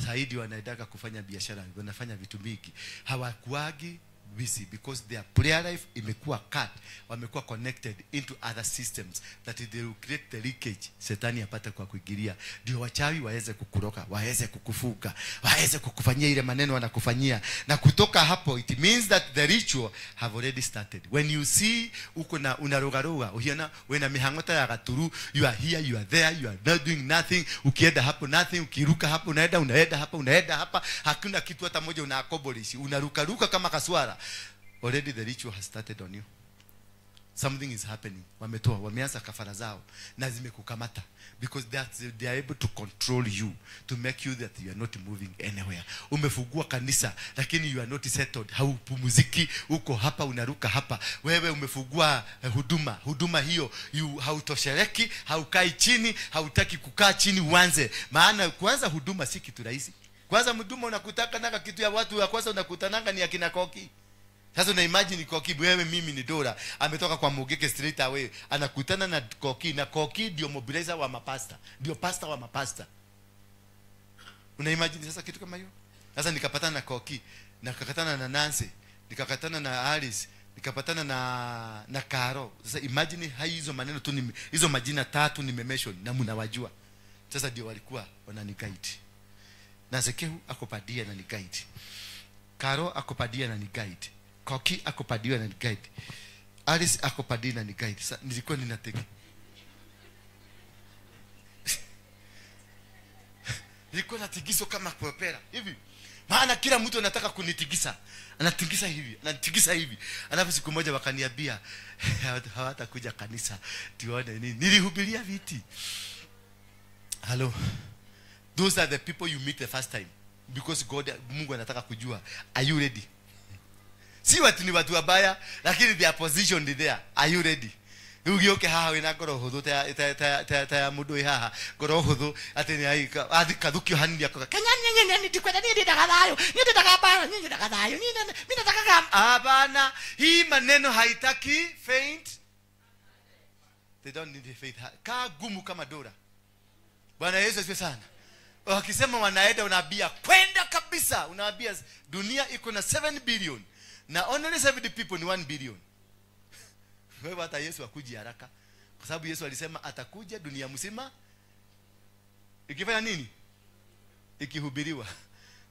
Speaker 3: Saidi wanaendaga kufanya biashara, wanafanya vitu mingi. Hawakuagi busy because their prayer life imekuwa cut, wamekuwa connected into other systems that they will create the leakage, shetani apate kwa kuingilia, ndio wachawi waweze kukuroka, waweze kukufuga, waweze kukufanyia ile maneno wanakufanyia, na kutoka hapo it means that the ritual have already started. When you see uko na unarogaroga, uhiona wena mihangota ya gaturu, you are here, you are there, you are not doing nothing, ukienda hapo nothing, ukiruka hapo unaenda hapa, unaenda hapa, hakuna kitu hata moja unaakobolishi, unaruka kama kaswara. Already the ritual has started on you. Something is happening. Wameanza kafara zao na zimekukamata because they are able to control you, to make you that you are not moving anywhere. Umefungua kanisa lakini you are not settled. Haupumuziki, uko hapa unaruka hapa. Wewe umefungua huduma hiyo, hautosheleki, haukai chini, hautaki kukaa chini uanze. Maana kwanza huduma si kitu rahisi. Kwanza huduma unakutaka nanga kitu ya watu ya kwanza unakutananga ni akina Koki. Sasa una imagine Koki, wewe mimi ni Dora, ametoka kwa Mugeke straight away, anakutana na Koki, na Koki ndio mobilizer wa mapasta, ndio pastor wa mapasta. Una imagine sasa kitu kama hiyo? Sasa nikapatana na Koki, nikakatana na Nancy, nikakatana na Alice, nikapatana na Karo. Sasa imagine hizo maneno tu, hizo majina tatu nimemention na mnawajua. Sasa ndio walikuwa wananiguide. Na Zekehu akopadia na ni guide, Karo akopadia na ni guide, Koki akopadia na ni guide, Alice akopadia na ni guide. Sasa nilikuwa ninateki nilikuwa natigiso kama propela hivi, maana kila mtu anataka kunitigisa, anatigisa hivi. Alafu siku moja wakaniambia hawatakuja kanisa tuone nini. Nilihubiria viti. Hello. Those are the people you meet the first time, because Mungu anataka kujua, are you ready? Si watu ni watu wabaya, lakini they are positioned there. Are you ready? Ugioke haha wina goro huthu ta mudu haha goro huthu atini ai kadhukio hani yako kanya ndikwenda ndidagadayo ndidagadayo mimi nataka kama hapana. Hii maneno haitaki faint. They don't need faith. Kaa gumu kama Dora. Bwana Yesu asifiwe sana. Wakisema wanaenda unaambia kwenda kabisa, unaambia dunia iko na 7 billion na only 70 people ni 1 billion. Wewe hata Yesu akuji haraka, kwa sababu Yesu alisema atakuja dunia mzima ikifanya nini? Ikihubiriwa.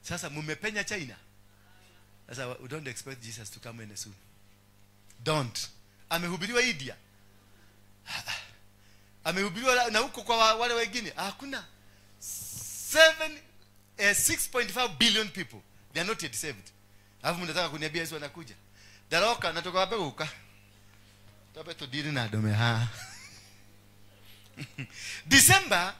Speaker 3: Sasa mumepenya China. Sasa we don't expect Jesus to come in soon. Don't. Amehubiriwa India, amehubiriwa na huko kwa wale wengine hakuna. 6.5 billion people, they are not yet saved. Alafu mnataka kuniambia Yesu anakuja? Daroka natoka wapi huka? Tabe to dili na dome ha. December,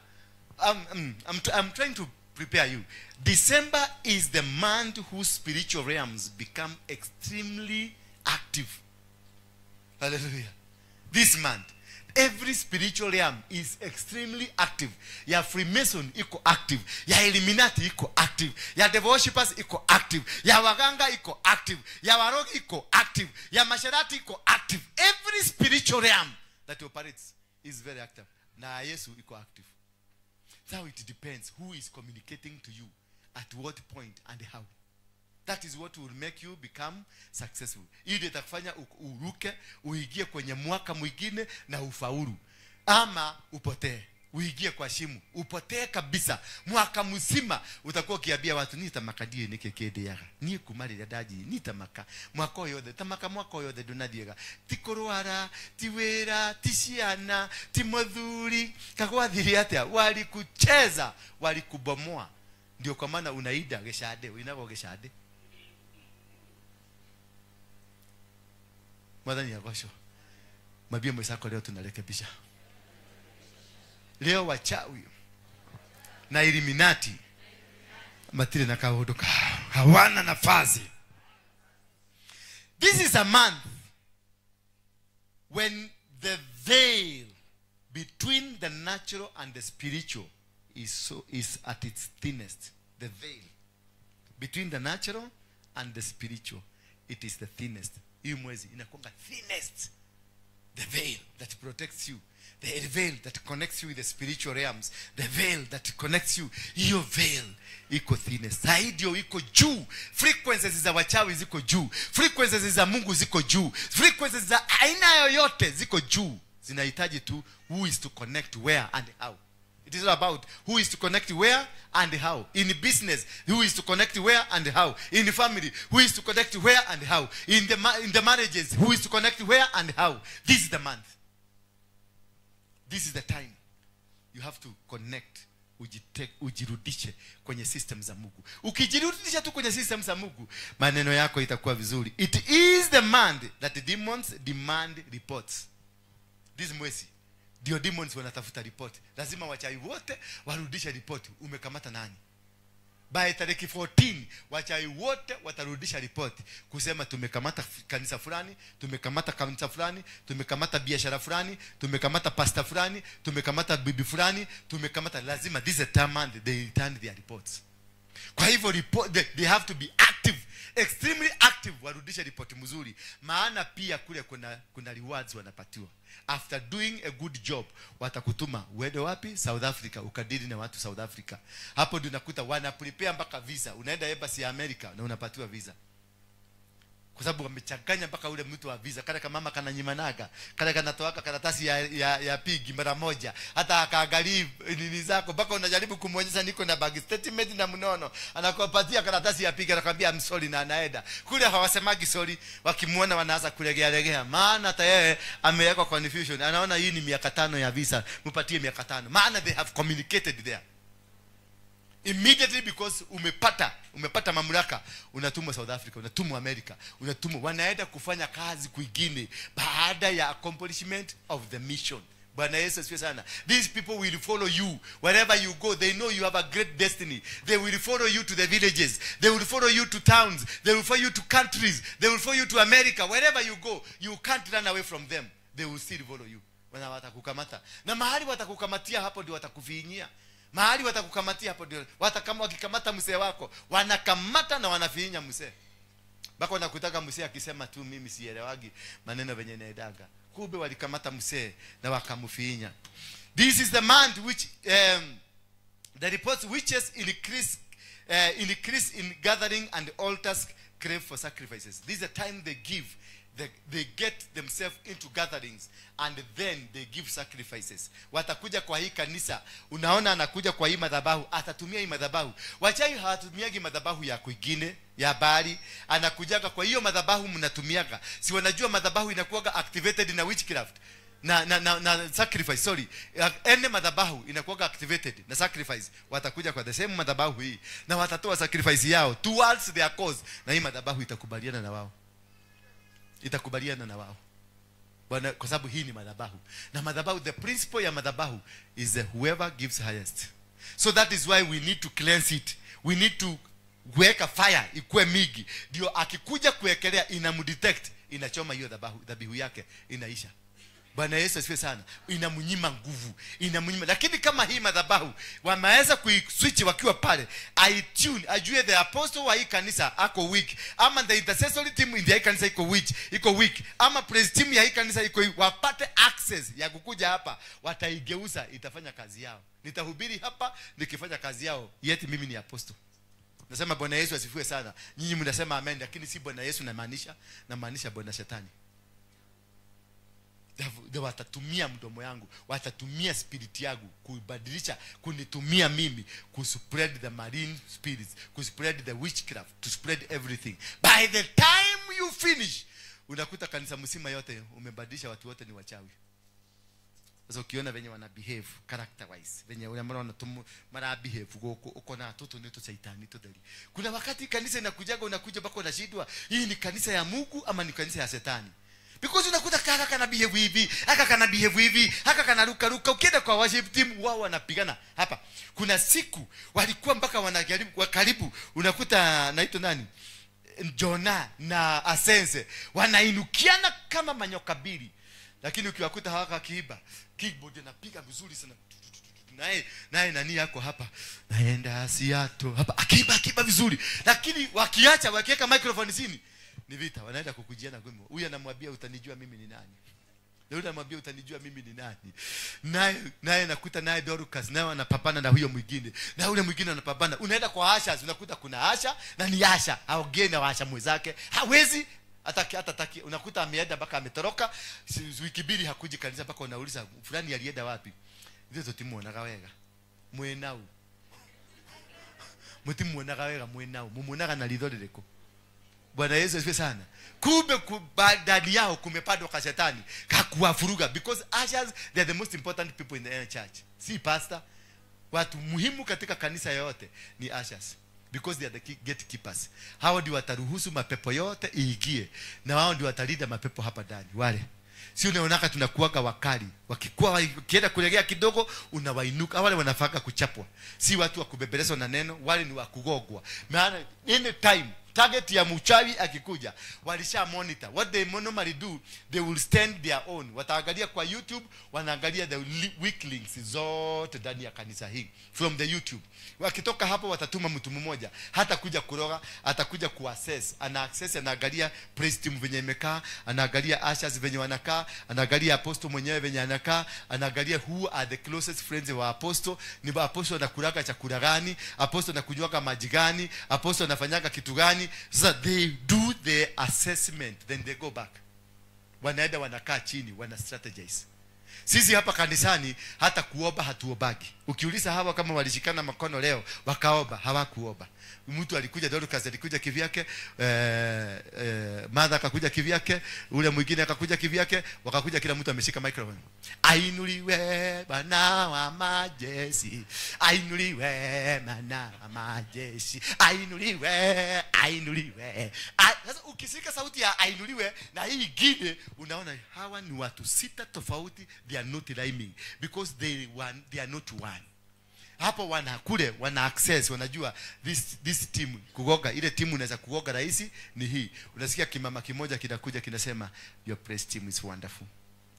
Speaker 3: I'm trying to prepare you. December is the month whose spiritual realms become extremely active. Hallelujah. This month every spiritual realm is extremely active. Ya Freemason iko active, ya Illuminati iko active, ya devil worshippers iko active, ya waganga iko active, ya warogi iko active, ya masharati iko active. Every spiritual realm that operates is very active. Na Yesu iko active. So it depends who is communicating to you at what point and how. That is what will make you become successful. Ili itakufanya uruke, uingie kwenye mwaka mwingine na ufaulu. Ama upotee, uingie kwa shimo, upotee kabisa. Mwaka mzima utakuwa ukiambia watu nitamakadie nikekede yaga. Ni kumarira daji nitamaka. Mwaka yothe tamaka mwaka yothe dunadiega. Tikorwara, tiwera, tishiana, timothuri, kagwathiri atia wali kucheza, wali kubomoa. Ndio kwa maana unaida geshade, uinago geshade. Mwadhani ya gosho. Mabia mwesako leo tunarekebisha. Leo wachawi na Illuminati matire na kahodoka hawana nafasi. This is a month when the veil between the natural and the spiritual is at its thinnest. The veil between the natural and the spiritual, it is the thinnest. Hii mwezi inakuwa thinnest. The veil that protects you. The veil that connects you with the spiritual realms. The veil that connects you. Hiyo veil iko thinnest. Saidio iko juu. Frequencies za wachawi ziko juu. Frequencies za Mungu ziko juu. Frequencies za aina yoyote ziko juu. Zinahitaji tu who is to connect where and how. It is all about who is to connect where and how. In business, who is to connect where and how. In the family, who is to connect where and how. In the marriages, who is to connect where and how. This is the month. This is the time. You have to connect. Ujirudishe kwenye system za Mungu. Ukijirudisha tu kwenye system za Mungu, maneno yako itakuwa vizuri. It is the month that the demons demand reports. This mwezi ndio demons wanatafuta report. Lazima wachawi wote warudishe report. Umekamata nani? By tarehe 14 wachawi wote watarudisha report kusema tumekamata kanisa fulani, tumekamata kanisa fulani, tumekamata biashara fulani, tumekamata pastor fulani, tumekamata bibi fulani, tumekamata. Lazima this is a time they return their reports. Kwa hivyo report, they have to be active, extremely active, warudishe report mzuri. Maana pia kule kuna rewards wanapatiwa. After doing a good job, watakutuma uende wapi? South Africa, ukadili na watu South Africa. Hapo ndio unakuta wana prepare mpaka visa. Unaenda embassy ya America na unapatiwa visa. Kwa sababu wamechanganya mpaka ule mtu wa visa. Kale kama mama kananyimanaga, kale kanatoaka karatasi ya pigi mara moja. Hata akaangalia nini zako mpaka unajaribu kumuonyesha niko na bag statement na mnono. Anakupatia karatasi ya pigi, anakuambia I'm sorry na anaenda. Kule hawasemagi sorry, wakimuona wanaanza kulegea. Maana hata yeye ameweka confusion. Anaona hii ni miaka 5 ya visa, mpatie miaka 5. Maana they have communicated there. Immediately, because umepata mamlaka, unatumwa South Africa, unatumwa America, unatumwa, wanaenda kufanya kazi kwingine baada ya accomplishment of the mission. Bwana Yesu asifiwe sana. These people will follow you wherever you go. They know you have a great destiny. They will follow you to the villages. They will follow you to towns. They will follow you to countries. They will follow you to America. Wherever you go, you can't run away from them. They will still follow you. Wana watakukamata. Na mahali watakukamatia hapo ndio watakufinyia. Mahali watakukamatia hapo ndio wakikamata mzee wako, wanakamata na wanafinya mzee. Bako nakutaka mzee akisema tu mimi sielewagi maneno venye naedaga. Kumbe walikamata mzee na wakamfinya. This is the month which the reports witches increase in gathering and altars crave for sacrifices. This is the time they get themselves into gatherings and then they give sacrifices. Watakuja kwa hii kanisa, unaona anakuja kwa hii madhabahu, atatumia hii madhabahu. Wachawi hawatumiagi madhabahu ya kwingine ya bali, anakujaga kwa hiyo madhabahu mnatumiaga. Si wanajua madhabahu inakuwaga activated na witchcraft na sacrifice, sorry. Ene madhabahu inakuwaga activated na sacrifice. Watakuja kwa the same madhabahu hii na watatoa sacrifice yao towards their cause, na hii madhabahu itakubaliana na wao. Itakubaliana na wao. Bwana, kwa sababu hii ni madhabahu. Na madhabahu, the principle ya madhabahu is whoever gives highest. So that is why we need to cleanse it. We need to weka fire ikue migi. Ndio akikuja kuekelea inamdetect, inachoma hiyo dhabihu yake, inaisha. Bwana Yesu asifiwe sana. Inamnyima nguvu, inamnyima. Lakini kama hii madhabahu wameweza kuiswitch wakiwa pale, ajue the apostle wa hii kanisa ako weak, ama the intercessory team in the hii kanisa iko weak, ama praise team ya hii kanisa iko weak, wapate access ya kukuja hapa, wataigeuza, itafanya kazi yao. Nitahubiri hapa nikifanya kazi yao, yeti mimi ni apostle. Nasema Bwana Yesu asifiwe sana. Nyinyi mnasema amen, lakini si Bwana Yesu namaanisha Bwana Shetani. Watatumia mdomo yangu, watatumia spirit yangu kubadilisha, kunitumia mimi kuspread the marine spirits, kuspread the witchcraft, to spread everything. By the time you finish, unakuta kanisa msima yote umebadilisha, watu wote ni wachawi. Sasa ukiona venye wana behave character wise, venye unaona mara behave uko na watoto ni shetani totally. Kuna wakati kanisa unakuja bako unashindwa, hii ni kanisa ya Mungu ama ni kanisa ya Shetani? Because unakuta kaka kana behave hivi, haka kana behave hivi, haka kana ruka. Ukienda kwa worship team wao wanapigana hapa. Kuna siku walikuwa mpaka wanajaribu karibu, unakuta naitwa nani? Jona na Asense wanainukiana kama manyoka bili. Lakini ukiwakuta hawaka kiiba, keyboard anapiga vizuri sana. Naye nani yako hapa? Naenda Seattle hapa akiiba vizuri. Lakini wakiweka microphone chini, ni vita, wanaenda kukujiana gwemo. Huyu anamwambia utanijua mimi ni nani. Na yule anamwambia utanijua mimi ni nani. Naye nakuta naye Dorcas naye anapambana na huyo mwingine. Na yule mwingine anapambana. Unaenda kwa Asha, unakuta kuna Asha na ni Asha. Haogei na Asha mwenzake. Hawezi hataki unakuta ameenda mpaka ametoroka. Wiki mbili hakuji kanisa mpaka unauliza fulani alienda wapi? Hizo timuonaga wega. Mwenao. Mutimuonaga wega mwenao. Mumuonaga na lidholeleko. Bwana Yesu asifiwe sana. Kumbe ndani yao kumepandwa kwa shetani kakuwafuruga, because ushers they are the most important people in the church. Si pastor. Watu muhimu katika kanisa yote ni ushers, because they are the gatekeepers. Hao ndio wataruhusu mapepo yote iingie, na wao ndio watalinda mapepo hapa ndani. Wale sio unaonaka tunakuaga wakali, wakikuwa kienda kulegea kidogo unawainuka. Wale wanafaka kuchapwa, si watu wa kubebelezwa na neno, wale ni wa kugogwa. Maana any time target ya mchawi akikuja, walisha monitor. What they normally do, they will stand their own. Wataangalia kwa YouTube, wanaangalia the weak links zote ndani ya kanisa hii from the YouTube. Wakitoka hapo watatuma mtu mmoja, hata kuja kuroga, atakuja kuassess. Ana access, anaangalia praise team venye imekaa, anaangalia ushers venye wanakaa, anaangalia apostle mwenyewe venye anakaa, anaangalia who are the closest friends wa apostle, ni apostle anakulaga chakula gani, apostle anakunywaga maji gani, apostle anafanyaga kitu gani. So they do the assessment, then they go back. Wanaenda wanakaa chini, wana strategize. Sisi hapa kanisani hata kuomba hatuobagi. Ukiuliza hawa kama walishikana mkono leo wakaomba, hawakuomba. Mtu alikuja, Dorcas alikuja kivyake, Mother akakuja kivyake, ule mwingine akakuja kivyake, wakakuja kila mtu ameshika microphone. Ainuliwe Bwana wa majeshi, ainuliwe Bwana wa majeshi, ainuliwe. Sasa ukisika sauti ya ainuliwe na hii ingine, unaona hawa ni watu sita tofauti, they are not rhyming, because they are not one. Hapo wana access, wanajua this team kugoga, ile timu inaweza kugoga rahisi ni hii. Unasikia kimama kimoja kinakuja kinasema your praise team is wonderful,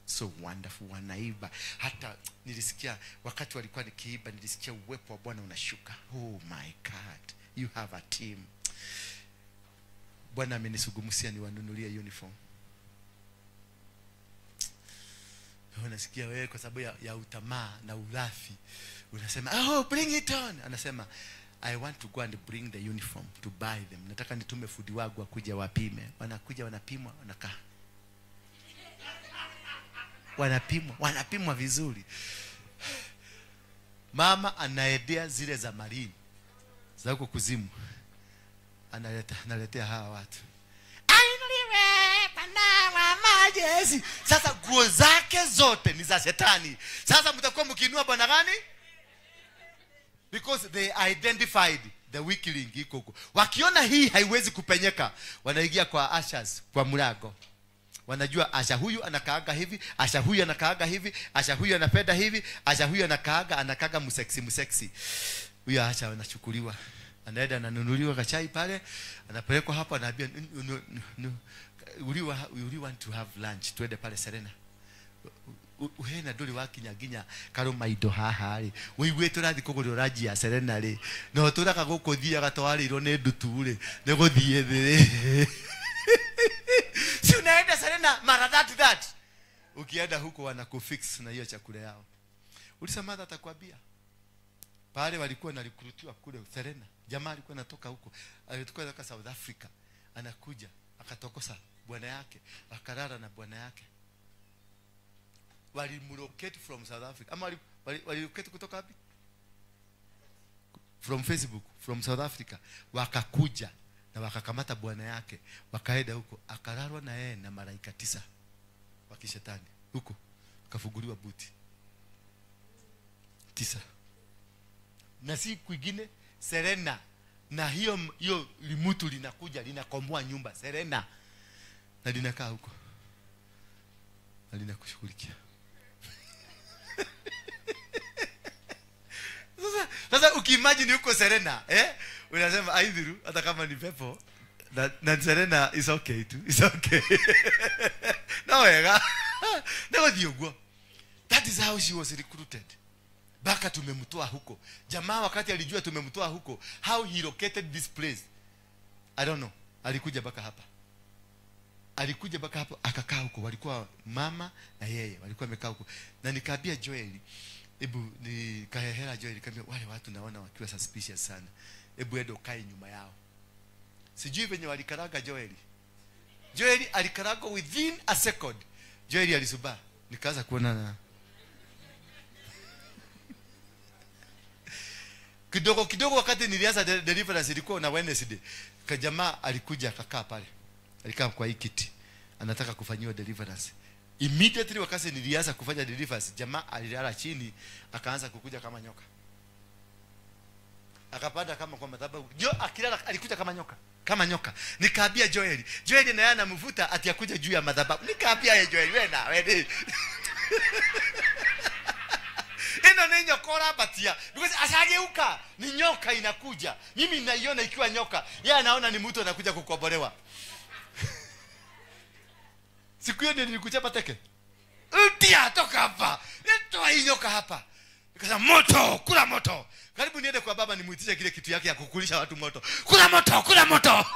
Speaker 3: so wonderful, wanaiba. Hata nilisikia wakati walikuwa nikiiba, nilisikia uwepo wa Bwana unashuka. Oh my God, you have a team. Bwana amenisugumusia niwanunulie uniform. Unasikia wewe kwa sababu ya utamaa na ulafi unasema oh bring it on. Anasema I want to go and bring the uniform to buy them. Nataka nitume fudi wangu wakuja wapime. Wanakuja wanapimwa, wanakaa, wanapimwa vizuri. Mama anaedea zile za marini za huko kuzimu, analetea hawa watu. Sasa nguo zake zote ni za shetani. Sasa mtakuwa mkiinua bwana gani? Because they identified the weak link iko huko. Wakiona hii haiwezi kupenyeka, wanaingia kwa ushers kwa mlango. Wanajua asha huyu anakaaga hivi, asha huyu anakaaga hivi, asha huyu anapenda hivi, asha huyu anakaaga msexy. Huyo asha anachukuliwa, anaenda ananunuliwa kachai pale, anapelekwa hapo, anaambia no. We want to have lunch, twende pale Serena. Uhena doli wakinyaginya karoma indo haha ri wigwe turathi kugurira raji ya Serena ri no turaka gukuthia gatwarirwo ni ndutu ri ni guthie thiri. Si unaenda Serena mara that ukienda huko wanakufix na hiyo chakula yao. Ulisamada atakwambia pale walikuwa na recruitiwa kule Serena, jamaa alikuwa anatoka huko, alitoka kutoka South Africa, anakuja akatokosa bwana yake, akarara na bwana yake. Walimlocate from South Africa. Ama walilocate kutoka wapi? From Facebook, from South Africa. Wakakuja na wakakamata bwana yake, wakaenda huko, akararwa na yeye na malaika 9 wa kishetani. Huko kafunguliwa buti 9. Na si kwingine Serena, na hiyo limutu linakuja linakomboa nyumba Serena, na linakaa huko na linakushughulikia. Sasa ukiimagine huko Serena, unasema aidhiru hata kama ni pepo na Serena is okay too, is okay. No wega. Never diogwa. That is how she was recruited. Baka tumemtoa huko. Jamaa wakati alijua tumemtoa huko, how he located this place, I don't know. Alikuja baka hapa. alikuja mpaka hapo akakaa huko, walikuwa mama na yeye walikuwa wamekaa huko, na nikaambia Joel, hebu nikahehera Joel, nikamwambia wale watu naona wakiwa suspicious sana, hebu endo kae nyuma yao. Sijui venye walikaraga Joel. Joel alikaraga within a second. Joel alisuba, nikaanza kuona na kidogo wakati nilianza deliverance ilikuwa na Wednesday. Kajamaa alikuja akakaa pale. Alikaa kwa hii kiti. Anataka kufanyiwa deliverance. Immediately wakati nilianza kufanya deliverance, jamaa alilala chini akaanza kukuja kama nyoka. Akapanda kama kwa madhabahu. Akilala alikuja kama nyoka. Kama nyoka. Nikaambia Joel na yeye anamvuta ati akuja juu ya madhabahu. Nikaambia yeye Joel, wewe na wewe. Ina nenyo kora batia because asageuka ni nyoka inakuja. Mimi ninaiona ikiwa nyoka, yeye anaona ni mtu anakuja kukobolewa. Siku hiyo nilikuchapa teke. Utia toka hapa. Toa hii nyoka hapa. Nikasema moto, kula moto. Karibu niende kwa baba nimuitishe kile kitu yake ya kukulisha watu moto. Kula moto, kula moto.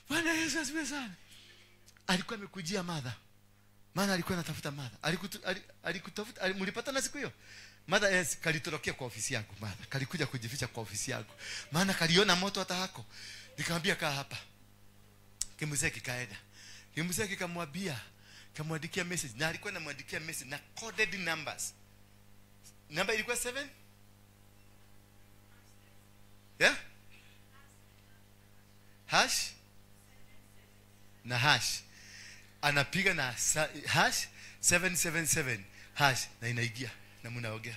Speaker 3: Bwana Yesu asifiwe sana. Alikuwa amekujia madha. Maana alikuwa anatafuta madha. Alikutafuta, mlipatana siku hiyo? Madha yes, kalitorokea kwa ofisi yangu madha. Kalikuja kujificha kwa ofisi yangu. Maana kaliona moto hata hako. Nikamwambia kaa hapa. Kimuzee kikaenda. Kimuzee kikamwambia, kamwandikia message, na alikuwa anamwandikia message na coded numbers. Namba ilikuwa 7? Yeah? Hash na hash. Anapiga na hash 777 hash na inaingia na mnaongea.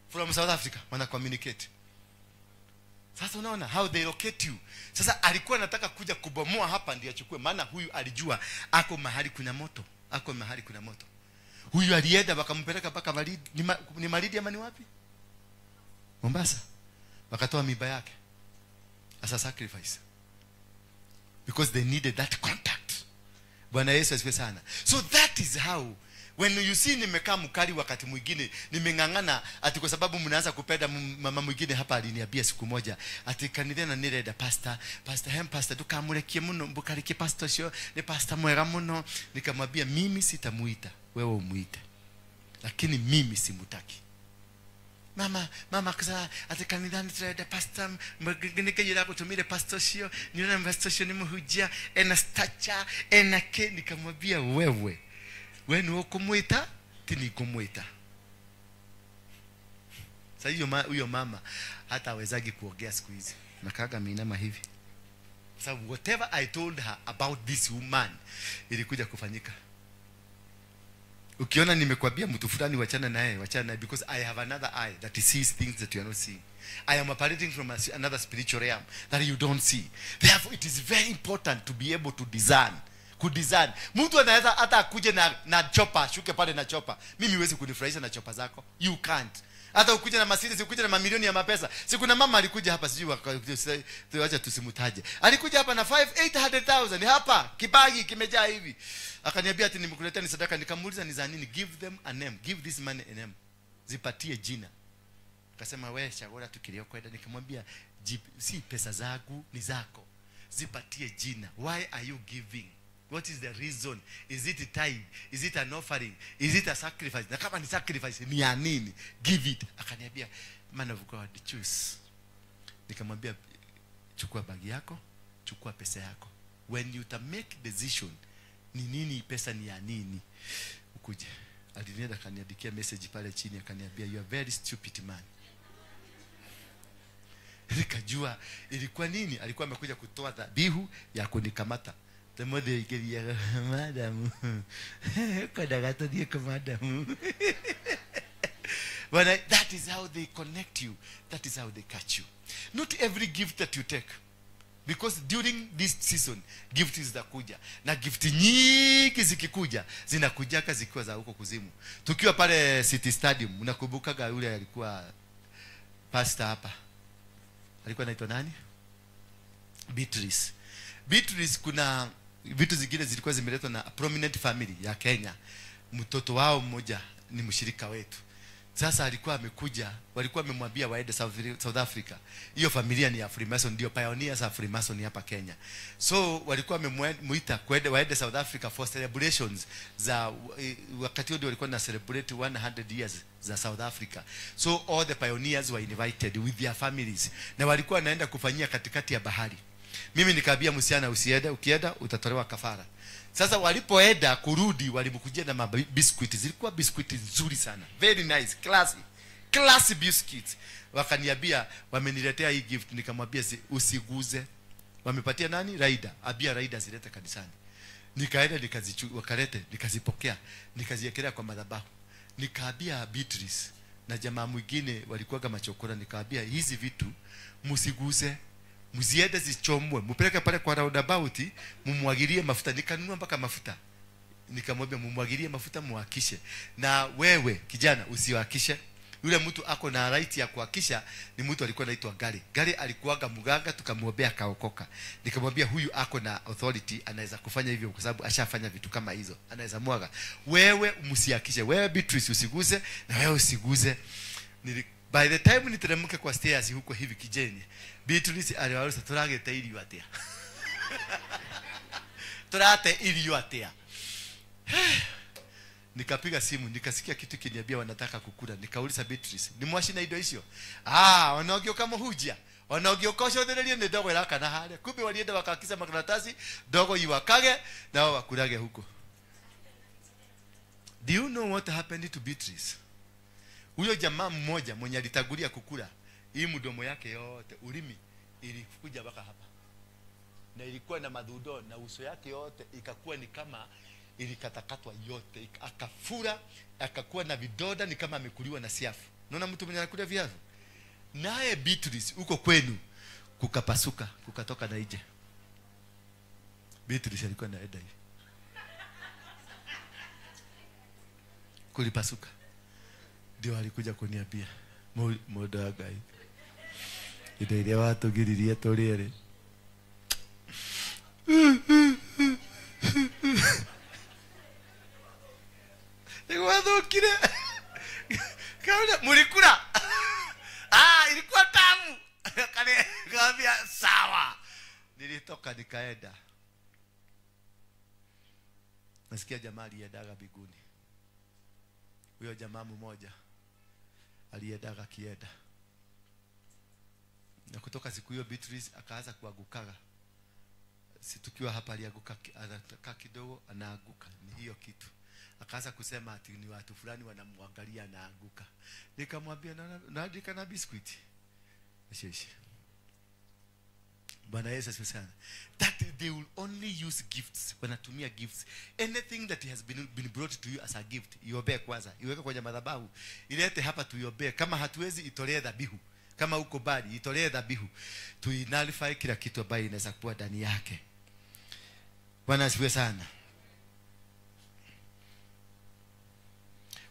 Speaker 3: From South Africa wana communicate. Sasa unaona how they locate you. Sasa alikuwa anataka kuja kubomoa hapa ndio achukue, maana huyu alijua ako mahali kuna moto. Ako mahali kuna moto. Huyu alienda wakampeleka mpaka Malidi. Ni Malidi ama ni wapi? Mombasa. Wakatoa mimba yake as a sacrifice. Because they needed that contact. Bwana Yesu asifiwe sana. So that is how when you see nimekaa mkali wakati mwingine nimengangana ati kwa sababu mnaanza kupenda mama mwingine hapa aliniambia siku moja ati kanithena nireda pastor tukamurekie muno mbukariki pastor sio ni pastor mwega muno, nikamwambia mimi sitamuita, wewe umuite, lakini mimi simutaki. Mama kasa ati kanithani nireda pastor mgenge yira kutumire pastor sio nina pastor sio nimuhujia ena stature ena ke, nikamwambia wewe ni ukumuita tini kumuita. Sasa huyo mama hata hawezagi kuongea siku hizi. Nakaga minama hivi. So whatever I told her about this woman ilikuja kufanyika. Ukiona nimekwambia mtu fulani wachana naye because I have another eye that sees things that you are not seeing. I am operating from another spiritual realm that you don't see. Therefore it is very important to be able to discern. Kudizani. Mtu anaweza hata akuje na chopa, shuke pale na chopa. Mimi huwezi kunifurahisha na chopa zako. You can't. Hata ukuje na Mercedes, ukuje na mamilioni ya mapesa. Siku na mama alikuja hapa sijui tuacha tusimutaje. Alikuja hapa na 800,000 hapa. Kibagi kimejaa hivi. Akaniambia ati nimekuletea ni sadaka, nikamuuliza ni za nini? Give them a name. Give this money a name. Zipatie jina. Akasema wewe chagua tu kilio kwenda. Nikamwambia si pesa zangu ni zako. Zipatie jina. Why are you giving? What is the reason? Is it a tithe? Is it an offering? Is it a sacrifice? Na kama ni sacrifice ni ya nini? Give it. Akaniambia man of God, choose. Nikamwambia chukua bagi yako, chukua pesa yako. When you to make decision ni nini pesa ni ya nini, ukuje. Alinienda akaniandikia message pale chini akaniambia you are very stupid man. Nikajua ilikuwa nini? Alikuwa amekuja kutoa dhabihu ya kunikamata. Temode ikiria madam. Kada gato die kwa madam. But that is how they connect you. That is how they catch you. Not every gift that you take. Because during this season, gift is zakuja. Na gift nyingi zikikuja, zinakujaka zikiwa za huko kuzimu. Tukiwa pale City Stadium, unakumbuka yule alikuwa pastor hapa. Alikuwa anaitwa nani? Beatrice, kuna vitu zingine zilikuwa zimeletwa na prominent family ya Kenya. Mtoto wao mmoja ni mshirika wetu. Sasa alikuwa amekuja, walikuwa wamemwambia waende South Africa. Hiyo familia ni ya Freemason, ndio pioneers of Freemason hapa Kenya. So walikuwa wamemuita waende South Africa for celebrations za wakati ndio walikuwa na celebrate 100 years za South Africa. So all the pioneers were invited with their families. Na walikuwa wanaenda kufanyia katikati ya bahari. Mimi nikaambia msichana usiende, ukienda utatolewa kafara. Sasa walipoenda kurudi walimkujia na biscuits. Zilikuwa biscuits nzuri sana. Very nice, classy biscuits. Wakaniambia wameniletea hii gift, nikamwambia usiguze. Wamepatia nani? Raida. Abia Raida zilete kanisani. Nikaenda wakalete, nikazipokea, nikaziekelea kwa madhabahu. Nikaambia Beatrice na jamaa mwingine walikuwa kama chokora, nikaambia hizi vitu msiguze. Mziende zichomwe, mpeleke pale kwa roundabout, mumwagilie mafuta. Nikanunua mpaka mafuta. Nikamwambia mumwagilie mafuta muhakishe. Na wewe kijana usiwakishe. Yule mtu ako na right ya kuhakisha ni mtu alikuwa anaitwa Gari. Gari alikuwaga mganga, tukamwombea kaokoka. Nikamwambia huyu ako na authority, anaweza kufanya hivyo kwa sababu ashafanya vitu kama hizo. Anaweza mwaga. Wewe msihakishe. Wewe Beatrice usiguze na wewe usiguze. By the time niteremke kwa stairs huko hivi kijeni, Beatrice aliwaruhusu turagete irio atia. Turate irio atia. Nikapiga simu, nikasikia kitu kiniambia wanataka kukula. Nikauliza Beatrice, ni mwashi na indo hizo? Wanaogio kama hujia. Wanaogio kosho therelie ni dogo iraka na hale. Kumbe walienda wakakiza makaratasi, dogo iwakage na wao wakulage huko. Do you know what happened to Beatrice? Huyo jamaa mmoja mwenye alitagulia kukula, hii mdomo yake yote, ulimi ilikuja mpaka hapa. Na ilikuwa na madhudo na uso yake yote ikakuwa ni kama ilikatakatwa yote, akafura, akakuwa na vidoda ni kama amekuliwa na siafu. Unaona mtu mwenye anakula viazi? Naye Beatrice huko kwenu kukapasuka, kukatoka na nje. Beatrice alikuwa na eda hivi. Kulipasuka. Ndio alikuja kuniambia modaga hivi. Ile watu gilirie toriere. Niwathukire. Kaona mulikula. Ilikuwa tamu. Kaambia sawa. Nilitoka nikaenda. Nasikia jamaa aliendaga biguni. Huyo jamaa mmoja aliendaga kienda. Na kutoka siku hiyo Beatrice akaanza kuagukaga. Si tukiwa hapa aliaguka kidogo anaaguka. Ni hiyo kitu. Akaanza kusema ati ni watu fulani wanamwangalia anaanguka. Nikamwambia naandika na biscuit. Sheshi. Bwana Yesu asifiwe sana. That they will only use gifts. Wanatumia gifts. Anything that has been brought to you as a gift, iobee kwanza. Iweke kwenye madhabahu. Ilete hapa tuiobee. Kama hatuwezi itolee dhabihu. Kama uko bali itolee dhabihu. Tuinalify kila kitu ambayo inaweza kuwa ndani yake. Bwana asifiwe sana.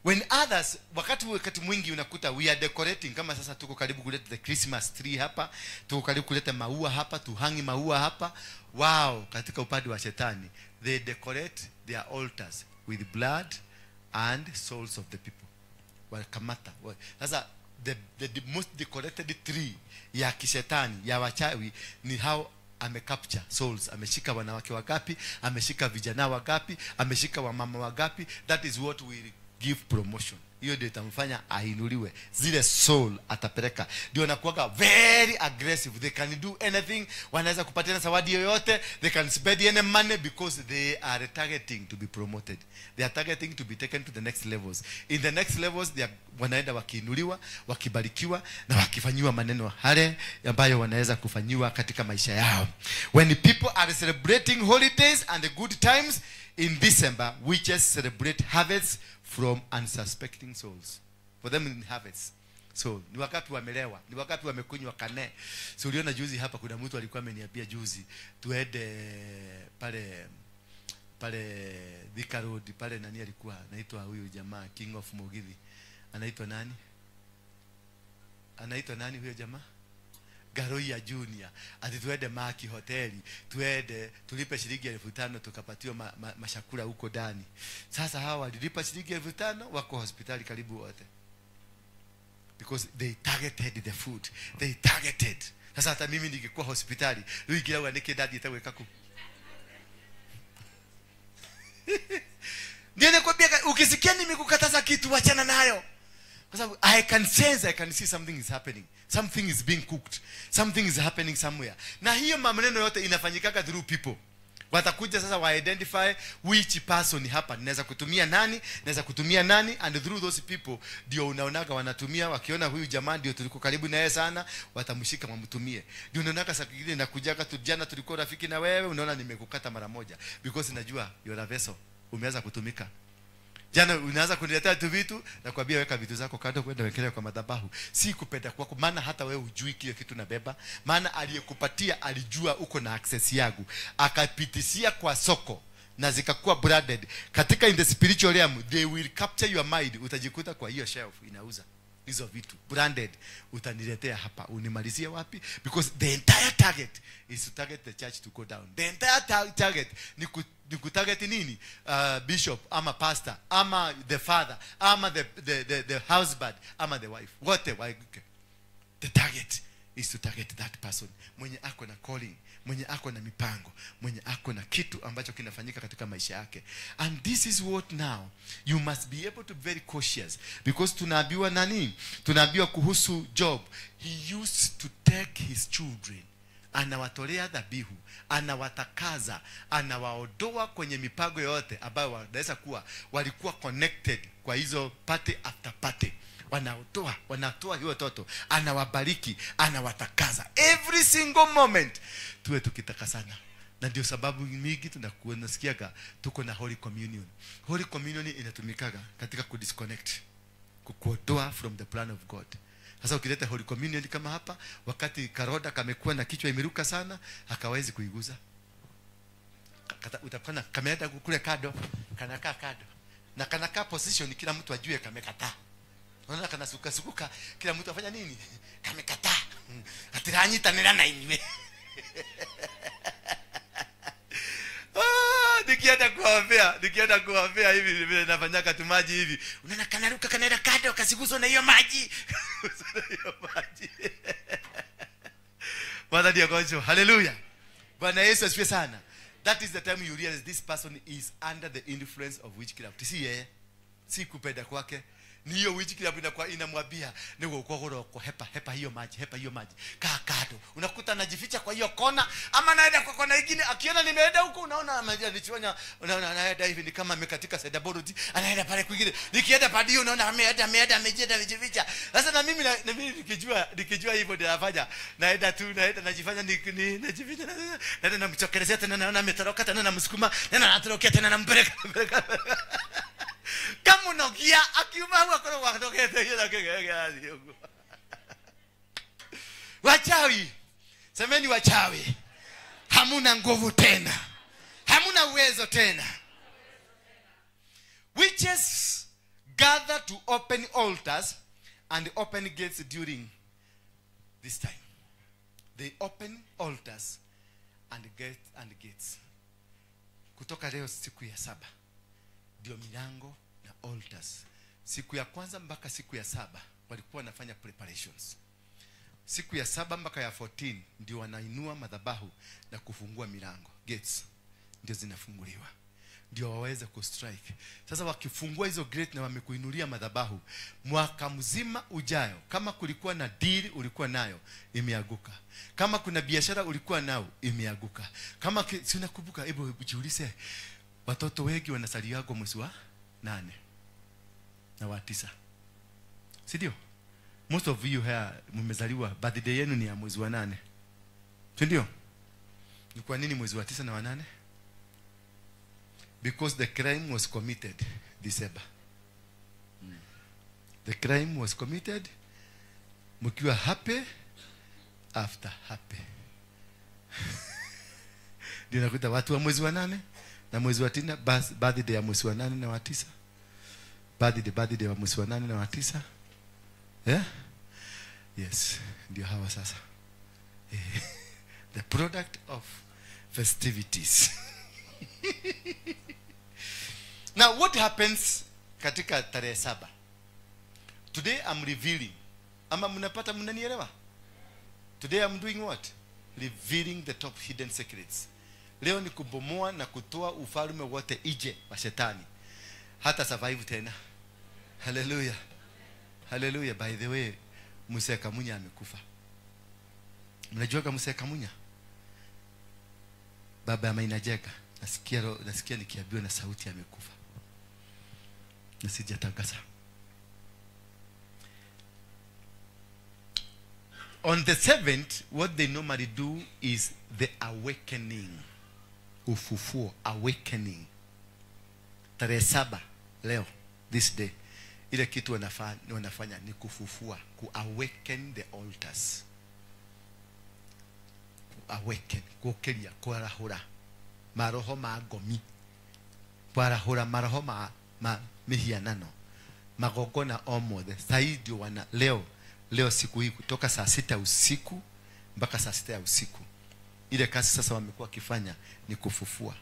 Speaker 3: When others, wakati mwingi unakuta we are decorating, kama sasa tuko karibu kuleta the Christmas tree hapa, tuko karibu kuleta maua hapa, tuhangi maua hapa. Wow, katika upande wa shetani, they decorate their altars with blood and souls of the people. Wakamata. Sasa the most decorated tree ya kishetani, ya wachawi ni how amecapture souls. Ameshika wanawake wagapi, ameshika vijana wagapi, ameshika wamama wagapi. That is what we give promotion. Hiyo ndio itamfanya ainuliwe. Zile soul atapeleka. Ndio nakuaga very aggressive. They can do anything. Wanaweza kupatiana zawadi yoyote. They can spend any money because they are targeting to be promoted. They are targeting to be taken to the next levels. In the next levels they are wanaenda wakiinuliwa, wakibarikiwa na wakifanyiwa maneno hale ambayo wanaweza kufanyiwa katika maisha yao. When people are celebrating holidays and the good times in December, witches celebrate harvests from unsuspecting souls. For them in harvest. So, ni wakati wamelewa, ni wakati wamekunywa kane. So, uliona juzi hapa kuna mtu alikuwa ameniambia juzi tuende pale Thika Road, pale nani alikuwa anaitwa huyu jamaa King of Mugithi. Anaitwa nani? Anaitwa nani huyo jamaa? Garoya Junior. Ati tuende Maki hoteli, tuende tulipe shilingi 1500 tukapatiwa mashakula huko ndani. Sasa hawa walilipa shilingi 1500 wako hospitali karibu wote. because they targeted the food. They targeted. Sasa hata mimi ningekuwa hospitali, huyu kila waneke dadi itaweka ku. Ndio nakwambia ukisikia nimekukataza kitu wachana nayo. Kwa sababu I can sense, I can see something is happening. Something is being cooked. Something is happening somewhere. Na hiyo maneno yote inafanyikaka through people. Watakuja sasa wa identify which person hapa naweza kutumia nani, and through those people ndio unaonaga wanatumia, wakiona huyu jamaa ndio tuliko karibu na yeye sana, watamshika wamtumie. Ndio unaonaga sakingine na kujaga tu, jana tulikuwa rafiki na wewe, unaona nimekukata mara moja because najua you're a vessel, umeanza kutumika. Jana unaanza kuniletea tu vitu na kuambia weka vitu zako kando kwenda wekelea kwa madhabahu. Si kupenda kwako, maana hata wewe hujui kile kitu nabeba, maana aliyekupatia alijua uko na access yangu, akapitishia kwa soko na zikakuwa branded. Katika in the spiritual realm they will capture your mind, utajikuta kwa hiyo shelf inauza hizo vitu branded, utaniletea hapa, unimalizie wapi? Because the entire target is to target the church to go down. The entire target ni kutarget nini? Bishop ama pastor ama the father ama the husband ama the wife, wote waiguke. The target is to target that person mwenye ako na calling, mwenye ako na mipango, mwenye ako na kitu ambacho kinafanyika katika maisha yake. And this is what now you must be able to be very cautious, because tunaambiwa nani? Tunaambiwa kuhusu Job, he used to take his children, anawatolea dhabihu, anawatakaza, anawaondoa kwenye mipango yote ambayo wanaweza kuwa walikuwa connected kwa hizo party after party. Wanatoa hiyo toto, anawabariki, anawatakaza every single moment. Tuwe tukitakasana. Na ndio sababu mingi tunasikiaga tuko na Holy Communion. Holy Communion inatumikaga katika kudisconnect, kukuondoa from the plan of God. Sasa ukileta Holy Communion kama hapa, wakati karoda kamekuwa na kichwa imeruka sana, hakawezi kuiguza. Utapana kameenda kule kado, kanakaa kado. Na kanakaa position kila mtu ajue kamekataa. Unaona kana suka kila mtu afanya nini? Kamekataa. Atiranyita na inywe. Nikienda kuambia hivi vile nafanyaka tu maji hivi. Unaona kanaruka kanaenda kado kasiguswa na hiyo maji. Bwana ndiye gojo. Hallelujah. Bwana Yesu asifiwe sana. That is the time you realize this person is under the influence of witchcraft. Si yeye. Si kupenda kwake. Ni hiyo witchcraft inakuwa inamwambia niko kwa hepa hiyo maji, kaa kado. Unakuta anajificha kwa hiyo kona, ama naenda kwa kona nyingine, akiona nimeenda huko, unaona anichonya, unaona anaenda hivi ni kama amekatika sedaboroti, anaenda pale kwingine. Nikienda padi unaona amejificha. Sasa na mimi nikijua hivyo ndio nafanya. Naenda najifanya najificha, naenda namchokelezea tena, naona ametoroka tena, namsukuma tena, natorokea tena, nampeleka. Kama unagia akiuma huwa kwa wakatokea hiyo kege. Wachawi. Semeni wachawi. Hamuna nguvu tena. Hamuna uwezo tena. Witches gather to open altars and open gates during this time. They open altars and gates. Kutoka leo siku ya 7. Ndio milango na altars. Siku ya kwanza mpaka siku ya 7 walikuwa wanafanya preparations. Siku ya 7 mpaka ya 14 ndio wanainua madhabahu na kufungua milango. Gates ndio zinafunguliwa, ndio waweze kustrike. Sasa wakifungua hizo gate na wamekuinulia madhabahu, mwaka mzima ujayo, kama kulikuwa na deal ulikuwa nayo, imeanguka. Kama kuna biashara ulikuwa nao, imeanguka. Kama si unakumbuka, hebu jiulize, watoto wengi wanasaliago mwezi wa 8 na wa 9. Si ndio? Most of you here mmezaliwa birthday yenu ni ya mwezi wa 8. Si ndio? Ni kwa nini mwezi wa 9 na wa 8? Because the crime was committed December. The crime was committed mkiwa happy after happy. Ndio nakuta watu wa mwezi wa 8 na mwezi wa 9 birthday ya mwezi wa 8 na wa 9. Birthday wa mwezi wa 8 na wa 9. Yeah? Yes, ndio hawa sasa. The product of festivities. Now what happens katika tarehe 7? Today I'm revealing Ama mnapata, mnanielewa? Today I'm doing what? Revealing the top hidden secrets. Leo ni kubomoa na kutoa ufalme wote ije wa shetani. Hata survive tena. Hallelujah. Hallelujah. By the way, Mzee Kamunya amekufa. Mnajua kama Mzee Kamunya? Baba Maina Jega. Nasikia nikiambiwa na sauti amekufa. Na sijatangaza. On the 7th, what they normally do is the awakening. Ufufuo, awakening. Tarehe 7 leo, this day, ile kitu wanafanya ni kufufua, awaken the altars. Awaken, kukeria, kuarahura maroho magomi, kuarahura maroho mihianano, magogona omothe. Saidio wana leo siku hii kutoka saa 6 usiku mpaka saa 6 ya usiku. Ile kazi sasa wamekuwa kifanya ni kufufua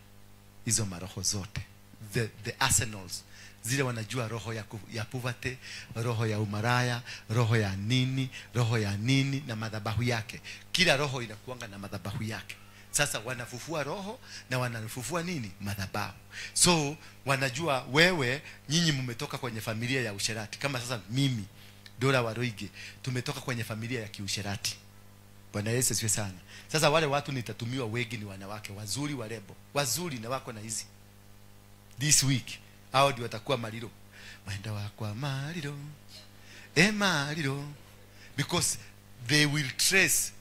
Speaker 3: hizo maroho zote, the arsenals zile wanajua, roho ya poverty, roho ya umaraya, roho ya nini na madhabahu yake. Kila roho inakuanga na madhabahu yake. Sasa wanafufua roho na wanafufua nini? Madhabahu. So wanajua nyinyi mmetoka kwenye familia ya usherati. Kama sasa mimi Dora Waroige tumetoka kwenye familia ya kiusherati. Bwana Yesu asifiwe sana. Sasa wale watu nitatumiwa wengi ni wanawake wazuri, warebo wazuri, na wako na hizi this week hao ndio watakuwa maliro, waenda wako maliro, maliro, because they will trace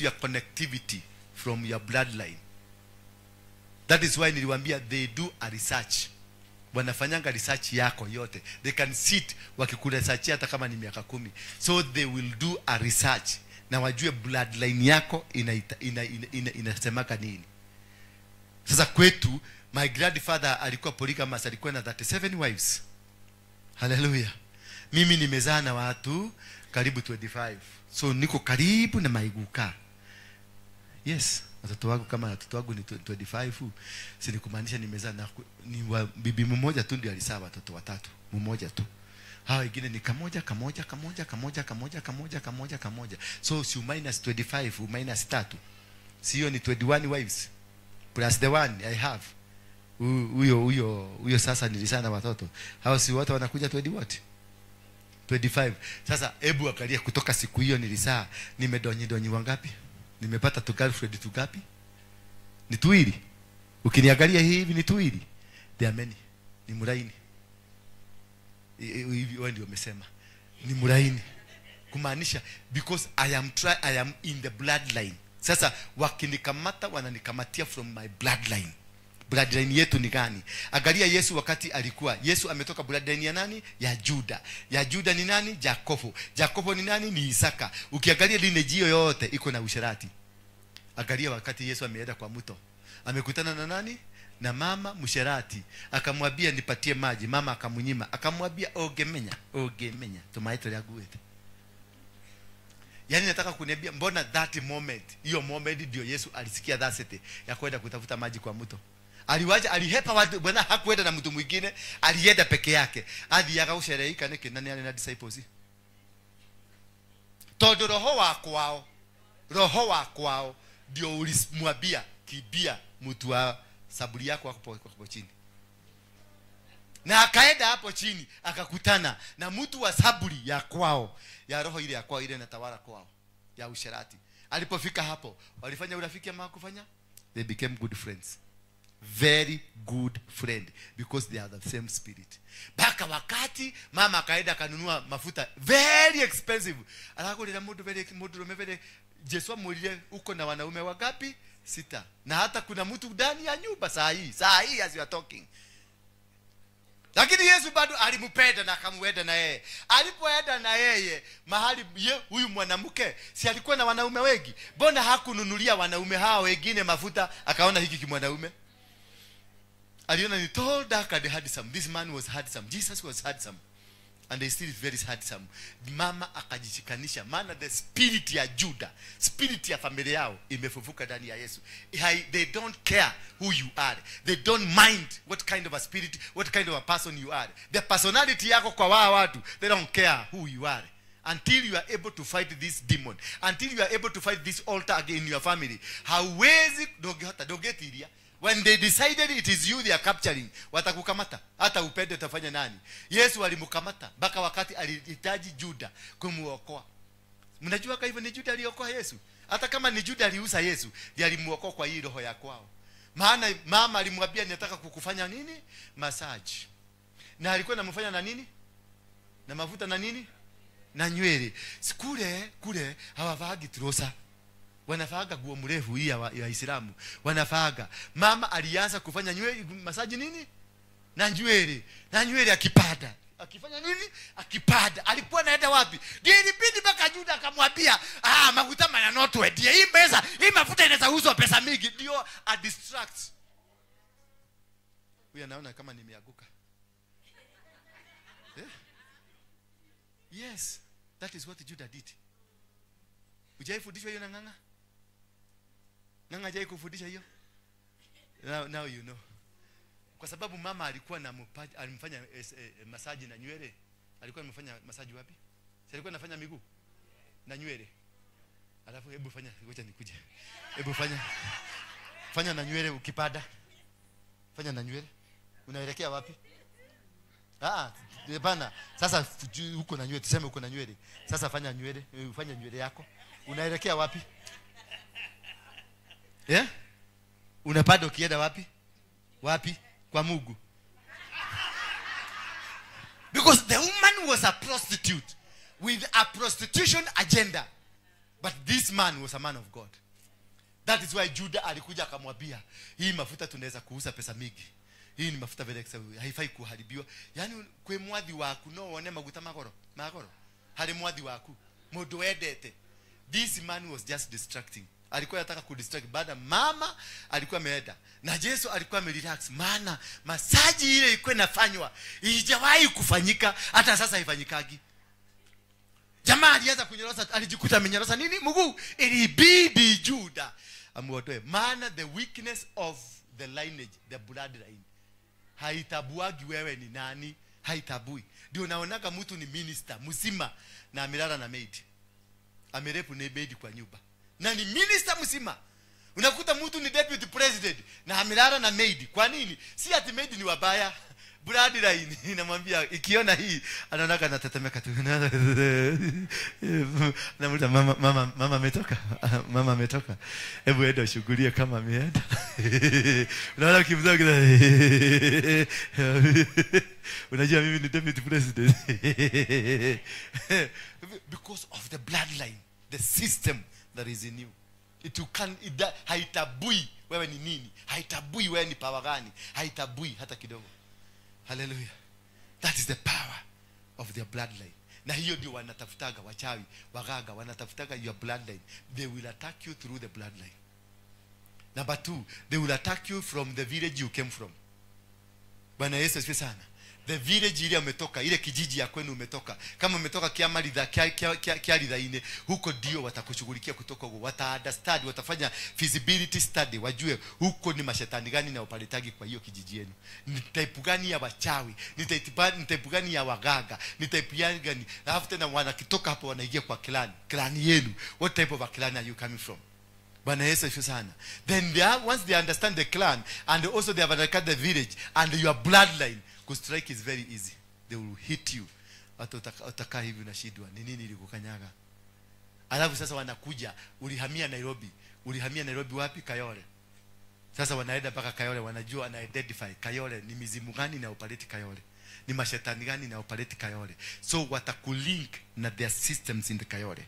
Speaker 3: your connectivity from your bloodline. That is why niliwaambia they do a research. Wanafanyanga research yako yote. They can sit wakikuresearch hata kama ni miaka 10. So they will do a research na wajue bloodline yako inasemaka nini. Sasa kwetu, my grandfather alikuwa polygamous, alikuwa na 37 wives. Hallelujah. Mimi nimezaa na watu karibu 25. So niko karibu na maiguka. Yes, watoto wangu kama watoto wangu ni 25, si nikumaanisha nimezaa na bibi mmoja tu ndiye alizaa watoto watatu, mmoja tu. Hao wengine ni kamoja. So si minus 25, minus 3. Sio ni 21 wives plus the one I have. Huyo sasa nilizaa na watoto. Hao si wote wanakuja 20 what? 25. Sasa hebu angalia kutoka siku hiyo nilizaa, nimedonyi wangapi? Nimepata tu girlfriend tu ngapi? Ni tuwili. Ukiniangalia hivi ni tuwili. There are many. Ni muraini. Hivi wao ndio wamesema. Ni muraini. Kumaanisha because I am in the bloodline. Sasa wakinikamata wananikamatia from my bloodline. Bloodline yetu ni gani? Angalia Yesu wakati alikuwa. Yesu ametoka bloodline ya nani? Ya Juda. Ya Juda ni nani? Jakobo. Jakobo ni nani? Ni Isaka. Ukiangalia lineage yote iko na usherati. Angalia wakati Yesu ameenda kwa mto. Amekutana na nani? Na mama msherati. Akamwambia nipatie maji. Mama akamunyima. Akamwambia ogemenya. Tumaito ya guete. Yani nataka kuniambia mbona that moment, hiyo moment ndio Yesu alisikia dhasete ya kwenda kutafuta maji kwa mto. Alihepa watu, bwana hakuenda na mtu mwingine, alienda peke yake. Hadi yakaushereheka neke nani ale na disciples. Todo roho wako ndio ulimwambia kibia mtu wa saburi yako hapo chini. Na akaenda hapo chini akakutana na mtu wa saburi ya kwao, ya roho ile ya kwao ile inatawala kwao ya usherati. Alipofika hapo walifanya urafiki ama kufanya? They became good friends. Very good friend because they are the same spirit. Baka wakati mama akaenda kanunua mafuta very expensive. Alakulira mudu very Yesu amulile uko na wanaume wangapi? 6. Na hata kuna mtu ndani ya nyumba saa hii as you are talking. Lakini Yesu bado alimpenda na akamwenda na yeye. Alipoenda na yeye mahali huyu mwanamke si alikuwa na wanaume wengi. Mbona hakununulia wanaume hao wengine mafuta? Akaona hiki kimwanaume. Aliona ni tall, dark and handsome. This man was handsome. Jesus was handsome. And he still is very handsome. Mama akajishikanisha. Maana the spirit ya Juda, spirit ya familia yao imefufuka ndani ya Yesu. They don't care who you are. They don't mind what kind of a spirit, what kind of a person you are. The personality yako kwa wao watu, they don't care who you are. until you are able to fight this demon, until you are able to fight this altar again in your family, hauwezi dogetiria. When they decided it is you they are capturing, watakukamata. Hata upende utafanya nani? Yesu alimkamata mpaka wakati alihitaji Juda kumuokoa. Mnajua kwa hivyo ni Juda aliokoa Yesu. Hata kama ni Juda aliuza Yesu, ndiye alimuokoa kwa hii roho ya kwao. Maana mama alimwambia nataka kukufanya nini? Massage. Na alikuwa anamfanya na nini? Na mafuta na nini? Na nywele. Kule hawavagi trosa. Wanafaaga nguo mrefu hii ya Islamu. Wanafaaga. Mama alianza kufanya nywele massage nini? Na nywele. Na nywele akipada. Akifanya nini? Akipada. Alikuwa anaenda wapi? Ndiye ilibidi mpaka Juda akamwambia, mafuta mananotwe. Ndiye hii pesa, hii mafuta inaweza uzwa pesa mingi. Ndio a distract. Huyu anaona kama nimeanguka. Yes, that is what Judah did. Hujaifundishwa hiyo na nganga? Nganga hajai kufundisha hiyo? Now you know. Kwa sababu mama alikuwa alimfanya masaji na nywele. Alikuwa amefanya masaji wapi? Si alikuwa anafanya miguu na nywele. Alafu hebu fanya, ngoja nikuje. Hebu fanya na nywele ukipada. Fanya na nywele. Unaelekea wapi? Bana, sasa huko na nywele, tuseme huko na nywele. Sasa fanya nywele yako. Unaelekea wapi? Unapada ukienda wapi? Wapi? Kwa Mungu. Because the woman was a prostitute with a prostitution agenda. But this man was a man of God. That is why Judah alikuja akamwambia, hii mafuta tunaweza kuuza pesa mingi. Hii ni mafuta vile haifai kuharibiwa. Yaani kwe mwadhi waku no one maguta magoro. Hali mwadhi waku. Mundu edete. This man was just distracting. Alikuwa anataka kudistract baada mama alikuwa ameenda. Na Yesu alikuwa amerelax. Maana masaji ile ilikuwa inafanywa. Haijawahi kufanyika, hata sasa haifanyikagi. Jamaa alianza kunyorosa, alijikuta amenyorosa nini? Mguu. Ilibidi Juda amuotoe. Maana the weakness of the lineage, the bloodline, haitabuagi wewe ni nani, haitabui. Ndio naonaga mtu ni minister mzima na amelala na maid, amerepu na maid kwa nyumba, na ni minister mzima. Unakuta mtu ni deputy president na amelala na maid. Kwa nini? Si ati maid ni wabaya, bloodline inamwambia, ikiona hii anaona anatetemeka tu. Namuuliza mama ametoka. Mama ametoka. Hebu enda shughulie kama ameenda. Unaona kimzoga. Unajua mimi ni deputy president. Because of the bloodline, the system that is in you. Haitabui wewe ni nini, haitabui wewe ni power gani, haitabui hata kidogo. Hallelujah. That is the power of their bloodline. Na hiyo ndio wanatafutaga wachawi, wagaga wanatafutaga your bloodline. They will attack you through the bloodline. Number 2, they will attack you from the village you came from. Bwana Yesu asifiwe sana. The village ile umetoka, ile kijiji ya kwenu umetoka. Kama umetoka Kiamalidha, Kiaridhaine, huko ndio watakushughulikia kutoka huko. Wata-understand, watafanya feasibility study, wajue huko ni mashetani gani na upaletagi kwa hiyo kijiji yenu. Ni type gani ya wachawi, ni type gani ya wagaga, ni type gani. Alafu tena wanakitoka hapo wanaingia kwa clan yenu. What type of a clan are you coming from? Bwana Yesu asifiwe sana. Then once they understand the clan and also they have understood the village and your bloodline, to strike is very easy. They will hit you. Utakaa hivi unashindwa ni nini ilikukanyaga. Alafu sasa wanakuja, ulihamia Nairobi. Ulihamia Nairobi wapi? Kayole. Sasa wanaenda mpaka Kayole, wanajua na identify Kayole ni mizimu gani na operate Kayole, ni mashetani gani na operate Kayole. So watakulink na their systems in the Kayole.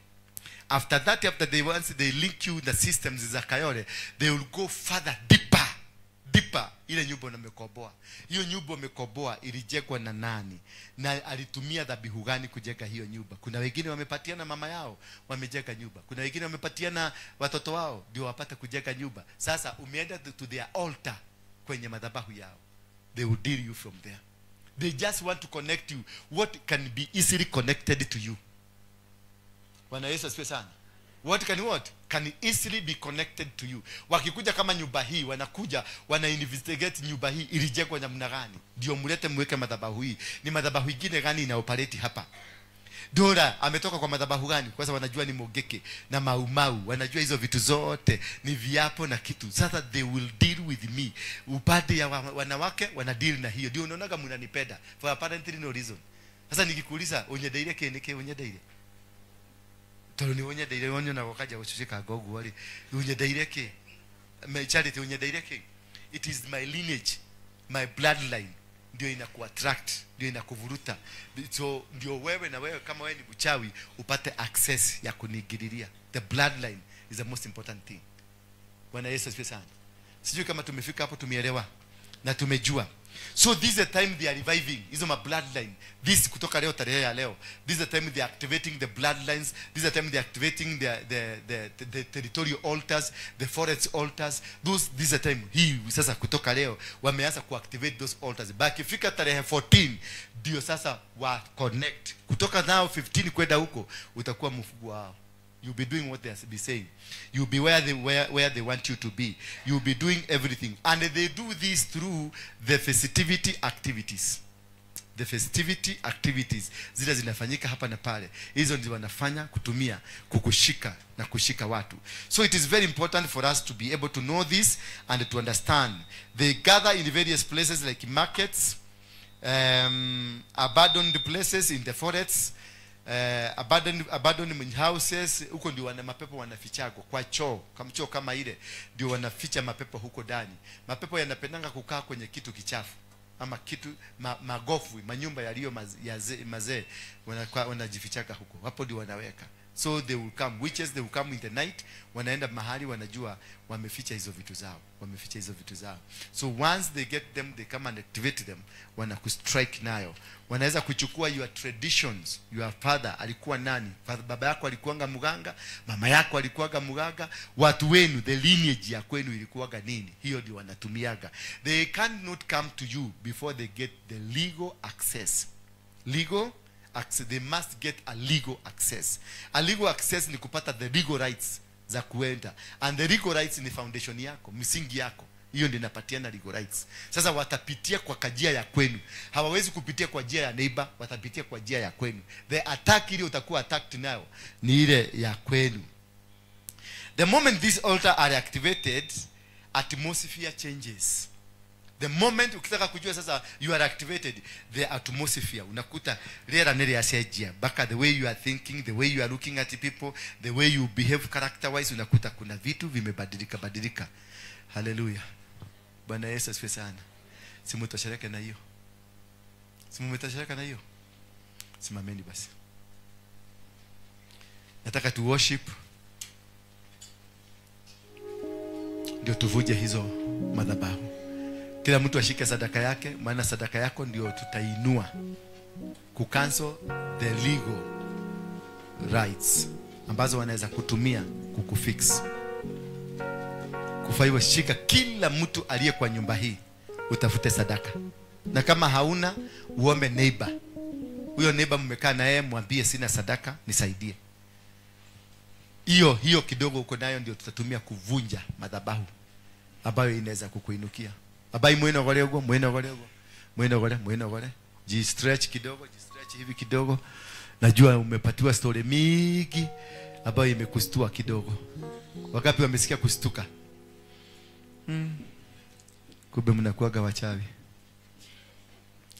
Speaker 3: After that, once they link you the systems za Kayole, they will go further deeper. Ile nyumba umekoboa. Hiyo nyumba umekoboa ilijengwa na nani? Na alitumia dhabihu gani kujenga hiyo nyumba? Kuna wengine wamepatiana mama yao wamejenga nyumba. Kuna wengine wamepatiana watoto wao ndio wapate kujenga nyumba. Sasa umeenda to their altar kwenye madhabahu yao. They will deal you from there. They just want to connect you what can be easily connected to you. Bwana Yesu asifiwe sana. What can easily be connected to you. Wakikuja kama nyumba hii, wanakuja wana-investigate nyumba hii ilijengwa namna gani, ndio mulete mweke madhabahu hii. Ni madhabahu ingine gani ina operate hapa? Dora ametoka kwa madhabahu gani? Kwa sababu wanajua ni Mogeke na Maumau, wanajua hizo vitu zote ni viapo na kitu. Sasa they will deal with me. Upande ya wanawake wana deal na hiyo. Ndio unaonaga mnanipenda for apparently no reason. Sasa nikikuuliza unyedaire keneke unyedaire. Tolo ni unyedaire wonyo na wakaja uchushika gogo wali. Unyedaire ke. My charity unyedaire ke. It is my lineage, my bloodline. Ndio inakuattract, ndio inakuvuruta. So ndio wewe na wewe kama wewe ni mchawi upate access ya kunigiriria. The bloodline is the most important thing. Bwana Yesu asifiwe sana. Sijui kama tumefika hapo tumeelewa na tumejua. So this is the time they are reviving. Hizo ma bloodline. This kutoka leo tarehe ya leo. This is the time they are activating the bloodlines. This is the time they are activating the territorial altars, the forest altars. This is the time. Hii sasa kutoka leo wameanza kuactivate those altars. Baki fika tarehe 14 ndio sasa wa connect. Kutoka nao 15 kwenda huko utakuwa mfugo wao. You'll be doing what they be saying. You'll be where they want you to be. You'll be doing everything. And they do this through the festivity activities. The festivity activities. Zile zinafanyika hapa na pale. Hizo ndio wanafanya kutumia kukushika na kushika watu. So it is very important for us to be able to know this and to understand. They gather in various places like markets, abandoned places in the forests, abandoned houses. Huko ndio wana mapepo wanafichago kwa choo kama ile ndio wanaficha mapepo huko ndani. Mapepo yanapendanga kukaa kwenye kitu kichafu ama kitu magofu, manyumba yaliyo mazee wanajifichaka huko. Hapo ndio wanaweka. So they will come, witches, they will come in the night. Wanaenda mahali wanajua wameficha hizo vitu zao. So once they get them, they come and activate them. Wanakustrike nayo. Wanaweza kuchukua your traditions. Your father alikuwa nani? Baba yako alikuwanga muganga, mama yako alikuwanga muganga, watu wenu, the lineage ya kwenu ilikuwaga nini? Hiyo ndio wanatumiaga. They cannot come to you before they get the legal access. Legal access, they must get a legal access. A legal access ni kupata the legal rights za kuenda. And the legal rights ni foundation yako, misingi yako. Hiyo ndio inapatiana legal rights. Sasa watapitia kwa kajia ya kwenu. Hawawezi kupitia kwa njia ya neighbor, watapitia kwa njia ya kwenu. The attack ile utakuwa attacked nayo ni ile ya kwenu. The moment these altars are activated, atmosphere changes. The moment ukitaka kujua sasa you are activated, the atmosphere unakuta rera nere asejia baka, the way you are thinking, the way you are looking at people, the way you behave character wise, unakuta kuna vitu vimebadilika. Hallelujah. Bwana Yesu asifiwe sana. Simutoshereke na hiyo. Simameni basi. Nataka tu worship ndio tuvuje hizo madhabahu. Kila mtu ashike sadaka yake, maana sadaka yako ndio tutainua kucancel the legal rights ambazo wanaweza kutumia kukufix. Kwa hivyo shika, kila mtu aliye kwa nyumba hii utafute sadaka. Na kama hauna, uombe neighbor. Huyo neighbor mmekaa na yeye, mwambie sina sadaka, nisaidie. Hiyo kidogo uko nayo ndio tutatumia kuvunja madhabahu ambayo inaweza kukuinukia. Abai mweno gore. Stretch hivi kidogo. Najua umepatiwa story mingi ambayo imekustua kidogo. Wakapi wamesikia kustuka? Kumbe mnakuaga wachawi.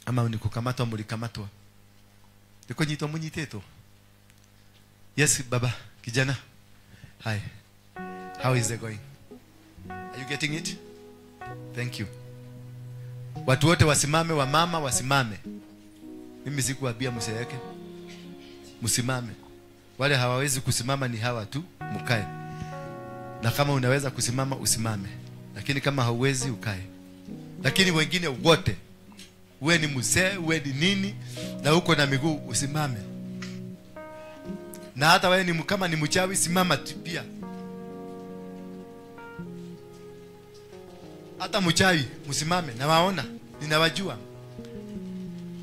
Speaker 3: Ama unikukamatwa mulikamatwa. Niko nyito munyiteto. Yes baba, kijana. Hi. How is it going? Are you getting it? Thank you. Watu wote wasimame, wa mama wasimame. Mimi sikuambia mseyeke. Msimame. Wale hawawezi kusimama ni hawa tu, mkae. Na kama unaweza kusimama usimame. Lakini kama hauwezi ukae. Lakini wengine wote, uwe ni mzee, uwe ni nini, na uko na miguu usimame. Na hata wewe ni kama ni mchawi, simama pia. Hata mchawi msimame, na waona, ninawajua.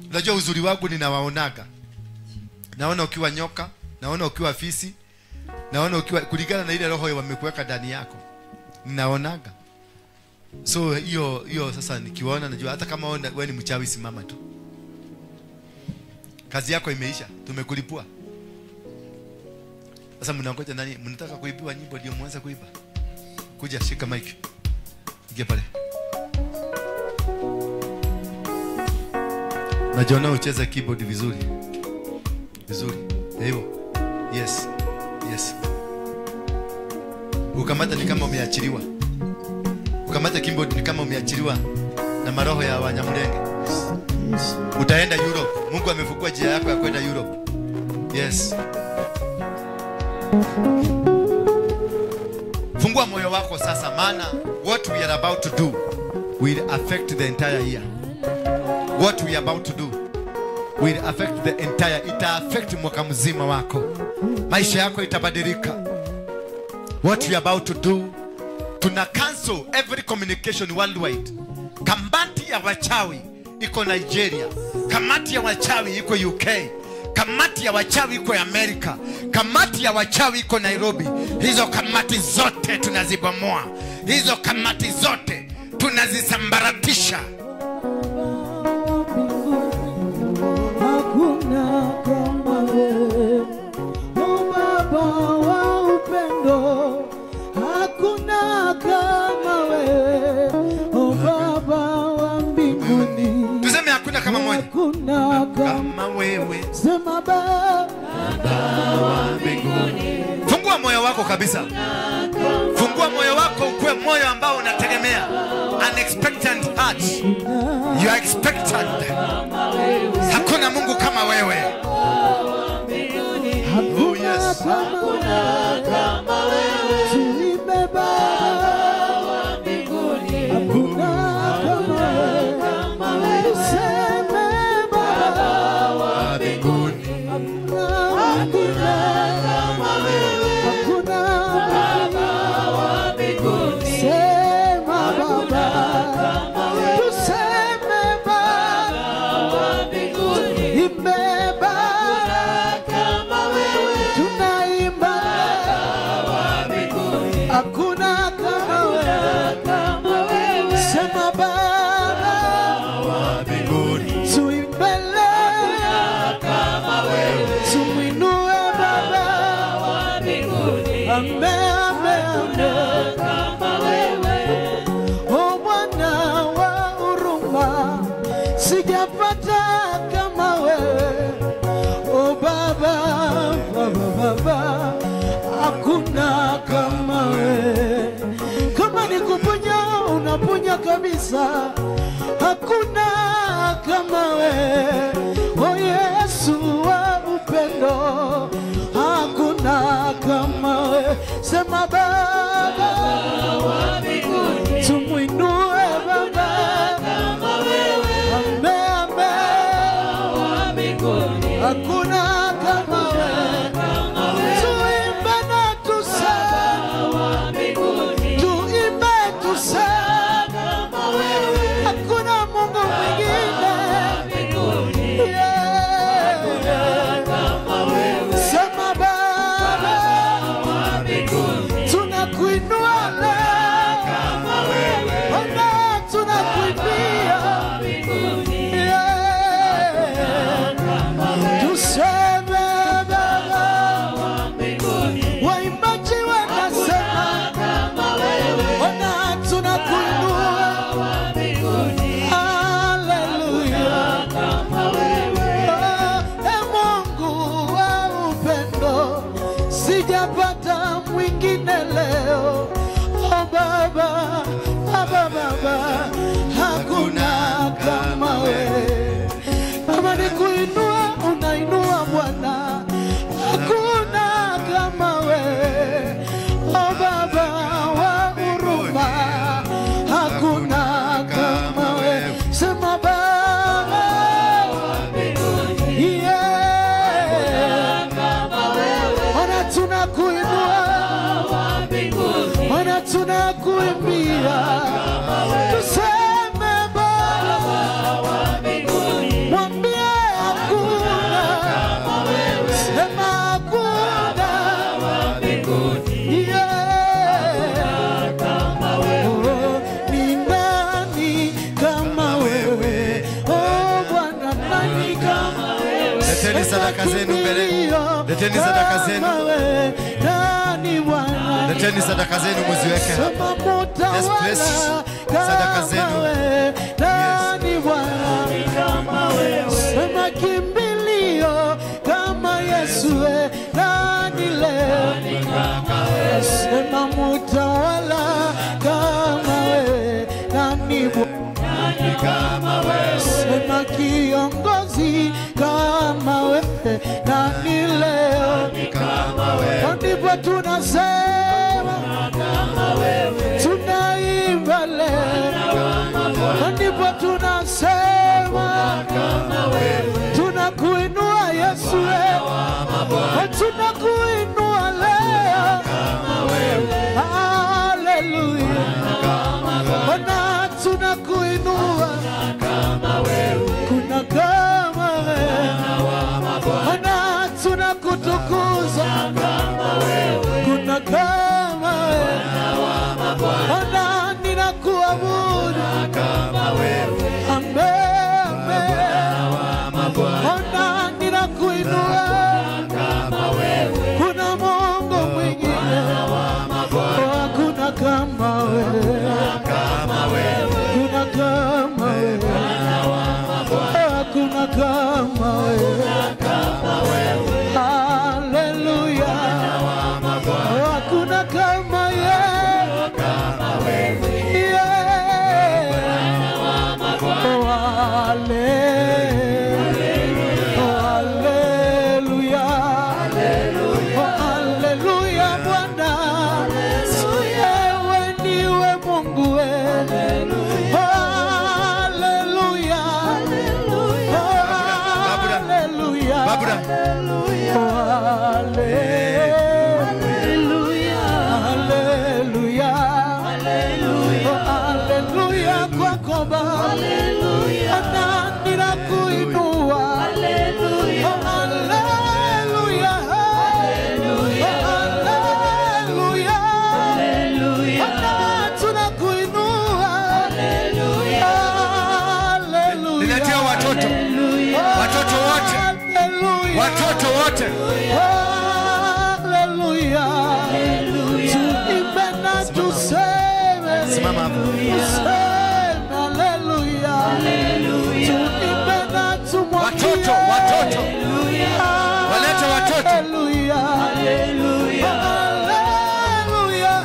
Speaker 3: Unajua uzuri wangu ninawaonaga. Naona ukiwa nyoka, naona ukiwa fisi, naona ukiwa kulingana na ile roho wamekuweka ndani yako. Ninaonaga. So hiyo sasa nikiwaona najua hata kama wewe ni mchawi simama tu. Kazi yako imeisha, tumekulipua. Sasa mnangoja nani? Mnataka kuibiwa nyimbo ndio mwanze kuiba? Kuja shika mic. Ingia pale. Najiona ucheza keyboard vizuri. Vizuri. Hivyo. Yes. Yes. Ukamata ni kama umeachiliwa. Ukamata keyboard ni kama umeachiliwa na maroho ya Wanyamulenge. Utaenda Europe. Mungu amefungua njia yako ya kwenda Europe. Yes. Fungua moyo wako sasa, maana what we are about to do will affect the entire year. What we are about to do will affect the entire, ita affect mwaka mzima wako. Maisha yako itabadilika. What we are about to do, tuna cancel every communication worldwide. Kamati ya wachawi iko Nigeria, kamati ya wachawi iko UK, kamati ya wachawi iko Amerika, kamati ya wachawi iko Nairobi. Hizo kamati zote tunazibomoa. Hizo kamati zote tunazisambaratisha.
Speaker 10: Hakuna kama wewe, Baba wa upendo. Hakuna kama wewe, Baba wa mbinguni.
Speaker 3: Tuseme hakuna kama moja.
Speaker 10: Hakuna
Speaker 3: kama wewe.
Speaker 10: Sema Baba
Speaker 3: wa mbinguni. Fungua moyo wako kabisa. Fungua moyo wako ukue moyo ambao unategemea. Unexpected heart. You are expectant. Hakuna Mungu kama wewe. Oh yes.
Speaker 10: Hakuna kama wewe. Tuimbe Baba wa mbinguni. Hakuna kama wewe. Sema Baba wa mbinguni. Hakuna kama wewe. Hakuna Baba wa mbinguni. Sema Baba kama wewe. Tuseme Baba wa mbinguni. Imbe Baba kama wewe. Tunaimba Baba wa mbinguni. Hakuna kama wewe. Sema Baba wa mbinguni. Tuimbele kama wewe. Tumwinue Baba wa mbinguni. Ame kama wewe. O Bwana wa huruma, sijapata kama wewe. O Baba, Baba, hakuna kama wewe. Kama ni kuponya, unaponya kabisa. Hakuna kama wewe. O Yesu wa upendo, hakuna kama wewe. Sema Baba wa mbinguni. Tumwinue Baba kama wewe. Ame wa mbinguni. Hakuna kama wewe. Tuimbe na tuseme wa mbinguni. Tuimbe tuseme kama wewe. Hakuna Mungu mwingine mbinguni. Hakuna kama wewe. Sema Baba wa mbinguni. Tunakuinua leo kama wewe. Ona tunakuimbia mbinguni. Tuseme Baba wa mbinguni. Waimbaji wanasema kama wewe. Ona tunakuinua mbinguni. Haleluya kama wewe. Mungu wa upendo, sijapata mwingine leo. Oh Baba, Baba, hakuna kama wewe. Kama ni kuinua, unainua Bwana. Hakuna kama wewe. Oh Baba wa huruma, hakuna kama wewe. Sema Baba wa mbinguni. Yeah. Kama wewe. Ona tunakuinua wa mbinguni. Ona tunakuimbia. Tuseme Baba wa mbinguni. Mwambie hakuna kama wewe. Sema hakuna wa mbinguni. Yeah. Kama wewe. Ni nani kama wewe? Oh Bwana, nani kama wewe?
Speaker 3: sadaka zenu mbele. Leteni sadaka zenu. Leteni sadaka zenu muziweke hapa. Yes, please. Sadaka zenu.
Speaker 10: Sema kimbilio kama Yesu nani leo. Sema mutawala kama we nani kama we. Sema kiongozi kama we nani leo kama we. Ndipo tunasema kama wewe, tunaimba leo. Ndipo tunasema kama wewe, tunakuinua Yesu wewe, tunakuinua leo kama wewe. Haleluya, Bwana tunakuinua kama wewe, kuna kama wewe. Bwana tunakutukuza kama wewe, kuna kama wewe. Bwana ninakuabudu kama wewe. Amen. Bwana ninakuinua kama wewe, kuna Mungu mwingine hakuna kama wewe, kuna kama wewe, hakuna kama wewe. Haleluya, hakuna kama wewe.
Speaker 3: Watoto wote.
Speaker 10: Haleluya. Tuimbe na tuseme.
Speaker 3: Simama hapo.
Speaker 10: Haleluya. Tuimbe na tumwambie.
Speaker 3: Watoto. Walete watoto.
Speaker 10: Haleluya. Haleluya.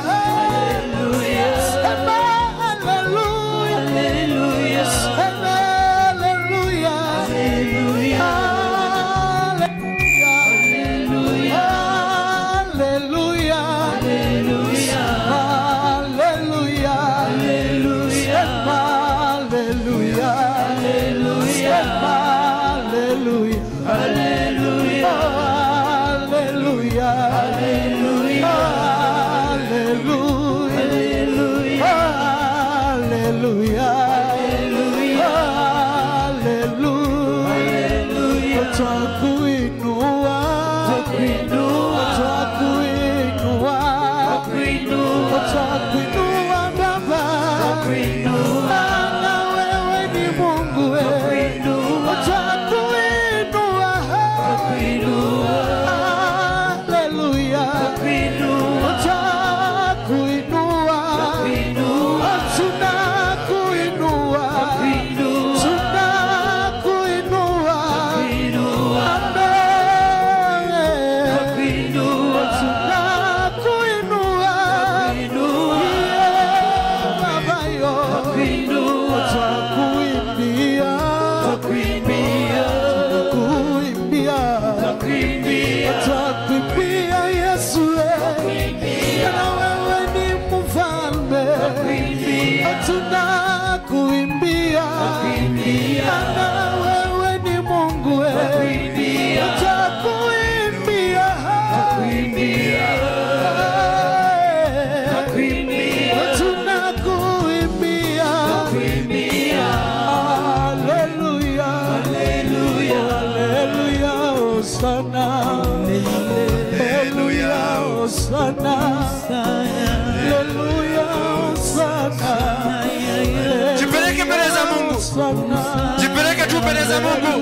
Speaker 3: Jipeleke
Speaker 11: mbele za Mungu.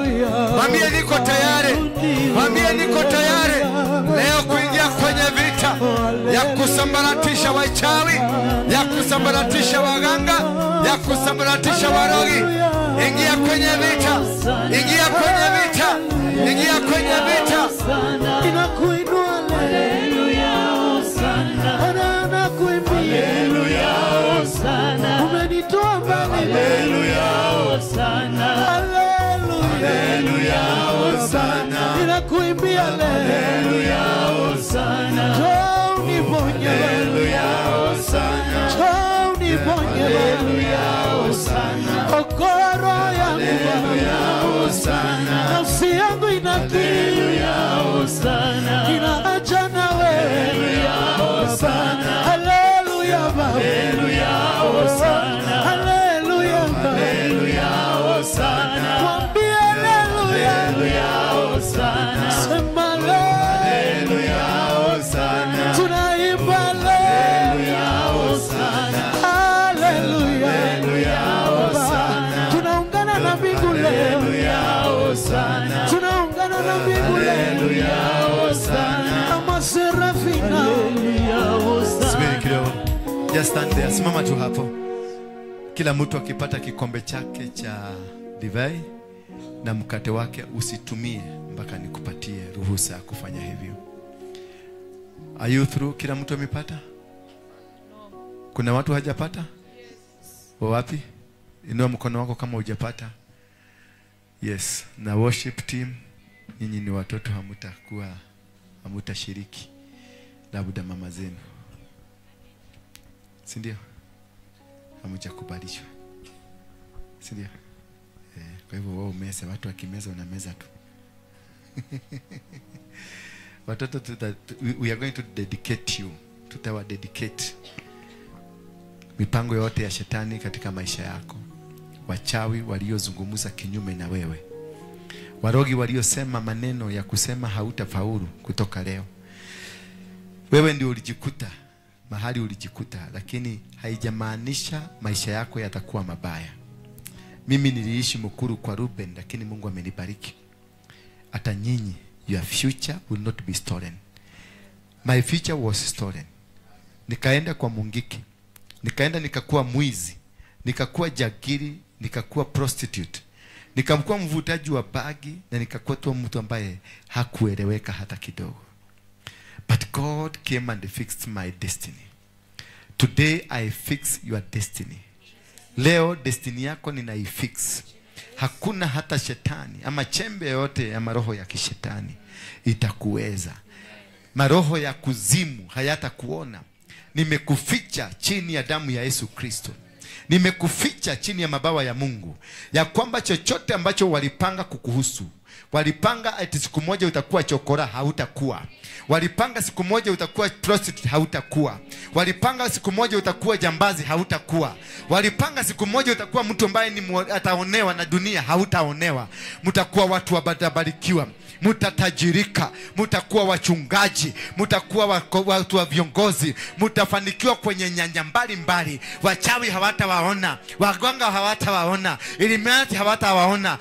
Speaker 11: Mwambie niko tayari. Mwambie niko tayari leo kuingia kwenye vita ya kusambaratisha wachawi, ya kusambaratisha waganga, ya kusambaratisha warogi. Ingia kwenye vita. Ingia kwenye vita. Ingia kwenye vita.
Speaker 10: Inakuinua haleluya hosana, nakuimbia haleluya hosana, umenitoa mbali haleluya hosana, haleluya hosana, inakuimbia haleluya hosana, njoo uniponye haleluya hosana, njoo uniponye haleluya hosana, okoa roho yangu haleluya hosana, nafsi yangu inakiri hosana, inaacha nawe haleluya hosana, haleluya haleluya hosana, haleluya haleluya hosana, mwambie haleluya hosana, sema haleluya hosana, tunaimba haleluya hosana, haleluya hosana, tunaungana na mbingu leo hosana, tunaungana na mbingu haleluya hosana, kama serafina haleluya hosana.
Speaker 3: Subiri kidogo. Just stand there. Simama tu hapo. Kila mtu akipata kikombe chake cha divai na mkate wake, usitumie mpaka nikupatie ruhusa ya kufanya hivyo. Are you through? Kila mtu amepata? Kuna watu hajapata? Wapi? Inua mkono wako kama hujapata. Yes, na worship team, nyinyi ni watoto, hamutashiriki labda mama zenu, si ndio? Hamujakubalishwa, si ndio? Kwa hivyo wao umeza, watu wakimeza unameza tu. Watoto we are going to dedicate you, tutawa dedicate mipango yote ya shetani katika maisha yako. Wachawi waliozungumza kinyume na wewe, warogi waliosema maneno ya kusema hautafaulu, kutoka leo wewe ndio ulijikuta mahali ulijikuta, lakini haijamaanisha maisha yako yatakuwa mabaya. Mimi niliishi Mukuru kwa Ruben, lakini Mungu amenibariki. Hata nyinyi, your future will not be stolen. My future was stolen. Nikaenda kwa Mungiki, nikaenda nikakuwa mwizi, nikakuwa jagiri, nikakuwa prostitute, nikakuwa mvutaji wa bagi, na nikakuwa tu mtu ambaye hakueleweka hata kidogo. But God came and fixed my destiny. Today I fix your destiny. Leo destiny yako ninaifix. Hakuna hata shetani ama chembe yote ya maroho ya kishetani itakuweza. Maroho ya kuzimu hayatakuona. Nimekuficha chini ya damu ya Yesu Kristo. Nimekuficha chini ya mabawa ya Mungu, ya kwamba chochote ambacho walipanga kukuhusu, walipanga ati siku moja utakuwa chokora, hautakuwa. Walipanga siku moja utakuwa prostitute, hautakuwa. Walipanga siku moja utakuwa jambazi, hautakuwa. Walipanga siku moja utakuwa mtu ambaye ataonewa na dunia, hautaonewa. Mtakuwa watu wabarikiwa, mtatajirika, mtakuwa wachungaji, mtakuwa watu wa viongozi, mtafanikiwa kwenye nyanja mbalimbali. Wachawi hawatawaona, waganga hawatawaona, Illuminati hawatawaona,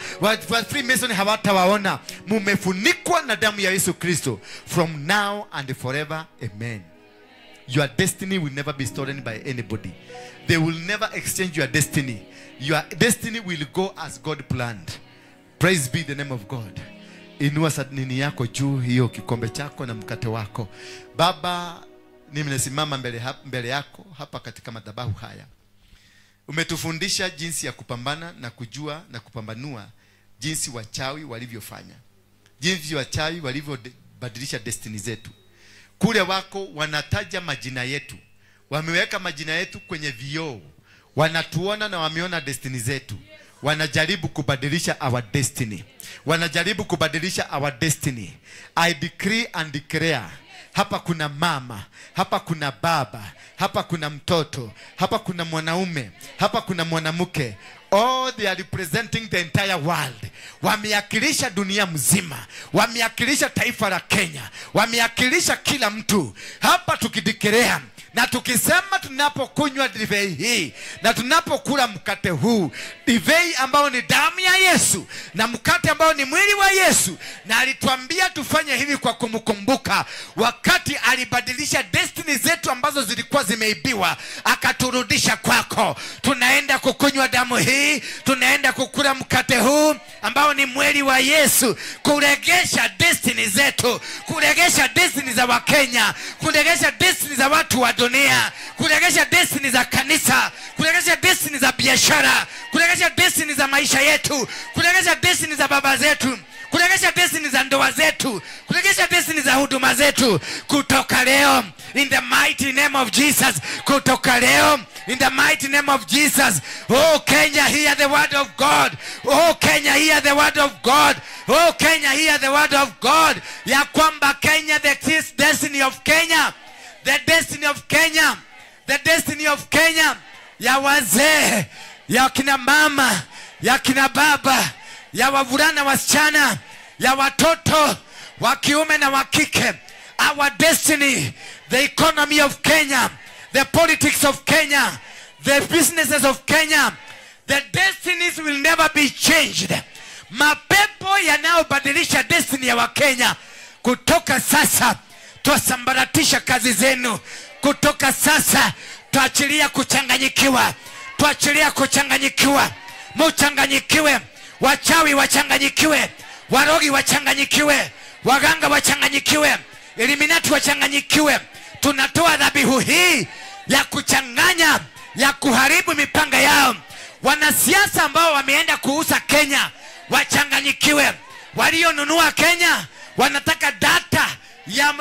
Speaker 3: Freemason hawatawaona. Mumefunikwa na damu ya Yesu Kristo from now and forever. Amen. Your destiny will never be stolen by anybody. They will never exchange your destiny. Your destiny will go as God planned. Praise be the name of God. Inua sadnini yako juu, hiyo kikombe chako na mkate wako. Baba, nimesimama mbele yako hapa katika madhabahu haya. Umetufundisha jinsi ya kupambana na kujua na kupambanua jinsi wachawi walivyofanya, jinsi wachawi walivyobadilisha destiny zetu. Kule wako wanataja majina yetu, wameweka majina yetu kwenye vioo, wanatuona na wameona destiny zetu. Wanajaribu kubadilisha our destiny. Wanajaribu kubadilisha our destiny. I decree and declare, hapa kuna mama, hapa kuna baba, hapa kuna mtoto, hapa kuna mwanaume, hapa kuna mwanamke. All they are representing the entire world. Wameakilisha dunia mzima, wameakilisha taifa la Kenya, wameakilisha kila mtu. Hapa tukideclare
Speaker 11: Na tukisema tunapokunywa divei hii na tunapokula mkate huu, divei ambao ni damu ya Yesu na mkate ambao ni mwili wa Yesu, na alituambia tufanye hivi kwa kumkumbuka wakati alibadilisha destiny zetu ambazo zilikuwa zimeibiwa, akaturudisha kwako. Tunaenda kukunywa damu hii, tunaenda kukula mkate huu ambao ni mwili wa Yesu, kuregesha destiny zetu, kuregesha destiny za Wakenya, kuregesha destiny za watu wa dunia, kuregesha destiny za kanisa, kuregesha destiny za biashara, kuregesha destiny za maisha yetu, kuregesha destiny za baba zetu, kuregesha destiny za ndoa zetu, kuregesha destiny za huduma zetu kutoka leo, in the mighty name of Jesus. Kutoka leo, in the mighty name of Jesus. Oh Kenya, hear the word of God. Oh Kenya, hear the word of God. Oh Kenya, hear the word of God. Ya kwamba Kenya, the destiny of Kenya, the destiny of Kenya, the destiny of Kenya, ya wazee, ya kina mama, ya kina baba, ya wavulana wasichana, ya watoto wa kiume na wa kike. Our destiny, the economy of Kenya, the politics of Kenya, the businesses of Kenya, the destinies will never be changed. Mapepo yanayobadilisha destiny ya Wakenya, kutoka sasa twasambaratisha kazi zenu. Kutoka sasa tuachilia kuchanganyikiwa, tuachilia kuchanganyikiwa. Muchanganyikiwe, wachawi wachanganyikiwe, warogi wachanganyikiwe, waganga wachanganyikiwe, eliminati wachanganyikiwe. Tunatoa dhabihu hii ya kuchanganya, ya kuharibu mipanga yao. Wanasiasa ambao wameenda kuuza Kenya wachanganyikiwe. Walionunua Kenya wanataka data ya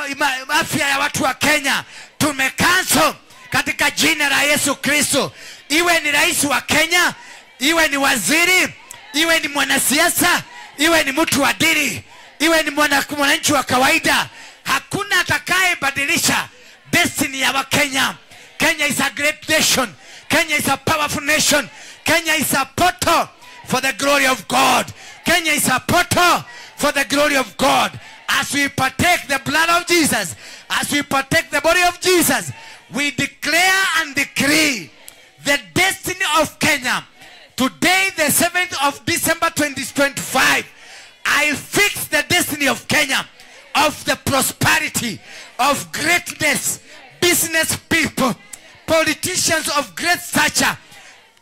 Speaker 11: afya ya watu wa Kenya. Tumekansel katika jina la Yesu Kristo. Iwe ni rais wa Kenya, iwe ni waziri, iwe ni mwanasiasa, iwe ni mtu wa dini, iwe ni mwananchi wa kawaida, hakuna atakaye badilisha destiny ya Wakenya. Kenya is a great nation. Kenya is a powerful nation. Kenya is a portal for the glory of God. Kenya is a portal for the glory of God. As we partake the blood of Jesus, as we partake the body of Jesus, we declare and decree the destiny of Kenya. Today, the 7th of December 2025, I fix the destiny of Kenya, of the prosperity, of greatness, business people, politicians of great stature,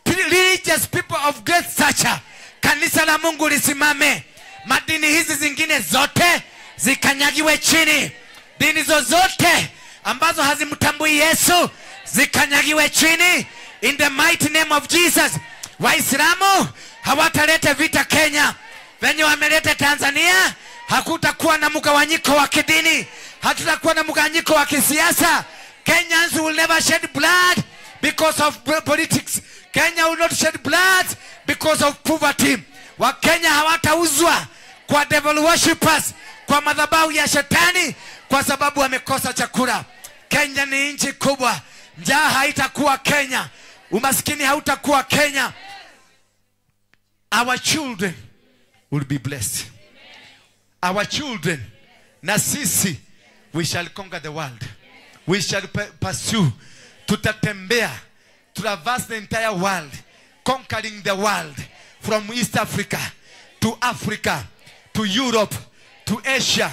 Speaker 11: religious people of great stature. Kanisa la Mungu lisimame. Madini hizi zingine zote zikanyagiwe chini. Dini zozote ambazo hazimtambui Yesu zikanyagiwe chini, in the mighty name of Jesus. Waislamu hawataleta vita Kenya venye wameleta Tanzania. Hakutakuwa na mgawanyiko wa kidini, hatutakuwa na mgawanyiko wa kisiasa. Kenyans will never shed blood because of politics. Kenya will not shed blood because of poverty. Wakenya hawatauzwa kwa devil worshippers, kwa madhabahu ya shetani, kwa sababu wamekosa chakula. Kenya ni nchi kubwa. Njaa haitakuwa Kenya, umaskini hautakuwa Kenya. Our children will be blessed. Our children, na sisi, we shall conquer the world. We shall pursue. Tutatembea, traverse the entire world, conquering the world, from East Africa to Africa, to Europe, to Asia,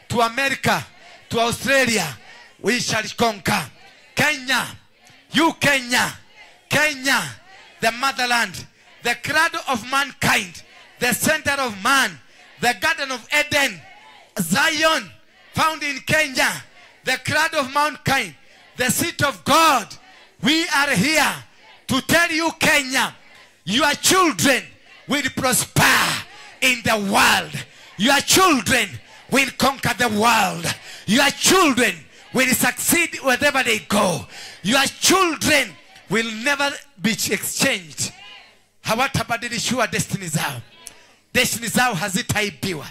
Speaker 11: to America, to Australia. We shall conquer. Kenya, you Kenya, Kenya, the motherland, the cradle of mankind, the center of man, the Garden of Eden, Zion, found in Kenya, the cradle of mankind, the seat of God. We are here to tell you, Kenya, your children will prosper in the world. Your children will conquer the world. Your children will succeed wherever they go. Your children will never be exchanged. Hawatabadilishiwa destiny zao. Destiny zao hazitaibiwa.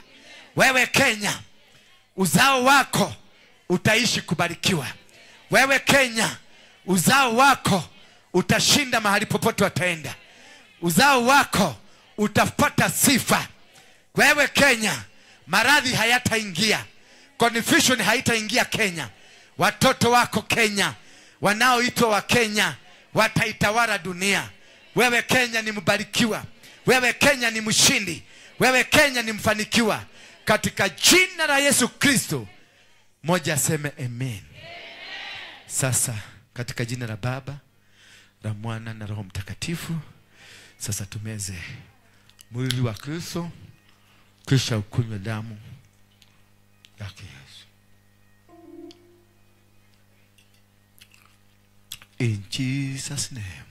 Speaker 11: Wewe Kenya, uzao wako utaishi kubarikiwa. Wewe Kenya, uzao wako utashinda mahali popote wataenda. Uzao wako utapata sifa. Wewe Kenya, maradhi hayataingia, confusion haitaingia Kenya. Watoto wako Kenya wanaoitwa wa Kenya wataitawala dunia. Wewe Kenya ni mbarikiwa. Wewe Kenya ni mshindi. Wewe Kenya ni mfanikiwa. Katika jina la Yesu Kristo. Moja aseme amen. Sasa katika jina la Baba, la Mwana na Roho Mtakatifu, sasa tumeze mwili wa Kristo kisha ukunywe damu yake Yesu. In Jesus' name,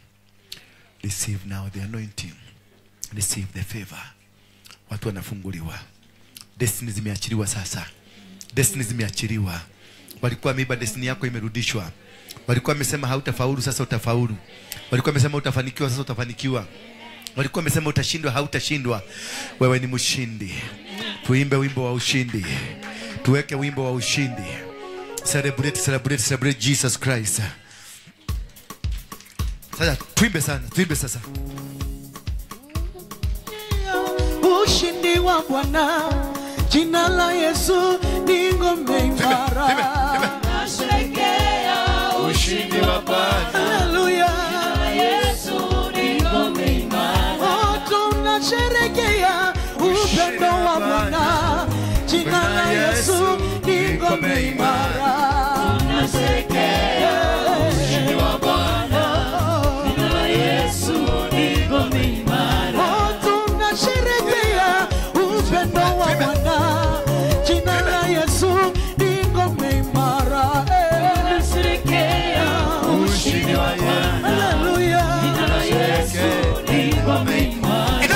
Speaker 11: receive now the anointing. Receive the favor. Watu wanafunguliwa. Destiny zimeachiliwa sasa. Destiny zimeachiliwa. Walikuwa wameiba destiny yako, imerudishwa. Walikuwa wamesema hautafaulu, sasa utafaulu. Walikuwa wamesema utafanikiwa, sasa utafanikiwa. Walikuwa wamesema utashindwa, hautashindwa. Wewe ni mshindi. Tuimbe wimbo wa ushindi. Tuweke wimbo wa ushindi. Celebrate, celebrate, celebrate Jesus Christ. Sasa tuimbe sana, tuimbe sasa.
Speaker 10: Ushindi wa Bwana, jina la Yesu ni ngome imara.
Speaker 12: Nasherehekea ushindi wa Bwana.
Speaker 10: Haleluya.
Speaker 12: Jina la Yesu ni ngome imara.
Speaker 10: Oh, tunasherehekea upendo wa Bwana. Jina la Yesu ni ngome imara.
Speaker 12: Tunasherehekea ushindi wa Bwana. Jina la Yesu ni ngome imara.
Speaker 10: Oh, tunasherehekea upendo wa Bwana. Jina la Yesu ni ngome imara.
Speaker 12: Tunasherehekea ushindi wa Bwana.
Speaker 10: Haleluya.
Speaker 12: Jina la Yesu ni ngome imara.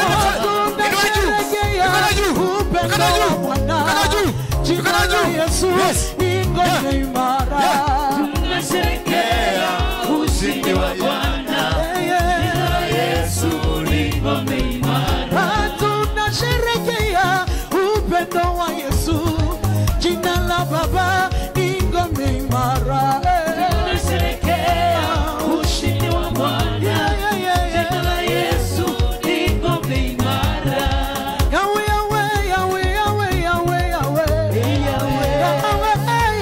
Speaker 12: Tunasherehekea ushindi wa Bwana. Jina la Yesu ni ngome imara.
Speaker 10: Tunasherehekea upendo wa Yesu. Jina la Baba ni ngome imara.
Speaker 12: Tunasherehekea ushindi wa Bwana. Jina la Yesu ni ngome imara.
Speaker 10: Yahweh, Yahweh, Yahweh, Yahweh, Yahweh, Yahweh. Yahweh,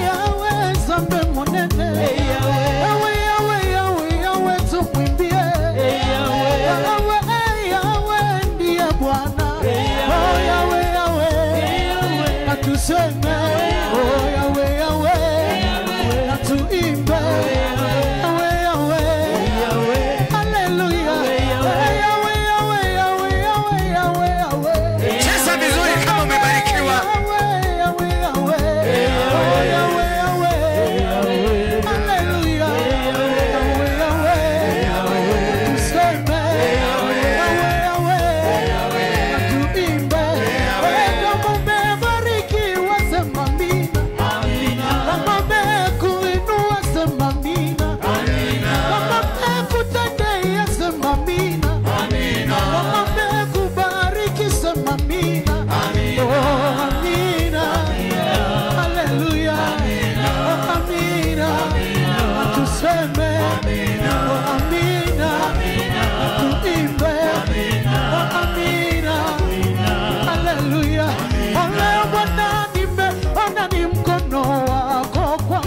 Speaker 10: Yahweh, Zambe monene. Yahweh, Yahweh, Yahweh, Yahweh, tumwimbie. Yahweh, Yahweh, ndiye Bwana. Oh, Yahweh, Yahweh, na tuseme. Oh, Yahweh, Yahweh, na tuimbe. Yahweh, Yahweh, haleluya. Yahweh, Yahweh, Yahweh, Yahweh, Yahweh, Yahweh.
Speaker 11: Cheza vizuri kama umebarikiwa.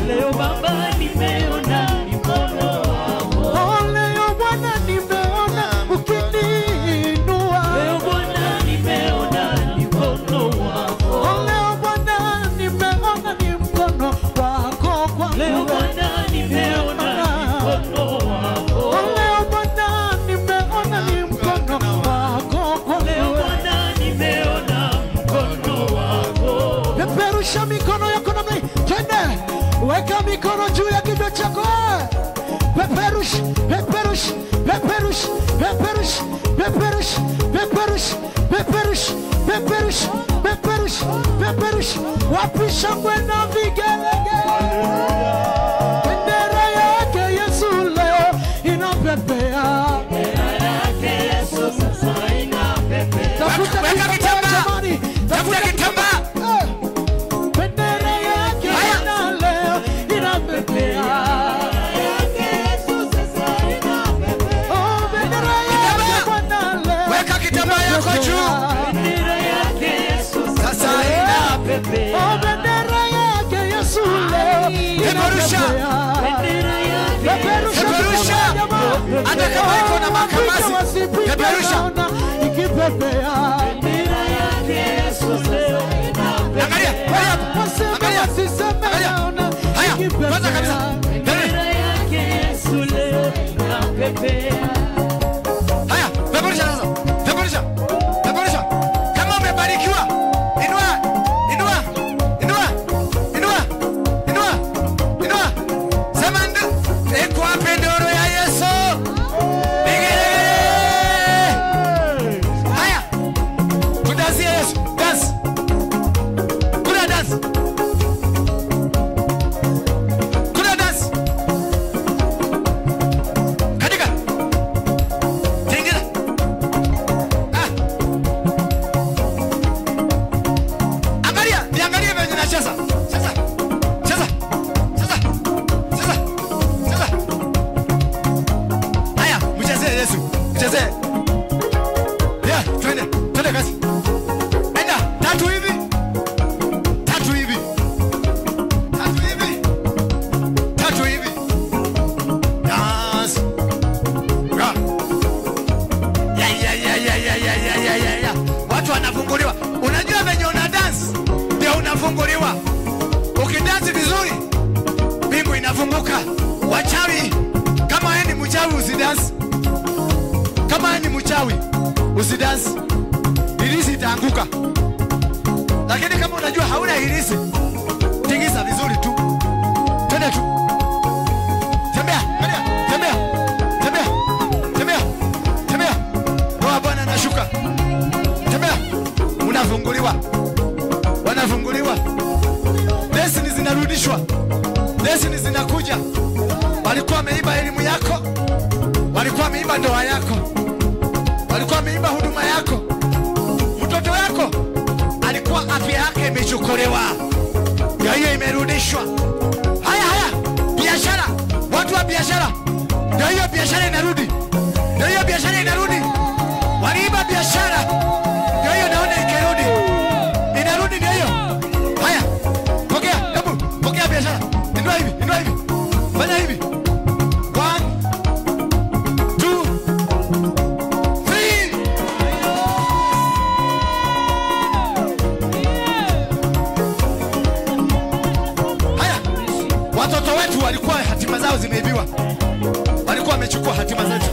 Speaker 12: Leo Baba nimeona mkono wako.
Speaker 10: Leo Bwana nimeona ukiniinua.
Speaker 12: Leo Bwana nimeona mkono wako.
Speaker 10: Leo Bwana nimeona ni mkono wako kwangu.
Speaker 12: Leo Bwana nimeona mkono wako.
Speaker 10: Leo Bwana nimeona ni mkono wako kwangu.
Speaker 12: Leo Bwana nimeona mkono wako.
Speaker 10: Peperusha mikono yako namna hii. Twende. Weka mikono juu ya kichwa chako. Peperush, peperush, peperush, peperush, peperush, peperush, peperush, peperush, peperush, peperush. Wapi shangwe na vigelegele. Bendera yake Yesu leo inapepea.
Speaker 12: Bendera yake Yesu sasa inapepea.
Speaker 10: Tafuta kitambaa jamani. Tafuta kitambaa. Bendera yake Bwana leo inapepea. Oh, bendera yake Bwana leo.
Speaker 11: Weka kitambaa yako juu.
Speaker 12: Bendera yake Yesu sasa inapepea.
Speaker 10: Oh, bendera yake Yesu leo inapepea.
Speaker 12: Bendera yake
Speaker 11: hata kama iko na makamasi, peperusha. Angalia, haya, angalia, angalia. Haya, kwanza kabisa. Haya, peperusha sasa. Peperusha. Peperusha. Kama umebarikiwa, inua, inua, inua, inua, inua, inua. Sema ndio. Eko apendoro ya Yesu. Haya. Kudansia Yesu. Dance. Kuna dance. Kuna dance. Katika. Tingina. Angalia, niangalie venye nacheza. Cheza. Cheza. Cheza. Cheza. Cheza. Haya, mchezee Yesu. Mchezee. Yeah, twende. Twende kasi. Enda, tatu hivi. Tatu hivi. Tatu hivi. Tatu hivi. Dance. Ra. Ya. Watu wanafunguliwa. Unajua venye una dance ndio unafunguliwa. Ukidansi vizuri mbingu inafunguka. Wachawi, kama wewe ni mchawi usidance. Kama wewe ni mchawi usidance. Hilisi itaanguka. Lakini kama unajua hauna hilisi, tingiza vizuri tu. Twende tu. Tembea, tembea, tembea. Tembea. Tembea. Tembea. Roho Bwana anashuka. Tembea. Unafunguliwa. Wanafunguliwa. Destiny zinarudishwa. Destiny zinakuja. Walikuwa wameiba elimu yako. Walikuwa wameiba ndoa yako. Walikuwa wameiba huduma yako. Mtoto wako alikuwa afya yake imechukuliwa. Ya hiyo imerudishwa. Haya haya. Biashara. Watu wa biashara. Ndio hiyo biashara inarudi. Ndio hiyo biashara inarudi. Waliiba biashara. Ndio hiyo naona ikirudi. Inarudi ndio hiyo. Haya. Pokea, hebu pokea biashara. Inua hivi, inua hivi. Fanya hivi. 1 2 3. Haya. Watoto wetu walikuwa hatima zao zimeibiwa. Walikuwa wamechukua hatima zetu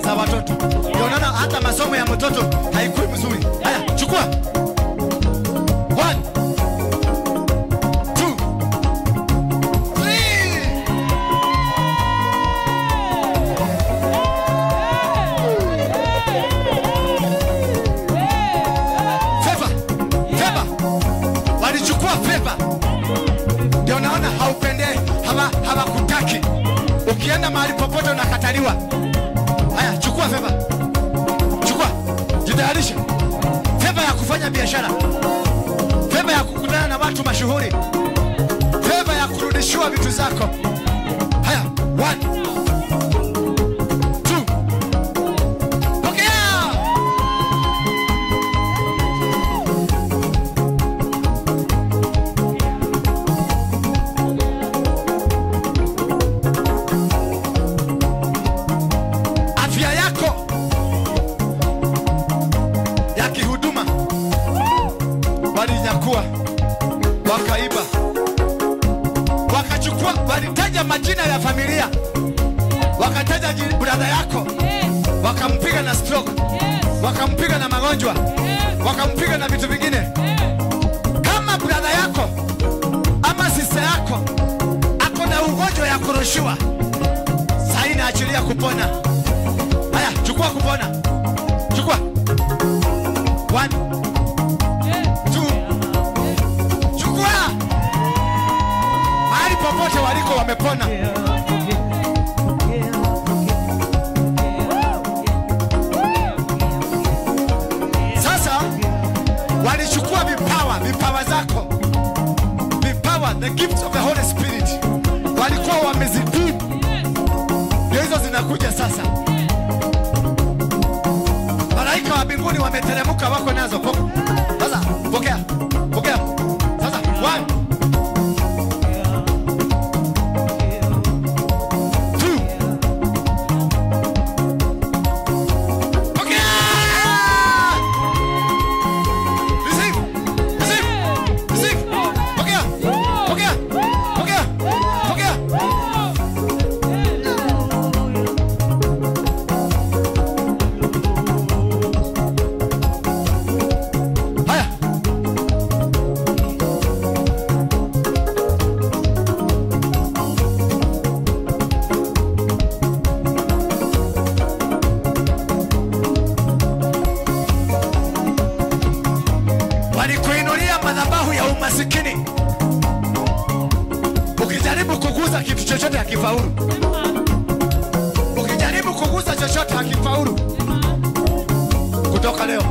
Speaker 11: za watoto. Ndio unaona hata masomo ya mtoto haikui mzuri. Haya, chukua. 1 2 Favor. Favor. Walichukua favor. Ndio naona haupendei, hawakutaki. Ukienda mahali popote unakataliwa. Haya, chukua favor. Chukua. Jitayarisha. Favor ya kufanya biashara. Favor ya kukutana na watu mashuhuri. Favor ya kurudishiwa vitu zako. Haya, 1 2. Pokea. Afya yako ya kihuduma walinyakua, wakaiba, wakachukua, walitaja majina ya familia, wakataja brother yako, wakampiga na stroke, wakampiga na magonjwa, wakampiga na vitu vingine. Kama brother yako ama sister yako ako na ugonjwa ya kurushiwa, sasa inaachilia kupona. Haya, chukua kupona. Chukua. 1 2. Chukua. Mahali popote waliko wamepona. Sasa walichukua vipawa zako. Vipawa, the gifts of the Holy Spirit. Walikuwa wamezipima. Ndio hizo zinakuja sasa. Malaika wa mbinguni wameteremka, wako nazo. Sasa pokea. Pokea. Sasa 1 2 ukijaribu kuguza kitu chochote hakifaulu. Ukijaribu kuguza chochote hakifaulu. Kutoka leo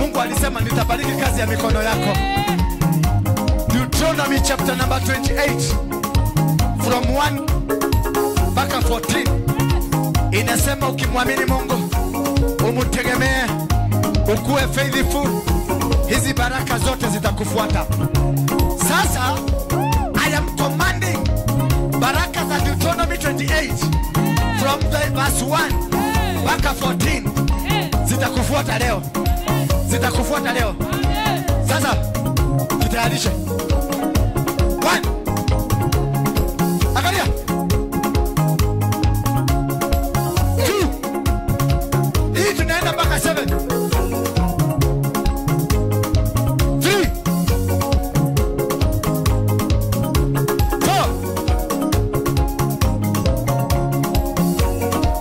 Speaker 11: Mungu alisema nitabariki kazi ya mikono yako. Deuteronomy chapter number 28 from 1 mpaka 14 inasema ukimwamini Mungu, umtegemee, ukuwe faithful, hizi baraka zote zitakufuata. Sasa I am commanding baraka za Deuteronomy 28 from the verse 1 mpaka 14 zitakufuata leo. Zitakufuata leo. Sasa jitayarishe. 1. Angalia. 2. Hii tunaenda mpaka 7. 3. 4.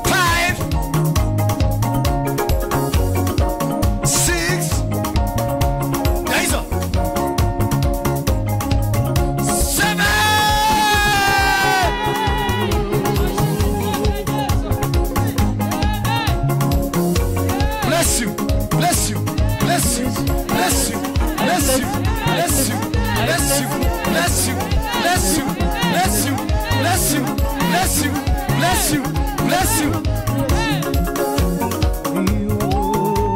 Speaker 11: 5. 6. Na hizo 7. Bless you, bless you, bless you, bless you, bless you, bless you, bless you, bless you, bless you, bless you, bless you, bless you, bless you, bless you.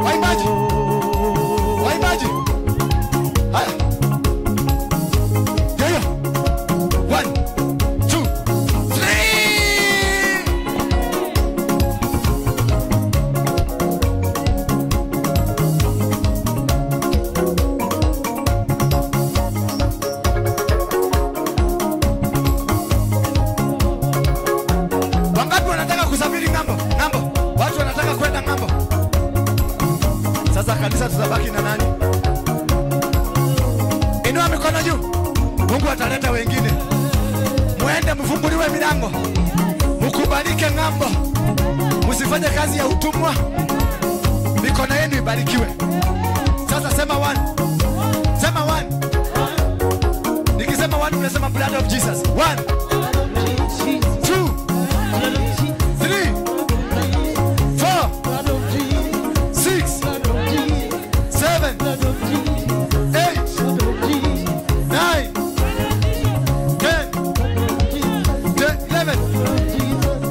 Speaker 11: Waimbaji, waimbaji. Haya. Yoyo. 1, 2, 3. Wangapi wanataka kusafiri ng'ambo? Ng'ambo. Watu wanataka kwenda ng'ambo. Sasa kanisa tutabaki na nani? Inua mikono juu. Mungu ataleta wengine. Muende mfunguliwe milango. Mkubalike ng'ambo. Msifanye kazi ya utumwa. Mikono yenu ibarikiwe. Sasa sema 1. Sema 1. Nikisema 1 unasema blood of Jesus. 1. 2. 3. 4. 6. 7. 8. 9. 10. 11. 12.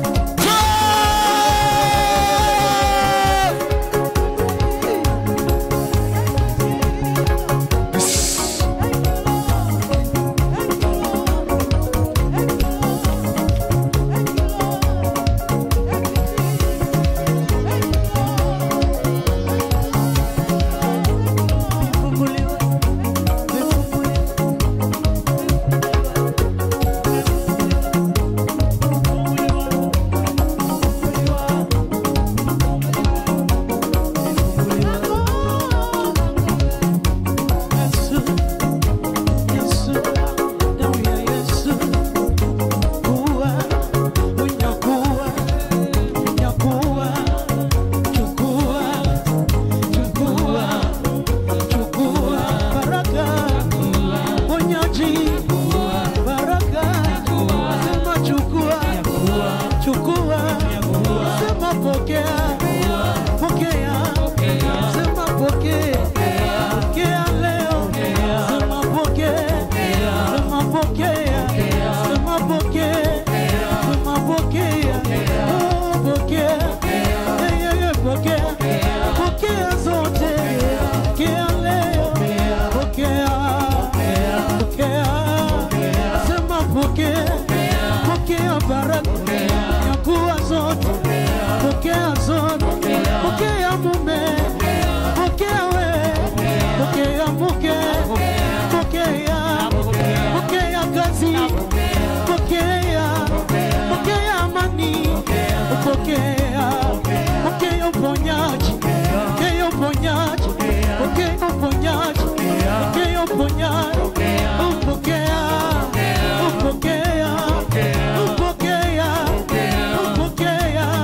Speaker 10: Upokea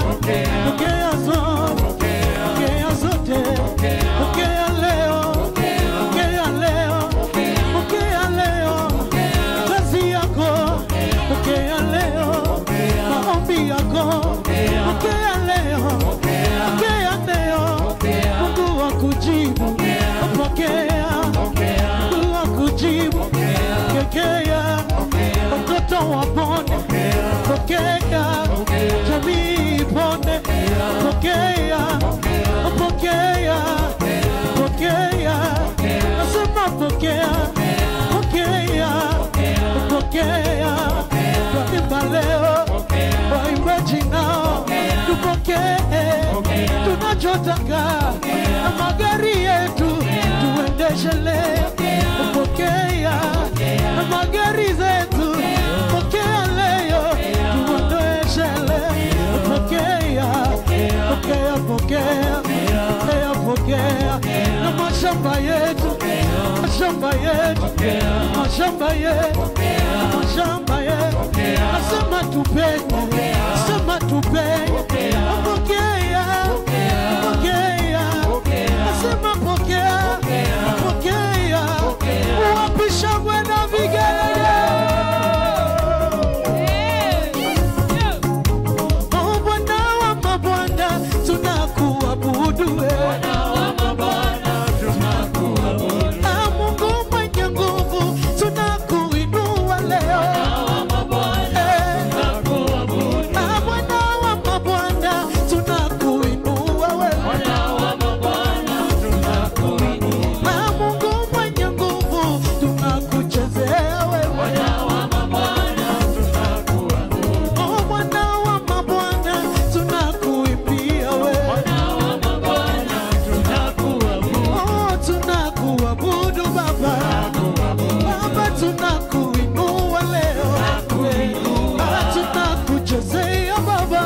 Speaker 10: pokea, twaimba leo, waimbaji nao tupokee, tunachotaka na magari yetu tuendeshe leo, pokea na magari zetu, pokea leo, tuendeshe leo, pokea, pokea, pokea, pokea, pokea, na mashamba yetu, mashamba yetu, mashamba yetu, mashamba yetu, nasema tupenye, nasema tupenye, pokea, pokea, nasema pokea, pokea, uwapisha kwenda vigele. Oh Bwana wa mabwana, tunakuabudu wewe. Mungu mwenye nguvu, tunakuinua leo. Bwana wa mabwana, tunakuinua wewe. Mungu mwenye nguvu, tunakuchezea wewe. Oh Bwana wa mabwana, tunakuimbia wewe. Oh tunakuabudu Baba, Baba tunakuinua leo. Tunakuchezea Baba,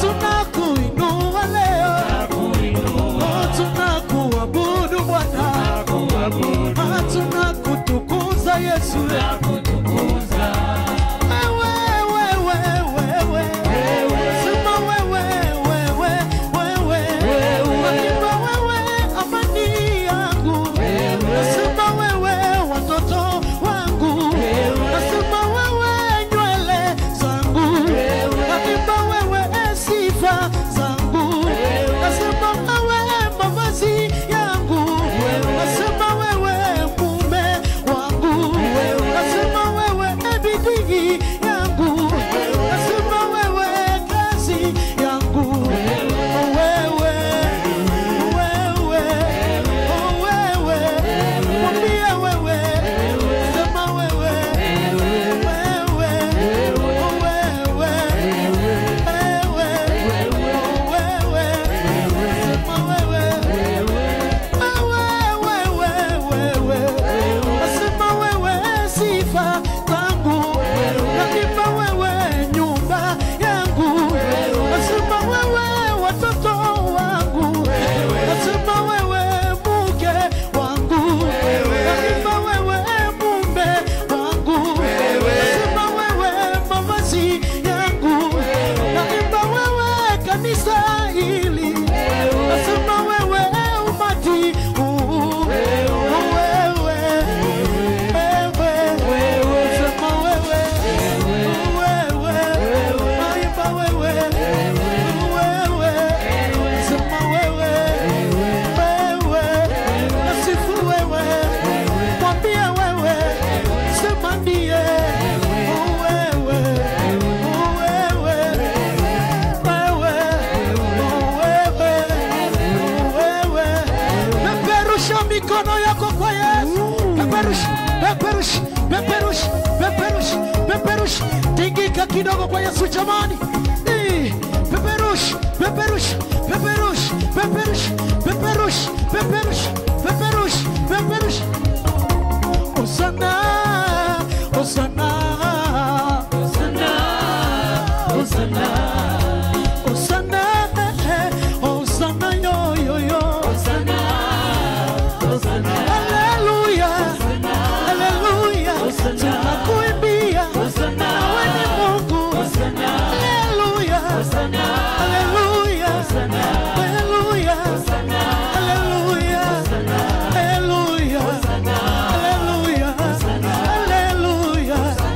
Speaker 10: tunakuinua leo. Oh tunakuabudu Bwana, tunakutukuza Yesu. Mikono yako kwa Yesu. Peperush, peperush, peperush, peperush, peperush. Tingika kidogo kwa Yesu jamani. Peperush, peperush, peperush, peperush, peperush, peperush, peperush, peperush. Osana, Osana, Osana, Osana, Osana, Osana, yo yo yo. Osana, Osana, Hallelujah, Hallelujah. Tunakuimbia, Osana, wewe ni Mungu. Osana, Hallelujah, Osana, Hallelujah, Osana, Hallelujah, Osana, Hallelujah, Osana, Hallelujah, Osana, Hallelujah, Osana, Hallelujah.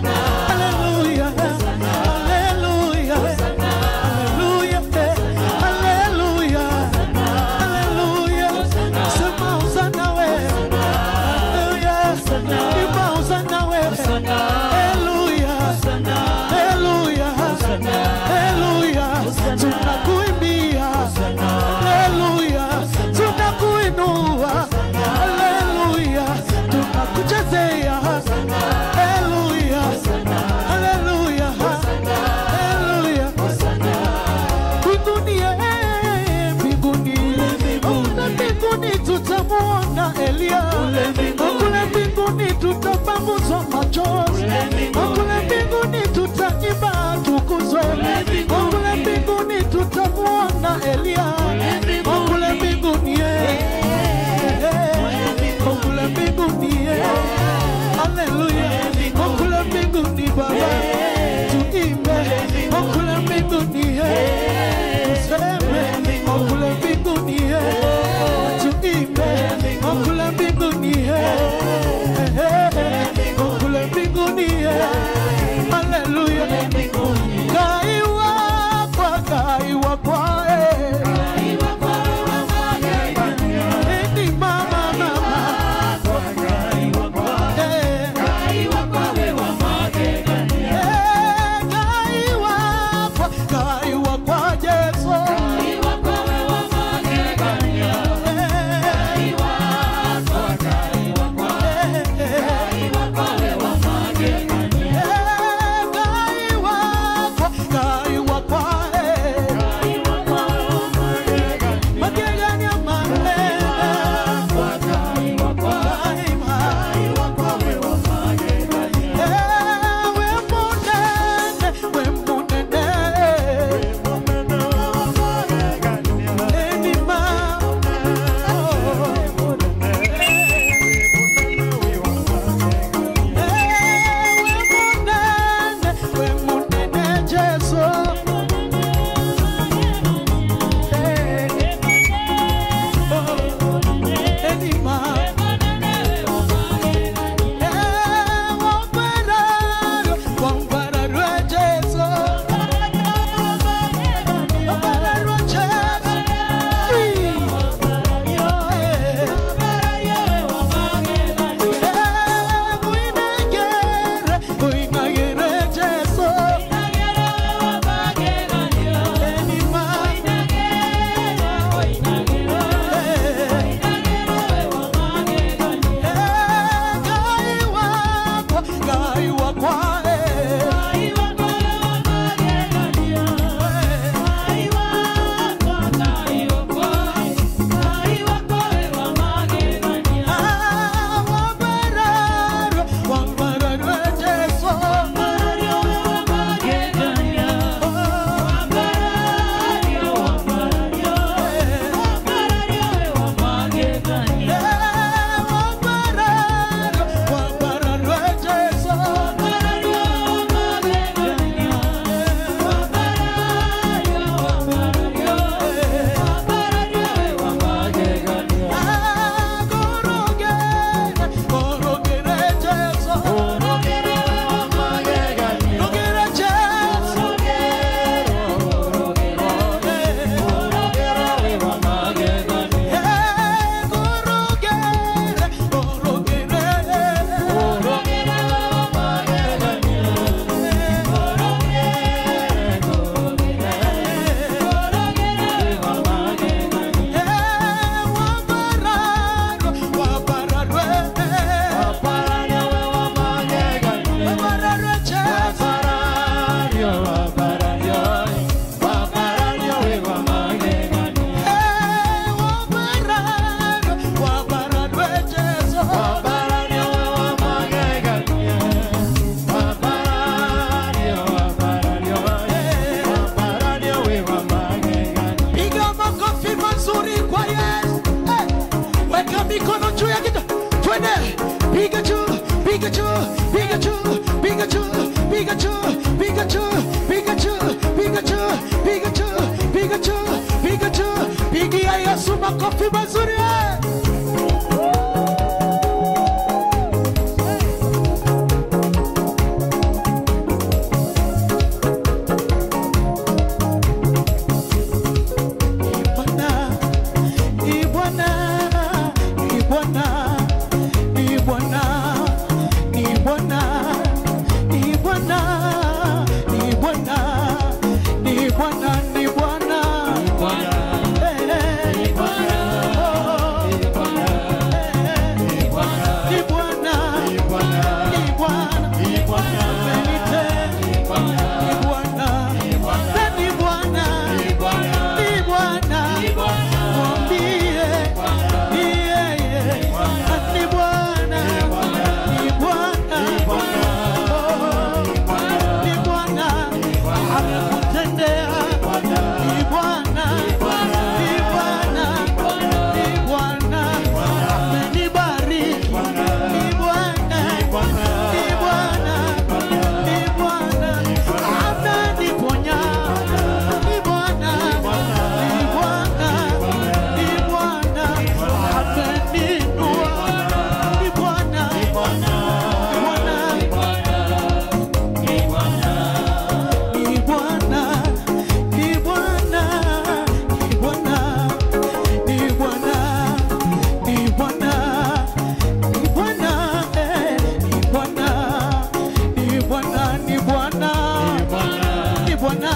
Speaker 10: Bwana,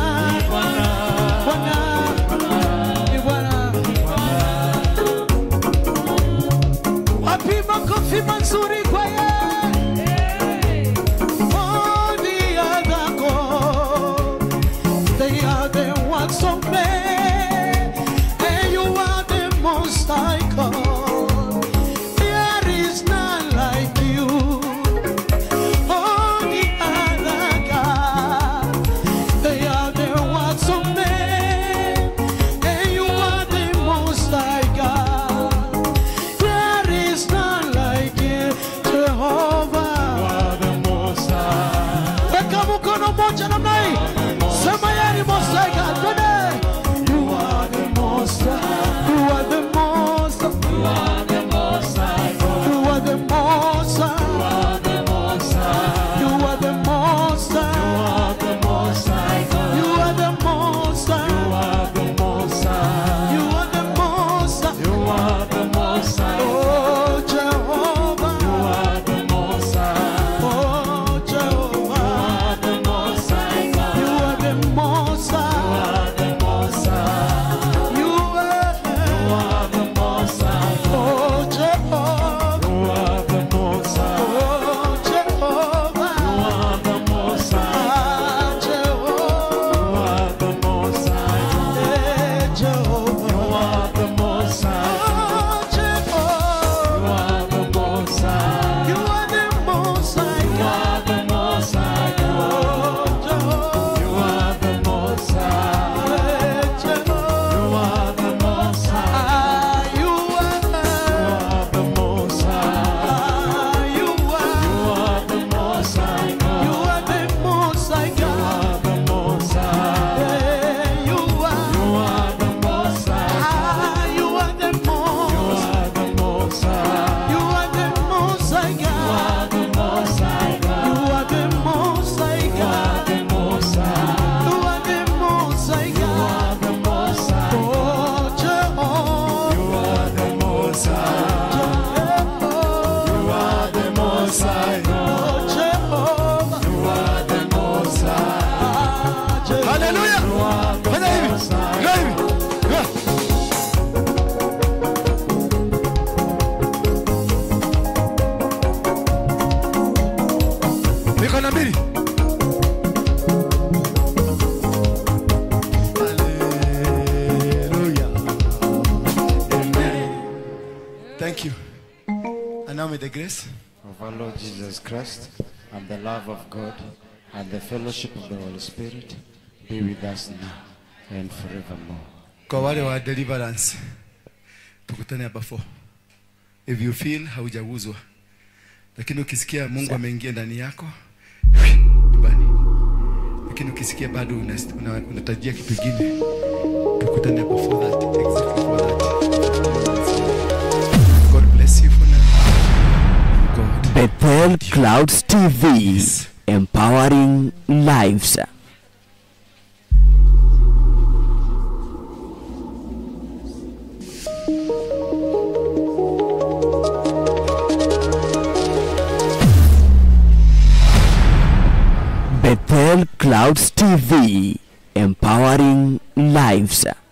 Speaker 10: Bwana, ni Bwana. Wapi makofi mazuri kwa yeye? Oh, the other God, they are the works of men, and you are the most high God. There is none like you. Oh, the other God, they are the works of men, and you are the most high God. There is none like you, Jehovah. You are the most high. Weka mkono moja namna hii. Sema yeye ni most high God. Twende. You are the most high. You are the most high. You are the most high. You are the most high. You are the most high. You are the most high. You are the most high. You are the most high. You are the most high. Oh, Jehovah. You are the most high. Oh, Jehovah. You are the most high. You are the most high. You are the most high. You are the most high. Oh, Jehovah. You are the most high. Oh, Jehovah. You are the most high. Jehovah. You are the most high. Jehovah. You are the most high. You are the most high. You are the most high. You are the most high. You are the most high. You are the most high. You are the most high. You are the most high. You are the most high. You are the most high. You are the most high. You are the most high. You are the most high. You are the most high. You are the most high. You are the most high. You are the most high. Oh, Jehovah. You are the most high. You are the most high. Oh, Jehovah. You are the most high.
Speaker 11: Hallelujah. Fanya hivi. Ndio hivi. Yeah. Mikono mbili.
Speaker 3: Hallelujah. Amen. Thank you. And now may the grace
Speaker 13: of our Lord Jesus Christ and the love of God and the fellowship of the Holy Spirit be with us now and forevermore.
Speaker 3: kwa wale wa deliverance tukutane hapa 4. If you feel haujaguzwa, lakini ukisikia Mungu ameingia ndani yako nyumbani, lakini ukisikia bado unatajia kitu kingine, tukutane hapa for that, exactly for that. God bless you for now. God.
Speaker 1: Bethel Clouds TV, empowering lives. Bethel Clouds TV, empowering lives.